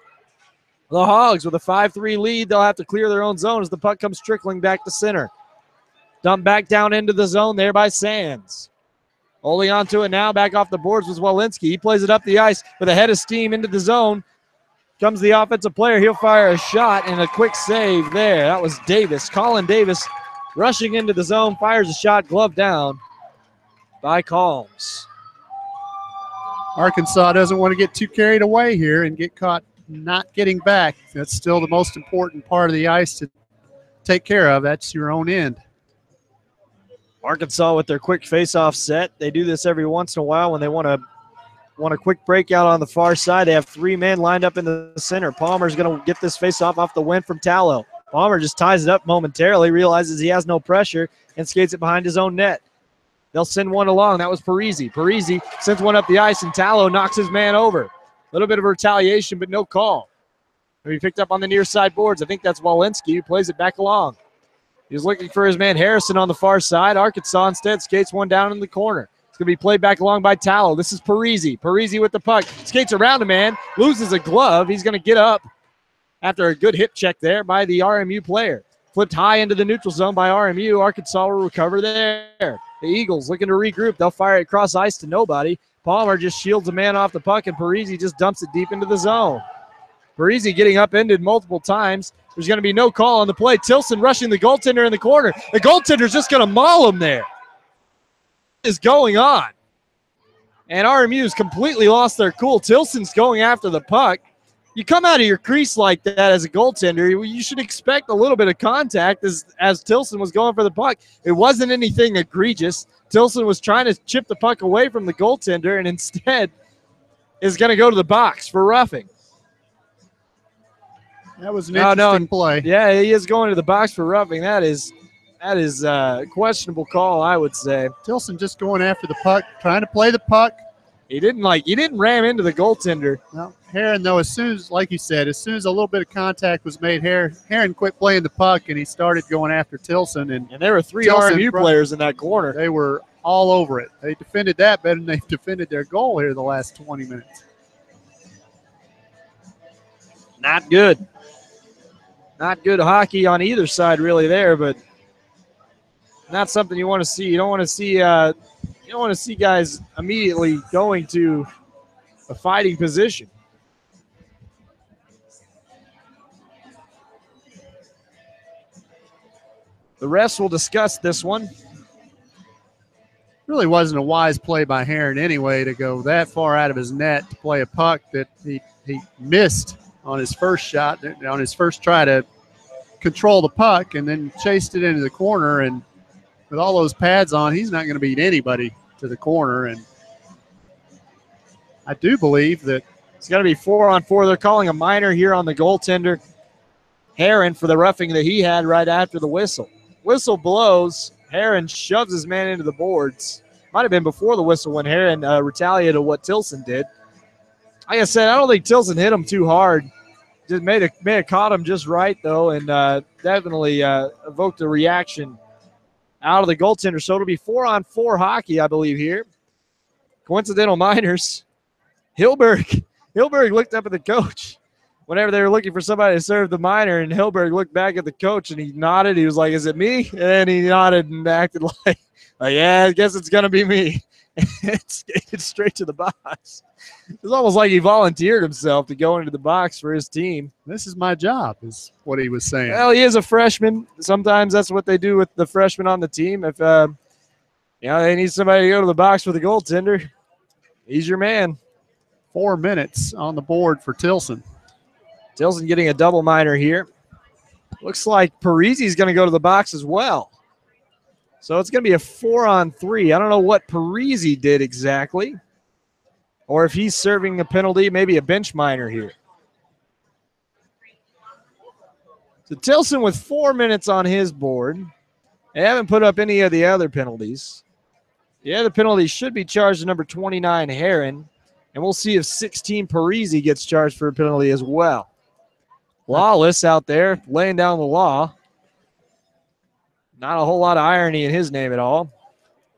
The Hogs with a 5-3 lead. They'll have to clear their own zone as the puck comes trickling back to center. Dumped back down into the zone there by Sands. Holding on to it now, back off the boards was Walensky. He plays it up the ice with a head of steam into the zone. Comes the offensive player. He'll fire a shot and a quick save there. That was Davis. Colin Davis rushing into the zone, fires a shot, glove down by Calms. Arkansas doesn't want to get too carried away here and get caught not getting back. That's still the most important part of the ice to take care of. That's your own end. Arkansas with their quick face-off set. They do this every once in a while when they want a quick breakout on the far side. They have three men lined up in the center. Palmer's going to get this face-off off the win from Tallow. Palmer just ties it up momentarily, realizes he has no pressure, and skates it behind his own net. They'll send one along. That was Parisi. Parisi sends one up the ice, and Tallow knocks his man over. A little bit of retaliation, but no call. He picked up on the near side boards. I think that's Walensky who plays it back along. He was looking for his man Harrison on the far side. Arkansas instead skates one down in the corner. It's going to be played back along by Tallow. This is Parisi. Parisi with the puck. Skates around a man. Loses a glove. He's going to get up after a good hip check there by the RMU player. Flipped high into the neutral zone by RMU. Arkansas will recover there. The Eagles looking to regroup. They'll fire it across ice to nobody. Palmer just shields a man off the puck, and Parisi just dumps it deep into the zone. Parisi getting upended multiple times. There's going to be no call on the play. Tilson rushing the goaltender in the corner. The goaltender's just going to maul him there. What is going on? And RMU's completely lost their cool. Tilson's going after the puck. You come out of your crease like that as a goaltender, you should expect a little bit of contact as Tilson was going for the puck. It wasn't anything egregious. Tilson was trying to chip the puck away from the goaltender and instead is going to go to the box for roughing. That was an interesting play. Yeah, he is going to the box for roughing. That is a questionable call, I would say. Tilson just going after the puck, trying to play the puck. He didn't ram into the goaltender. No, Heron, though, as soon as, like you said, as soon as a little bit of contact was made, Heron quit playing the puck and he started going after Tilson. And there were 3 Tilson RMU players in that corner. They were all over it. They defended that better than they've defended their goal here the last 20 minutes. Not good. Not good hockey on either side, really. There, but not something you want to see. You don't want to see guys immediately going to a fighting position. The refs will discuss this one. Really wasn't a wise play by Heron anyway to go that far out of his net to play a puck that he missed on his first shot, on his first try to control the puck, and then chased it into the corner. And with all those pads on, he's not going to beat anybody to the corner. And I do believe that it's going to be 4-on-4. They're calling a minor here on the goaltender, Heron, for the roughing that he had right after the whistle. Whistle blows. Heron shoves his man into the boards. Might have been before the whistle when Heron retaliated what Tilson did. Like I said, I don't think Tilson hit him too hard. Just may have caught him just right, though, and definitely evoked a reaction out of the goaltender. So it'll be 4-on-4 hockey, I believe, here. Coincidental minors. Hilberg looked up at the coach whenever they were looking for somebody to serve the minor, and Hilberg looked back at the coach, and he nodded. He was like, is it me? And then he nodded and acted like yeah, I guess it's going to be me. And skated straight to the box. It was almost like he volunteered himself to go into the box for his team. This is my job, is what he was saying. Well, he is a freshman. Sometimes that's what they do with the freshmen on the team. If they need somebody to go to the box for the goaltender, he's your man. 4 minutes on the board for Tilson. Tilson getting a double minor here. Looks like Parisi's going to go to the box as well. So it's going to be a 4-on-3. I don't know what Parisi did exactly, or if he's serving a penalty, maybe a bench minor here. So Tilson with 4 minutes on his board. They haven't put up any of the other penalties. The other penalties should be charged to number 29, Heron, and we'll see if 16 Parisi gets charged for a penalty as well. Lawless out there laying down the law. Not a whole lot of irony in his name at all.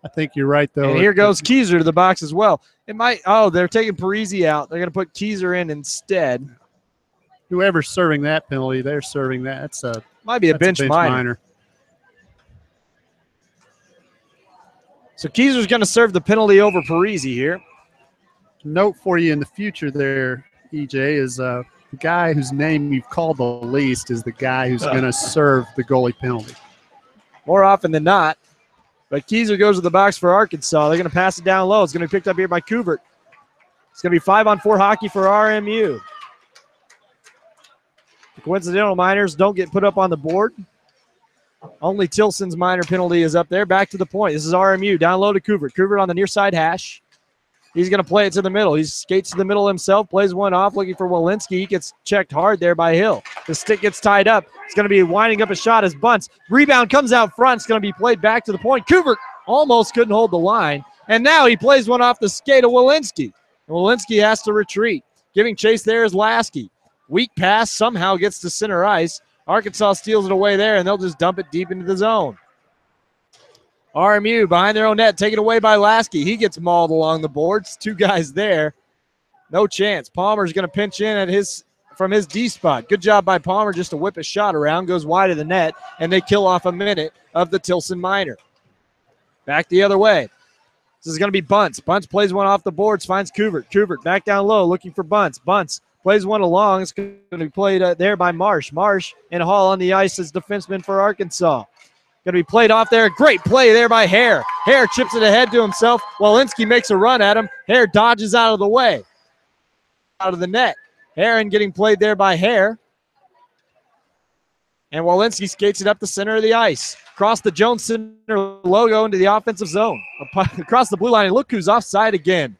I think you're right, though. And here goes Keyser to the box as well. It might. Oh, they're taking Parisi out. They're going to put Keyser in instead. Whoever's serving that penalty, they're serving that. Might be a bench minor. So Keyser's going to serve the penalty over Parisi here. Note for you in the future there, EJ, is the guy whose name you've called the least is the guy who's going to serve the goalie penalty. More often than not. But Keyser goes to the box for Arkansas. They're going to pass it down low. It's going to be picked up here by Kuvert. It's going to be 5-on-4 hockey for RMU. The coincidental minors don't get put up on the board. Only Tilson's minor penalty is up there. Back to the point. This is RMU. Down low to Kuvert. Kuvert on the near side hash. He's going to play it to the middle. He skates to the middle himself, plays one off, looking for Walensky. He gets checked hard there by Hill. The stick gets tied up. It's going to be winding up a shot as Bunce. Rebound comes out front. It's going to be played back to the point. Kuvert almost couldn't hold the line. And now he plays one off the skate of Walensky. And Walensky has to retreat. Giving chase there is Lasky. Weak pass somehow gets to center ice. Arkansas steals it away there, and they'll just dump it deep into the zone. RMU behind their own net, taken away by Lasky. He gets mauled along the boards. 2 guys there. No chance. Palmer's going to pinch in from his D spot. Good job by Palmer just to whip a shot around. Goes wide of the net, and they kill off a minute of the Tilson minor. Back the other way. This is going to be Bunce. Bunce plays one off the boards, finds Kuvert. Kuvert back down low looking for Bunce. Bunce plays one along. It's going to be played there by Marsh. Marsh and Hall on the ice as defenseman for Arkansas. Going to be played off there. Great play there by Hare. Hare chips it ahead to himself. Walensky makes a run at him. Hare dodges out of the way. Out of the net. Heron getting played there by Hare. And Walensky skates it up the center of the ice. Across the Jones Center logo into the offensive zone. Across the blue line. And look who's offside again.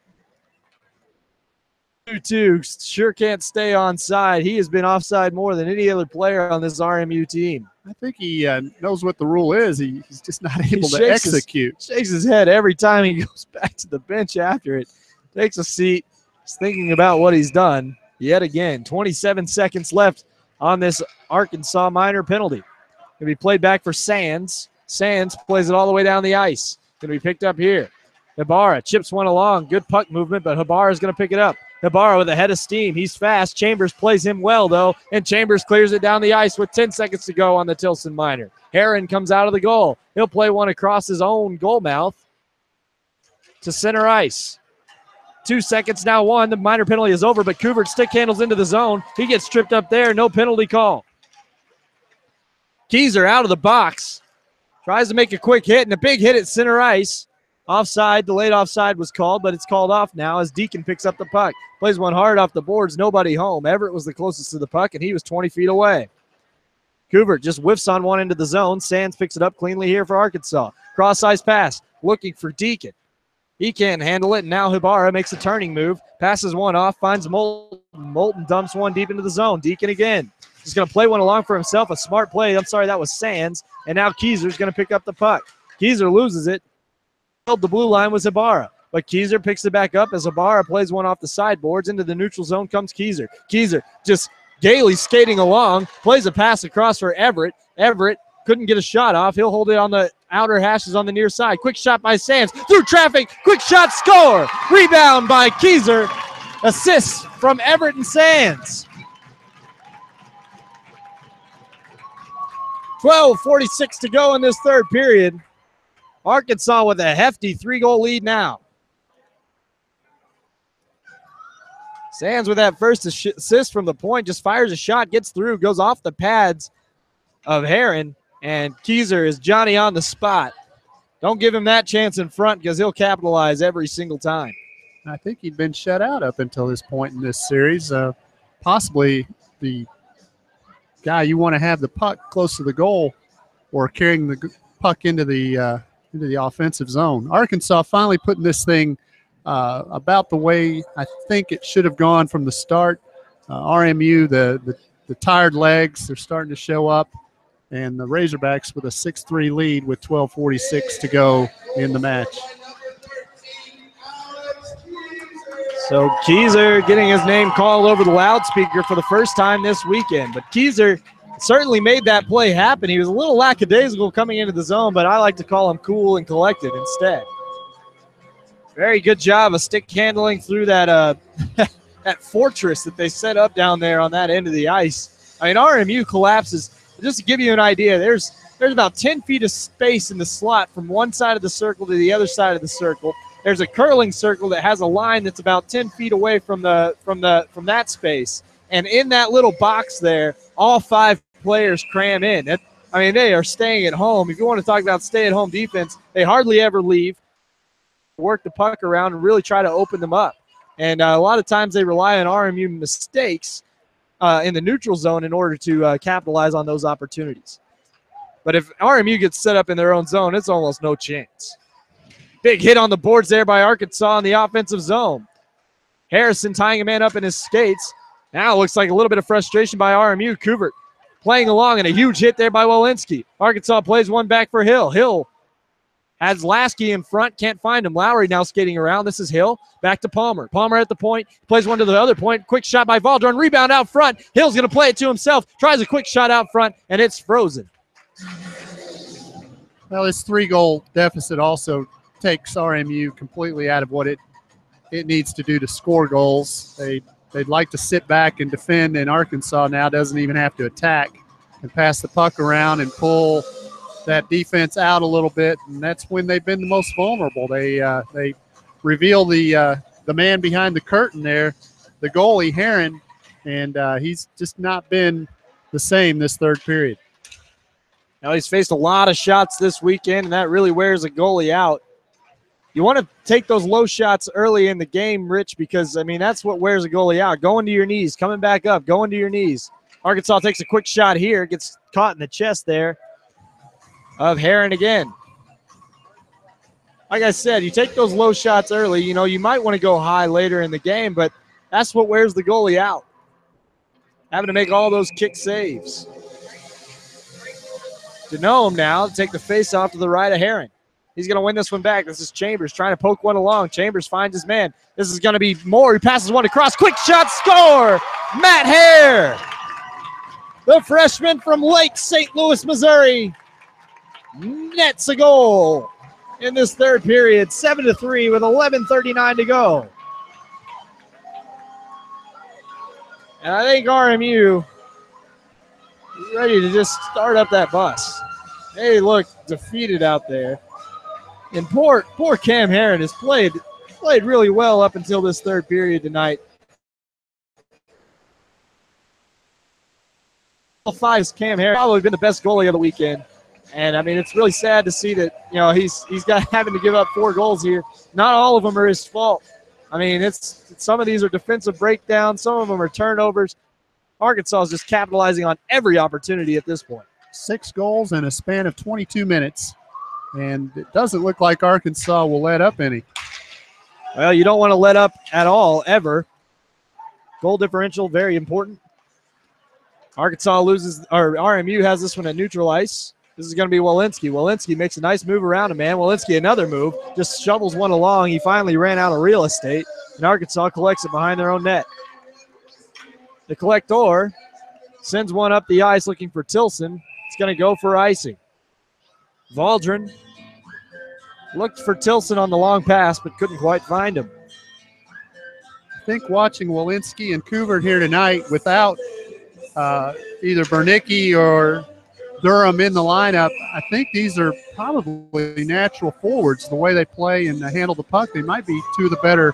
2-2 sure can't stay onside. He has been offside more than any other player on this RMU team. I think he knows what the rule is. He's just not able to execute. Shakes his head every time he goes back to the bench after it. Takes a seat. He's thinking about what he's done yet again. 27 seconds left on this Arkansas minor penalty. Going to be played back for Sands. Sands plays it all the way down the ice. Going to be picked up here. Ibarra chips one along. Good puck movement, but Ibarra is going to pick it up. Ibarra with a head of steam. He's fast. Chambers plays him well, though, and Chambers clears it down the ice with 10 seconds to go on the Tilson minor. Heron comes out of the goal. He'll play one across his own goal mouth to center ice. 2 seconds now, one. The minor penalty is over, but Couvert stick handles into the zone. He gets tripped up there. No penalty call. Keyser out of the box. Tries to make a quick hit, and a big hit at center ice. Offside, delayed offside was called, but it's called off now as Deacon picks up the puck. Plays one hard off the boards, nobody home. Everett was the closest to the puck, and he was 20 feet away. Couvert just whiffs on one into the zone. Sands picks it up cleanly here for Arkansas. Cross-ice pass, looking for Deacon. He can't handle it, and now Ibarra makes a turning move, passes one off, finds Moulton. Moulton dumps one deep into the zone. Deacon again. He's going to play one along for himself, a smart play. I'm sorry, that was Sands, and now Keyser's going to pick up the puck. Keyser loses it. The blue line was Ibarra, but Keyser picks it back up as Ibarra plays one off the sideboards. Into the neutral zone comes Keyser. Keyser just gaily skating along, plays a pass across for Everett. Everett couldn't get a shot off. He'll hold it on the outer hashes on the near side. Quick shot by Sands. Through traffic. Quick shot, score. Rebound by Keyser. Assists from Everett and Sands. 12:46 to go in this third period. Arkansas with a hefty 3-goal lead now. Sands with that first assist from the point, just fires a shot, gets through, goes off the pads of Heron, and Keyser is Johnny on the spot. Don't give him that chance in front because he'll capitalize every single time. I think he'd been shut out up until this point in this series. Possibly the guy you want to have the puck close to the goal or carrying the puck into the offensive zone. Arkansas finally putting this thing about the way I think it should have gone from the start. RMU, the tired legs, they're starting to show up, and the Razorbacks with a 6-3 lead with 12:46 to go in the match. So Keyser getting his name called over the loudspeaker for the first time this weekend. But Keyser certainly made that play happen. He was a little lackadaisical coming into the zone, but I like to call him cool and collected instead. Very good job of stick handling through that that fortress that they set up down there on that end of the ice. I mean, RMU collapses. Just to give you an idea, there's about 10 feet of space in the slot from one side of the circle to the other side of the circle. There's a curling circle that has a line that's about 10 feet away from that space. And in that little box there, all 5 players cram in. I mean, they are staying at home. If you want to talk about stay-at-home defense, they hardly ever leave, work the puck around, and really try to open them up. And a lot of times they rely on RMU mistakes in the neutral zone in order to capitalize on those opportunities. But if RMU gets set up in their own zone, it's almost no chance. Big hit on the boards there by Arkansas in the offensive zone. Harrison tying a man up in his skates. Now it looks like a little bit of frustration by RMU. Couvert playing along, and a huge hit there by Walensky. Arkansas plays one back for Hill. Hill has Lasky in front, can't find him. Lowry now skating around. This is Hill. Back to Palmer. Palmer at the point, plays one to the other point. Quick shot by Valdron. Rebound out front. Hill's going to play it to himself. Tries a quick shot out front, and it's frozen. Well, this 3-goal deficit also takes RMU completely out of what it needs to do to score goals. They'd like to sit back and defend, and Arkansas now doesn't even have to attack and pass the puck around and pull that defense out a little bit, and that's when they've been the most vulnerable. They reveal the man behind the curtain there, the goalie, Heron, and he's just not been the same this third period. Now he's faced a lot of shots this weekend, and that really wears a goalie out. You want to take those low shots early in the game, Rich, because, I mean, that's what wears a goalie out. Going to your knees, coming back up, going to your knees. Arkansas takes a quick shot here, gets caught in the chest there of Heron again. Like I said, you take those low shots early. You know, you might want to go high later in the game, but That's what wears the goalie out. Having to make all those kick saves. Denome now to take the face off to the right of Heron. He's going to win this one back. This is Chambers trying to poke one along. Chambers finds his man. This is going to be Moore. He passes one across. Quick shot, score! Matt Hare, the freshman from Lake St. Louis, Missouri, nets a goal in this third period. 7-3 with 11:39 to go. And I think RMU is ready to just start up that bus. They look defeated out there. And poor Cam Heron has played really well up until this third period tonight. 5 Cam Heron probably been the best goalie of the weekend. And I mean, it's really sad to see that, you know, he's got having to give up 4 goals here. Not all of them are his fault. I mean, it's some of these are defensive breakdowns, some of them are turnovers. Arkansas is just capitalizing on every opportunity at this point. 6 goals in a span of 22 minutes. And it doesn't look like Arkansas will let up any. Well, you don't want to let up at all, ever. Goal differential, very important. Arkansas loses, or RMU has this one at neutral ice. This is going to be Walensky. Walensky makes a nice move around a man. Walensky, another move, just shovels one along. He finally ran out of real estate, and Arkansas collects it behind their own net. The collector sends one up the ice looking for Tilson. It's going to go for icing. Valdrin looked for Tilson on the long pass, but couldn't quite find him. I think watching Walensky and Couvert here tonight without either Bernicki or Durham in the lineup, I think these are probably natural forwards, the way they play and handle the puck. They might be 2 of the better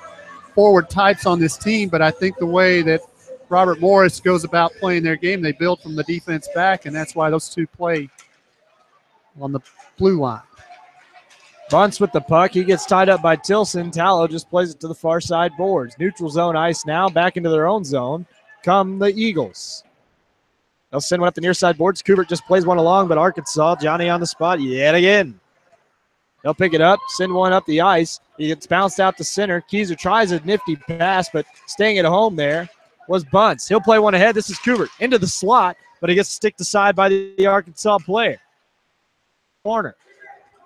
forward types on this team, but I think the way that Robert Morris goes about playing their game, they build from the defense back, and that's why those 2 play on the blue line. Bunce with the puck. He gets tied up by Tilson. Tallow just plays it to the far side boards. Neutral zone ice now. Back into their own zone come the Eagles. They'll send one up the near side boards. Kubert just plays one along, but Arkansas, Johnny on the spot yet again. They'll pick it up, send one up the ice. He gets bounced out to center. Keyser tries a nifty pass, but staying at home there was Bunce. He'll play one ahead. This is Kubert into the slot, but he gets sticked aside by the Arkansas player. Corner.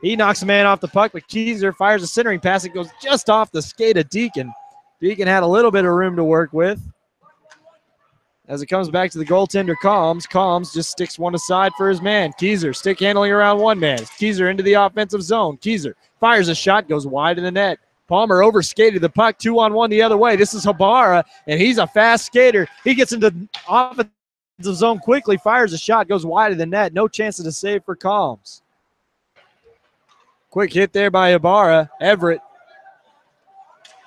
He knocks a man off the puck, but Keyser fires a centering pass. It goes just off the skate of Deacon. Deacon had a little bit of room to work with. As it comes back to the goaltender, Combs. Combs just sticks one aside for his man. Keyser stick handling around one man. Keyser into the offensive zone. Keyser fires a shot, goes wide in the net. Palmer overskated the puck, 2-on-1 the other way. This is Habara, and he's a fast skater. He gets into offensive zone quickly, fires a shot, goes wide of the net. No chance of a save for Combs. Quick hit there by Ibarra. Everett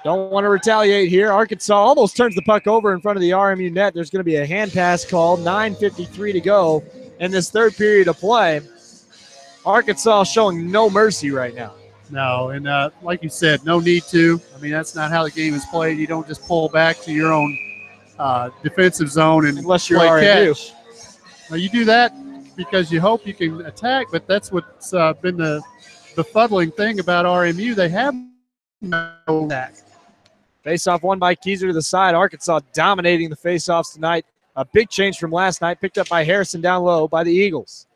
don't want to retaliate here. Arkansas almost turns the puck over in front of the RMU net. There's going to be a hand pass called. 9:53 to go in this third period of play. Arkansas showing no mercy right now. No, and like you said, no need to. I mean, that's not how the game is played. You don't just pull back to your own defensive zone and unless you're play RMU. catch. Now, you do that because you hope you can attack, but that's what's been the befuddling thing about RMU. They have no attack. Face-off won by Keyser to the side. Arkansas dominating the face-offs tonight. A big change from last night, picked up by Harrison down low by the Eagles.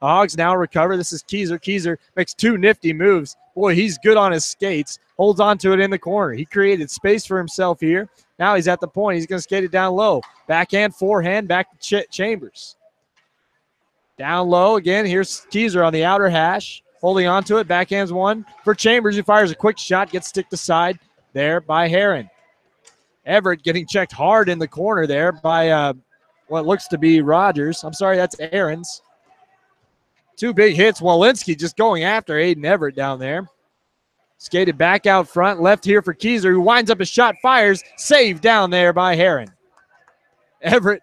The Hogs now recover. This is Keyser. Keyser makes 2 nifty moves. Boy, he's good on his skates. Holds on to it in the corner. He created space for himself here. Now he's at the point. He's going to skate it down low. Backhand, forehand, back to Chambers. Down low again. Here's Keyser on the outer hash. Holding on to it. Backhands one for Chambers, who fires a quick shot. Gets sticked aside there by Heron. Everett getting checked hard in the corner there by what looks to be Rogers. I'm sorry, that's Aarons. 2 big hits. Walensky just going after Aiden Everett down there. Skated back out front. Left here for Keyser, who winds up a shot, fires. Saved down there by Heron. Everett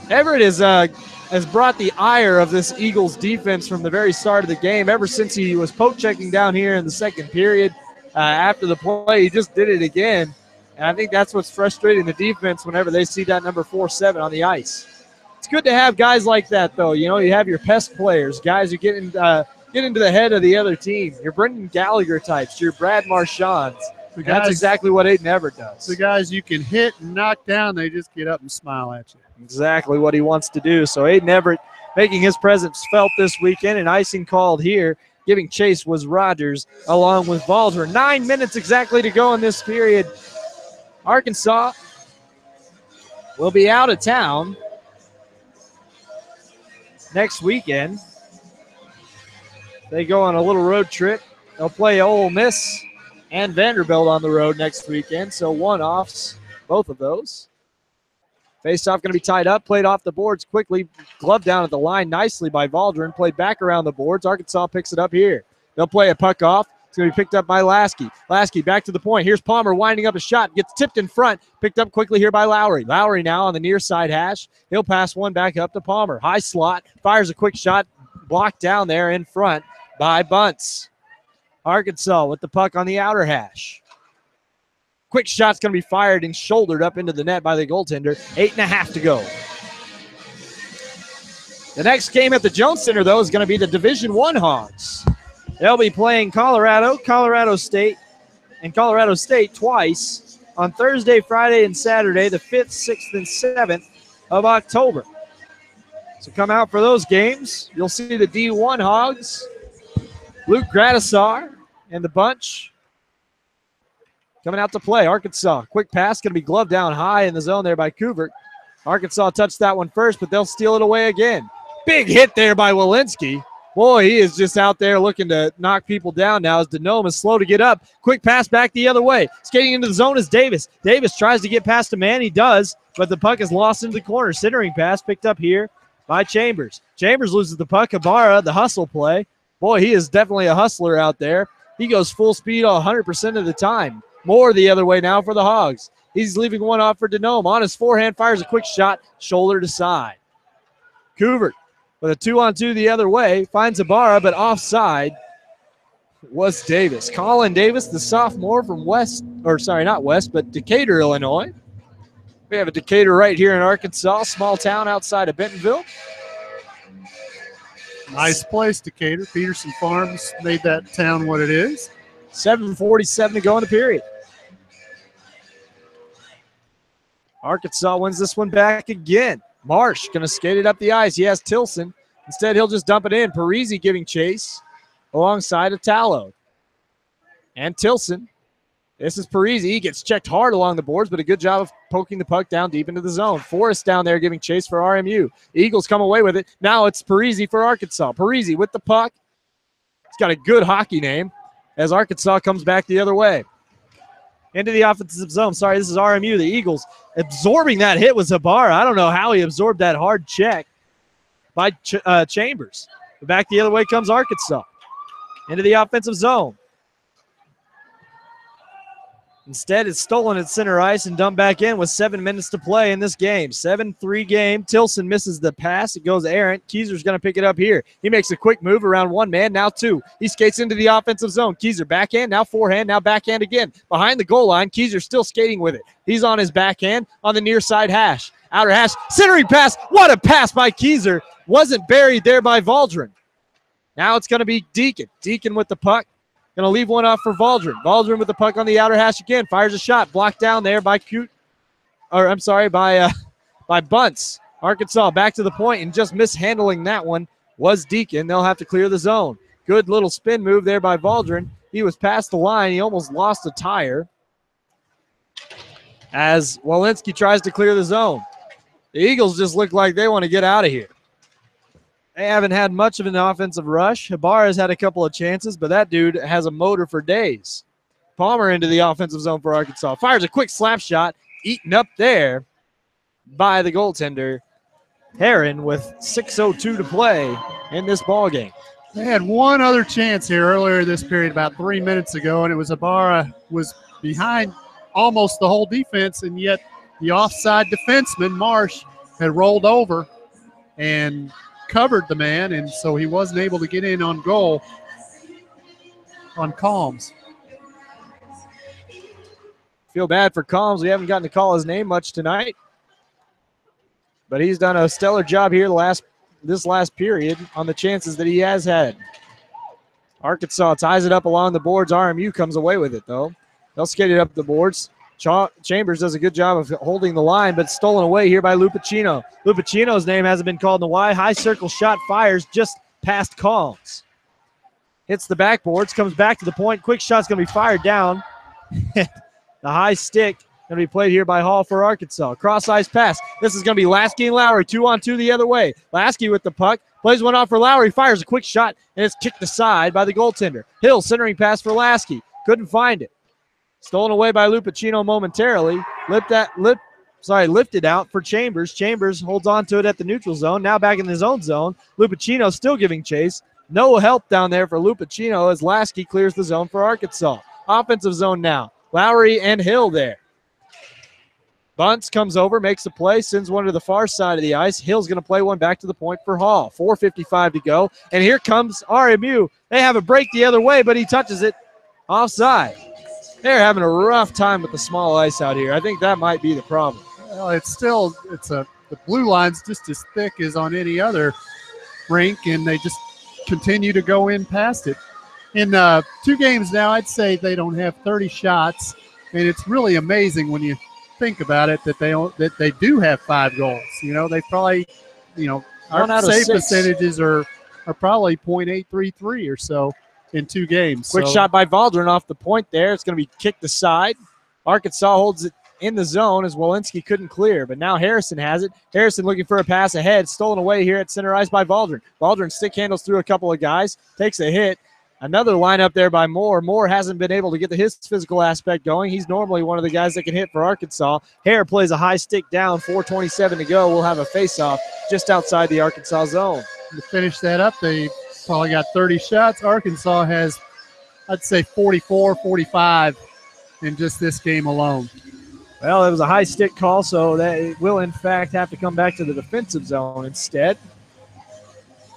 has brought the ire of this Eagles defense from the very start of the game. Ever since he was poke checking down here in the second period after the play, he just did it again. And I think that's what's frustrating the defense whenever they see that number 4-7 on the ice. It's good to have guys like that, though. You know, you have your pest players, guys who get into the head of the other team. Your Brendan Gallagher types, your Brad Marchands. That's exactly what Aiden Everett does. The guys you can hit and knock down, they just get up and smile at you. Exactly what he wants to do. So Aiden Everett making his presence felt this weekend, and icing called here. Giving chase was Rogers along with Valdner. 9 minutes exactly to go in this period. Arkansas will be out of town next weekend. They go on a little road trip. They'll play Ole Miss and Vanderbilt on the road next weekend. So one-offs, both of those. Face-off going to be tied up, played off the boards quickly. Glove down at the line nicely by Valdner, played back around the boards. Arkansas picks it up here. They'll play a puck off. It's going to be picked up by Lasky. Lasky back to the point. Here's Palmer winding up a shot. Gets tipped in front. Picked up quickly here by Lowry. Lowry now on the near side hash. He'll pass one back up to Palmer. High slot. Fires a quick shot. Blocked down there in front by Bunce. Arkansas with the puck on the outer hash. Quick shot's going to be fired and shouldered up into the net by the goaltender. 8.5 to go. The next game at the Jones Center, though, is going to be the Division I Hogs. They'll be playing Colorado State twice on Thursday, Friday, and Saturday, the 5th, 6th, and 7th of October. So come out for those games. You'll see the D1 Hogs, Luke Gradisar, and the bunch coming out to play. Arkansas, quick pass, going to be gloved down high in the zone there by Kuvert. Arkansas touched that one first, but they'll steal it away again. Big hit there by Walensky. Boy, he is just out there looking to knock people down now as Denome is slow to get up. Quick pass back the other way. Skating into the zone is Davis. Davis tries to get past a man. He does, but the puck is lost into the corner. Centering pass picked up here by Chambers. Chambers loses the puck. Ibarra, the hustle play. Boy, he is definitely a hustler out there. He goes full speed 100% of the time. More the other way now for the Hogs. He's leaving one off for Denome. On his forehand, fires a quick shot, shoulder to side. Kuvert with a 2-on-2 the other way, finds Ibarra, but offside was Davis. Colin Davis, the sophomore from Decatur, Illinois. We have a Decatur right here in Arkansas, small town outside of Bentonville. Nice place, Decatur. Peterson Farms made that town what it is. 7:47 to go in the period. Arkansas wins this one back again. Marsh going to skate it up the ice. He has Tilson. Instead, he'll just dump it in. Parisi giving chase alongside of Tallow. And Tilson. This is Parisi. He gets checked hard along the boards, but a good job of poking the puck down deep into the zone. Forrest down there giving chase for RMU. Eagles come away with it. Now it's Parisi for Arkansas. Parisi with the puck. He's got a good hockey name as Arkansas comes back the other way. Into the offensive zone. Sorry, this is RMU. The Eagles absorbing that hit was Ibarra. I don't know how he absorbed that hard check by Chambers. But back the other way comes Arkansas. Into the offensive zone. Instead, it's stolen at center ice and dumped back in with 7 minutes to play in this game. 7-3 game. Tilson misses the pass. It goes errant. Keyser's going to pick it up here. He makes a quick move around one man, now two. He skates into the offensive zone. Keyser backhand, now forehand, now backhand again. Behind the goal line, Keyser still skating with it. He's on his backhand on the near side hash. Outer hash, centering pass. What a pass by Keyser. Wasn't buried there by Valdren. Now it's going to be Deacon. Deacon with the puck. Going to leave one off for Valdren. Valdren with the puck on the outer hash again. Fires a shot. Blocked down there by by Bunce. Arkansas back to the point and just mishandling that one was Deacon. They'll have to clear the zone. Good little spin move there by Valdren. He was past the line. He almost lost a tire as Walensky tries to clear the zone. The Eagles just look like they want to get out of here. They haven't had much of an offensive rush. Ibarra's had a couple of chances, but that dude has a motor for days. Palmer into the offensive zone for Arkansas. Fires a quick slap shot, eaten up there by the goaltender, Heron, with 6:02 to play in this ballgame. They had one other chance here earlier this period, about 3 minutes ago, and it was Ibarra was behind almost the whole defense, and yet the offside defenseman, Marsh, had rolled over and covered the man, and so he wasn't able to get in on goal on Calms. Feel bad for Calms. We haven't gotten to call his name much tonight, but he's done a stellar job here this last period on the chances that he has had. Arkansas ties it up along the boards. RMU comes away with it, though. They'll skate it up the boards. Chambers does a good job of holding the line, but stolen away here by Lupacino. Lupacino's name hasn't been called in the Y. High circle shot fires just past Collins. Hits the backboards, comes back to the point. Quick shot's going to be fired down. The high stick going to be played here by Hall for Arkansas. Cross ice pass. This is going to be Lasky and Lowry, 2-on-2 the other way. Lasky with the puck, plays one off for Lowry, fires a quick shot, and it's kicked aside by the goaltender. Hill centering pass for Lasky, couldn't find it. Stolen away by Lupacino momentarily. Lifted out for Chambers. Chambers holds on to it at the neutral zone. Now back in his own zone. Lupacino still giving chase. No help down there for Lupacino as Lasky clears the zone for Arkansas. Offensive zone now. Lowry and Hill there. Bunce comes over, makes the play, sends one to the far side of the ice. Hill's going to play one back to the point for Hall. 4:55 to go. And here comes RMU. They have a break the other way, but he touches it offside. They're having a rough time with the small ice out here. I think that might be the problem. Well, the blue line's just as thick as on any other rink, and they just continue to go in past it. In 2 games now, I'd say they don't have 30 shots, and it's really amazing when you think about it that they do have 5 goals. They probably, our save percentages are probably .833 or so in 2 games. Quick shot by Valdrin off the point there. It's going to be kicked aside. Arkansas holds it in the zone as Walensky couldn't clear, but now Harrison has it. Harrison looking for a pass ahead, stolen away here at center ice by Valdrin. Valdrin stick handles through a couple of guys, takes a hit. Another lineup there by Moore. Moore hasn't been able to get his physical aspect going. He's normally one of the guys that can hit for Arkansas. Hare plays a high stick down, 4:27 to go. We'll have a face-off just outside the Arkansas zone. To finish that up, they probably got 30 shots. Arkansas has, I'd say, 44, 45 in just this game alone. Well, it was a high stick call, so that will, in fact, have to come back to the defensive zone instead.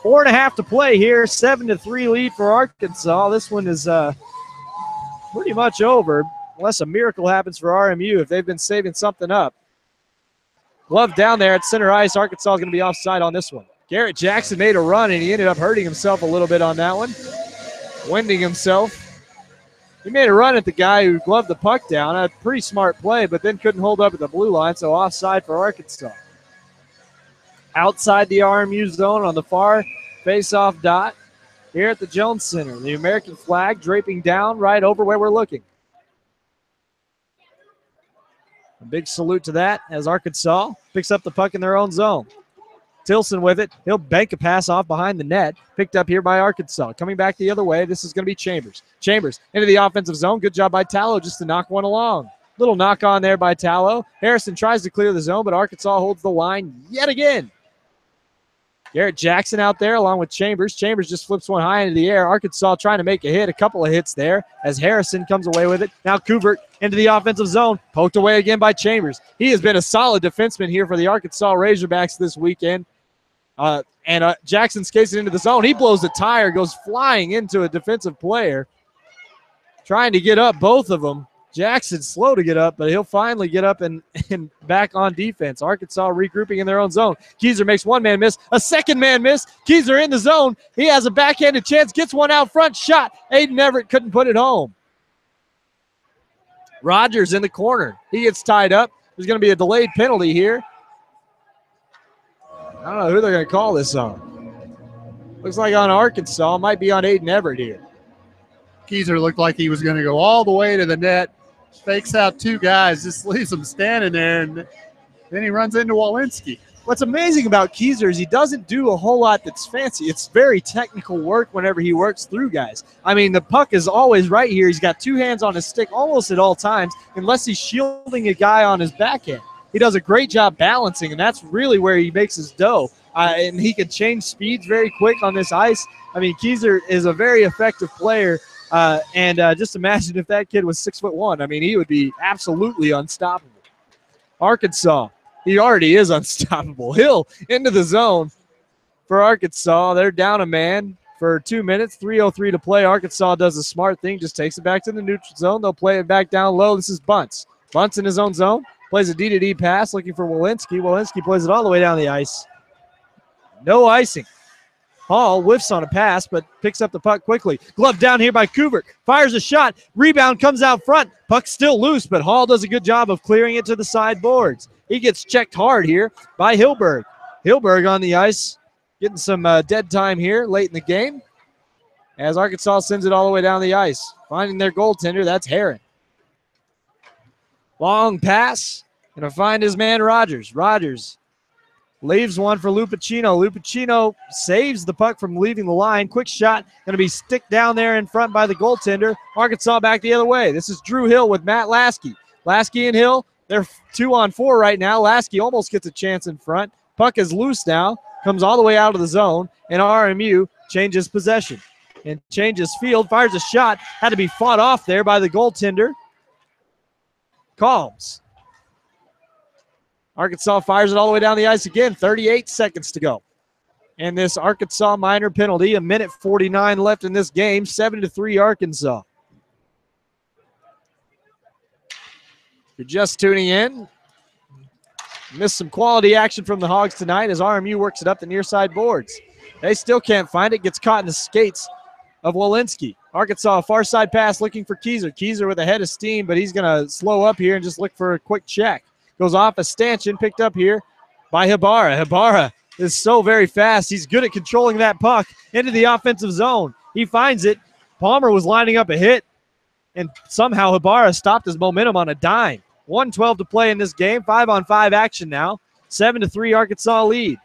4.5 to play here. 7-3 lead for Arkansas. This one is pretty much over, unless a miracle happens for RMU if they've been saving something up. Glove down there at center ice. Arkansas is going to be offside on this one. Garrett Jackson made a run, and he ended up hurting himself a little bit on that one. Winding himself. He made a run at the guy who gloved the puck down. A pretty smart play, but then couldn't hold up at the blue line, so offside for Arkansas. Outside the RMU zone on the far face-off dot here at the Jones Center. The American flag draping down right over where we're looking. A big salute to that as Arkansas picks up the puck in their own zone. Tilson with it. He'll bank a pass off behind the net. Picked up here by Arkansas. Coming back the other way, this is going to be Chambers. Chambers into the offensive zone. Good job by Tallow just to knock one along. Little knock on there by Tallow. Harrison tries to clear the zone, but Arkansas holds the line yet again. Garrett Jackson out there along with Chambers. Chambers just flips one high into the air. Arkansas trying to make a hit. A couple of hits there as Harrison comes away with it. Now Kubert into the offensive zone. Poked away again by Chambers. He has been a solid defenseman here for the Arkansas Razorbacks this weekend. Jackson skates it into the zone. He blows the tire, goes flying into a defensive player. Trying to get up, both of them. Jackson's slow to get up, but he'll finally get up and back on defense. Arkansas regrouping in their own zone. Keyser makes one man miss, a second man miss. Keyser in the zone. He has a backhanded chance, gets one out front, shot. Aiden Everett couldn't put it home. Rogers in the corner. He gets tied up. There's going to be a delayed penalty here. I don't know who they're going to call this on. Looks like on Arkansas. Might be on Aiden Everett here. Keyser looked like he was going to go all the way to the net. Fakes out 2 guys, just leaves them standing there, and then he runs into Walensky. What's amazing about Keyser is he doesn't do a whole lot that's fancy. It's very technical work whenever he works through guys. I mean, the puck is always right here. He's got 2 hands on his stick almost at all times, unless he's shielding a guy on his backhand. He does a great job balancing, and that's really where he makes his dough. And he can change speeds very quick on this ice. I mean, Keyser is a very effective player. Just imagine if that kid was 6'1". I mean, he would be absolutely unstoppable. Arkansas, he already is unstoppable. Hill into the zone for Arkansas. They're down a man for 2 minutes, 3:03 to play. Arkansas does a smart thing, just takes it back to the neutral zone. They'll play it back down low. This is Bunce. Bunce in his own zone, plays a D-to-D pass, looking for Walensky. Walensky plays it all the way down the ice. No icing. Hall whiffs on a pass, but picks up the puck quickly. Glove down here by Kubert. Fires a shot. Rebound comes out front. Puck's still loose, but Hall does a good job of clearing it to the sideboards. He gets checked hard here by Hilberg. Hilberg on the ice, getting some dead time here late in the game as Arkansas sends it all the way down the ice. Finding their goaltender, that's Herron. Long pass. Going to find his man Rogers. Rogers leaves one for Lupacino. Lupacino saves the puck from leaving the line. Quick shot. Going to be stick down there in front by the goaltender. Arkansas back the other way. This is Drew Hill with Matt Lasky. Lasky and Hill, they're 2-on-4 right now. Lasky almost gets a chance in front. Puck is loose now. Comes all the way out of the zone. And RMU changes possession. And changes field. Fires a shot. Had to be fought off there by the goaltender. Calms. Arkansas fires it all the way down the ice again. 38 seconds to go. And this Arkansas minor penalty, 1:49 left in this game, 7-3 Arkansas. If you're just tuning in, missed some quality action from the Hogs tonight as RMU works it up the near side boards. They still can't find it. Gets caught in the skates of Walensky. Arkansas, far side pass looking for Keyser. Keyser with a head of steam, but he's going to slow up here and just look for a quick check. Goes off a stanchion, picked up here by Habara. Habara is so very fast. He's good at controlling that puck into the offensive zone. He finds it. Palmer was lining up a hit, and somehow Habara stopped his momentum on a dime. 1:12 to play in this game. 5-on-5 action now. 7-3 Arkansas lead.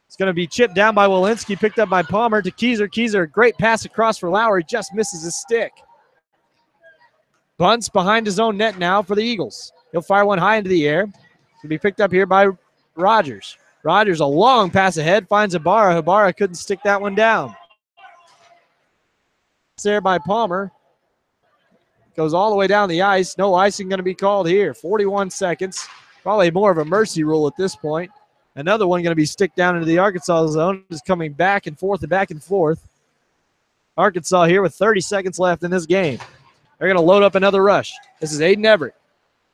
It's going to be chipped down by Walensky, picked up by Palmer to Keyser. Keyser, great pass across for Lowry, just misses his stick. Bunts behind his own net now for the Eagles. He'll fire one high into the air. It'll be picked up here by Rogers. Rogers, a long pass ahead, finds Habara. Habara couldn't stick that one down. It's there by Palmer. Goes all the way down the ice. No icing going to be called here. 41 seconds. Probably more of a mercy rule at this point. Another one going to be stick down into the Arkansas zone. Is coming back and forth and back and forth. Arkansas here with 30 seconds left in this game. They're going to load up another rush. This is Aiden Everett.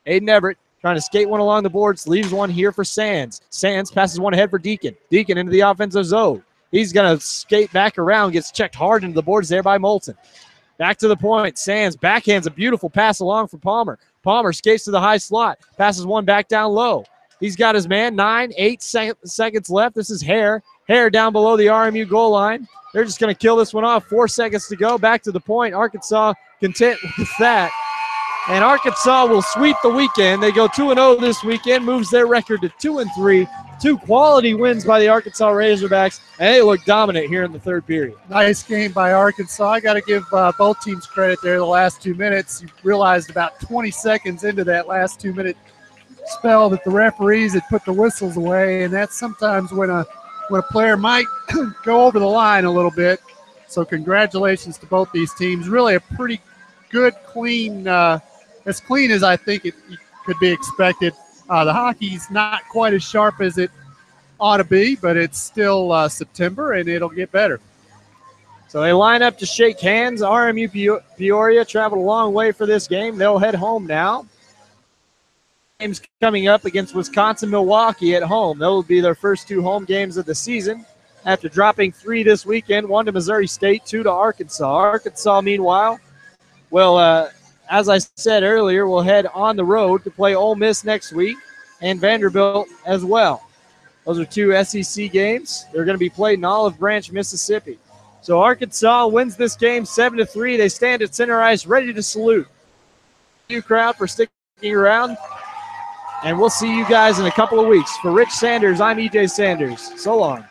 Aiden Everett trying to skate one along the boards, leaves one here for Sands. Sands passes one ahead for Deacon. Deacon into the offensive zone. He's going to skate back around, gets checked hard into the boards there by Moulton. Back to the point. Sands backhands a beautiful pass along for Palmer. Palmer skates to the high slot, passes one back down low. He's got his man. 8 seconds left. This is Hare. Hare down below the RMU goal line. They're just going to kill this one off. 4 seconds to go. Back to the point. Arkansas content with that. And Arkansas will sweep the weekend. They go 2-0 this weekend, moves their record to 2-3. 2 quality wins by the Arkansas Razorbacks, and they look dominant here in the third period. Nice game by Arkansas. I got to give both teams credit there the last 2 minutes. You realized about 20 seconds into that last 2-minute spell that the referees had put the whistles away, and that's sometimes when a player might go over the line a little bit. So congratulations to both these teams. Really a pretty good, clean, as clean as I think it could be expected. The hockey's not quite as sharp as it ought to be, but it's still September, and it'll get better. So they line up to shake hands. RMU-Peoria traveled a long way for this game. They'll head home now. Games coming up against Wisconsin-Milwaukee at home. Those will be their first 2 home games of the season after dropping 3 this weekend, 1 to Missouri State, 2 to Arkansas. Arkansas, meanwhile, will as I said earlier, we'll head on the road to play Ole Miss next week and Vanderbilt as well. Those are 2 SEC games. They're going to be played in Olive Branch, Mississippi. So Arkansas wins this game 7-3. They stand at center ice ready to salute. Thank you, crowd, for sticking around. And we'll see you guys in a couple of weeks. For Rich Sanders, I'm EJ Sanders. So long.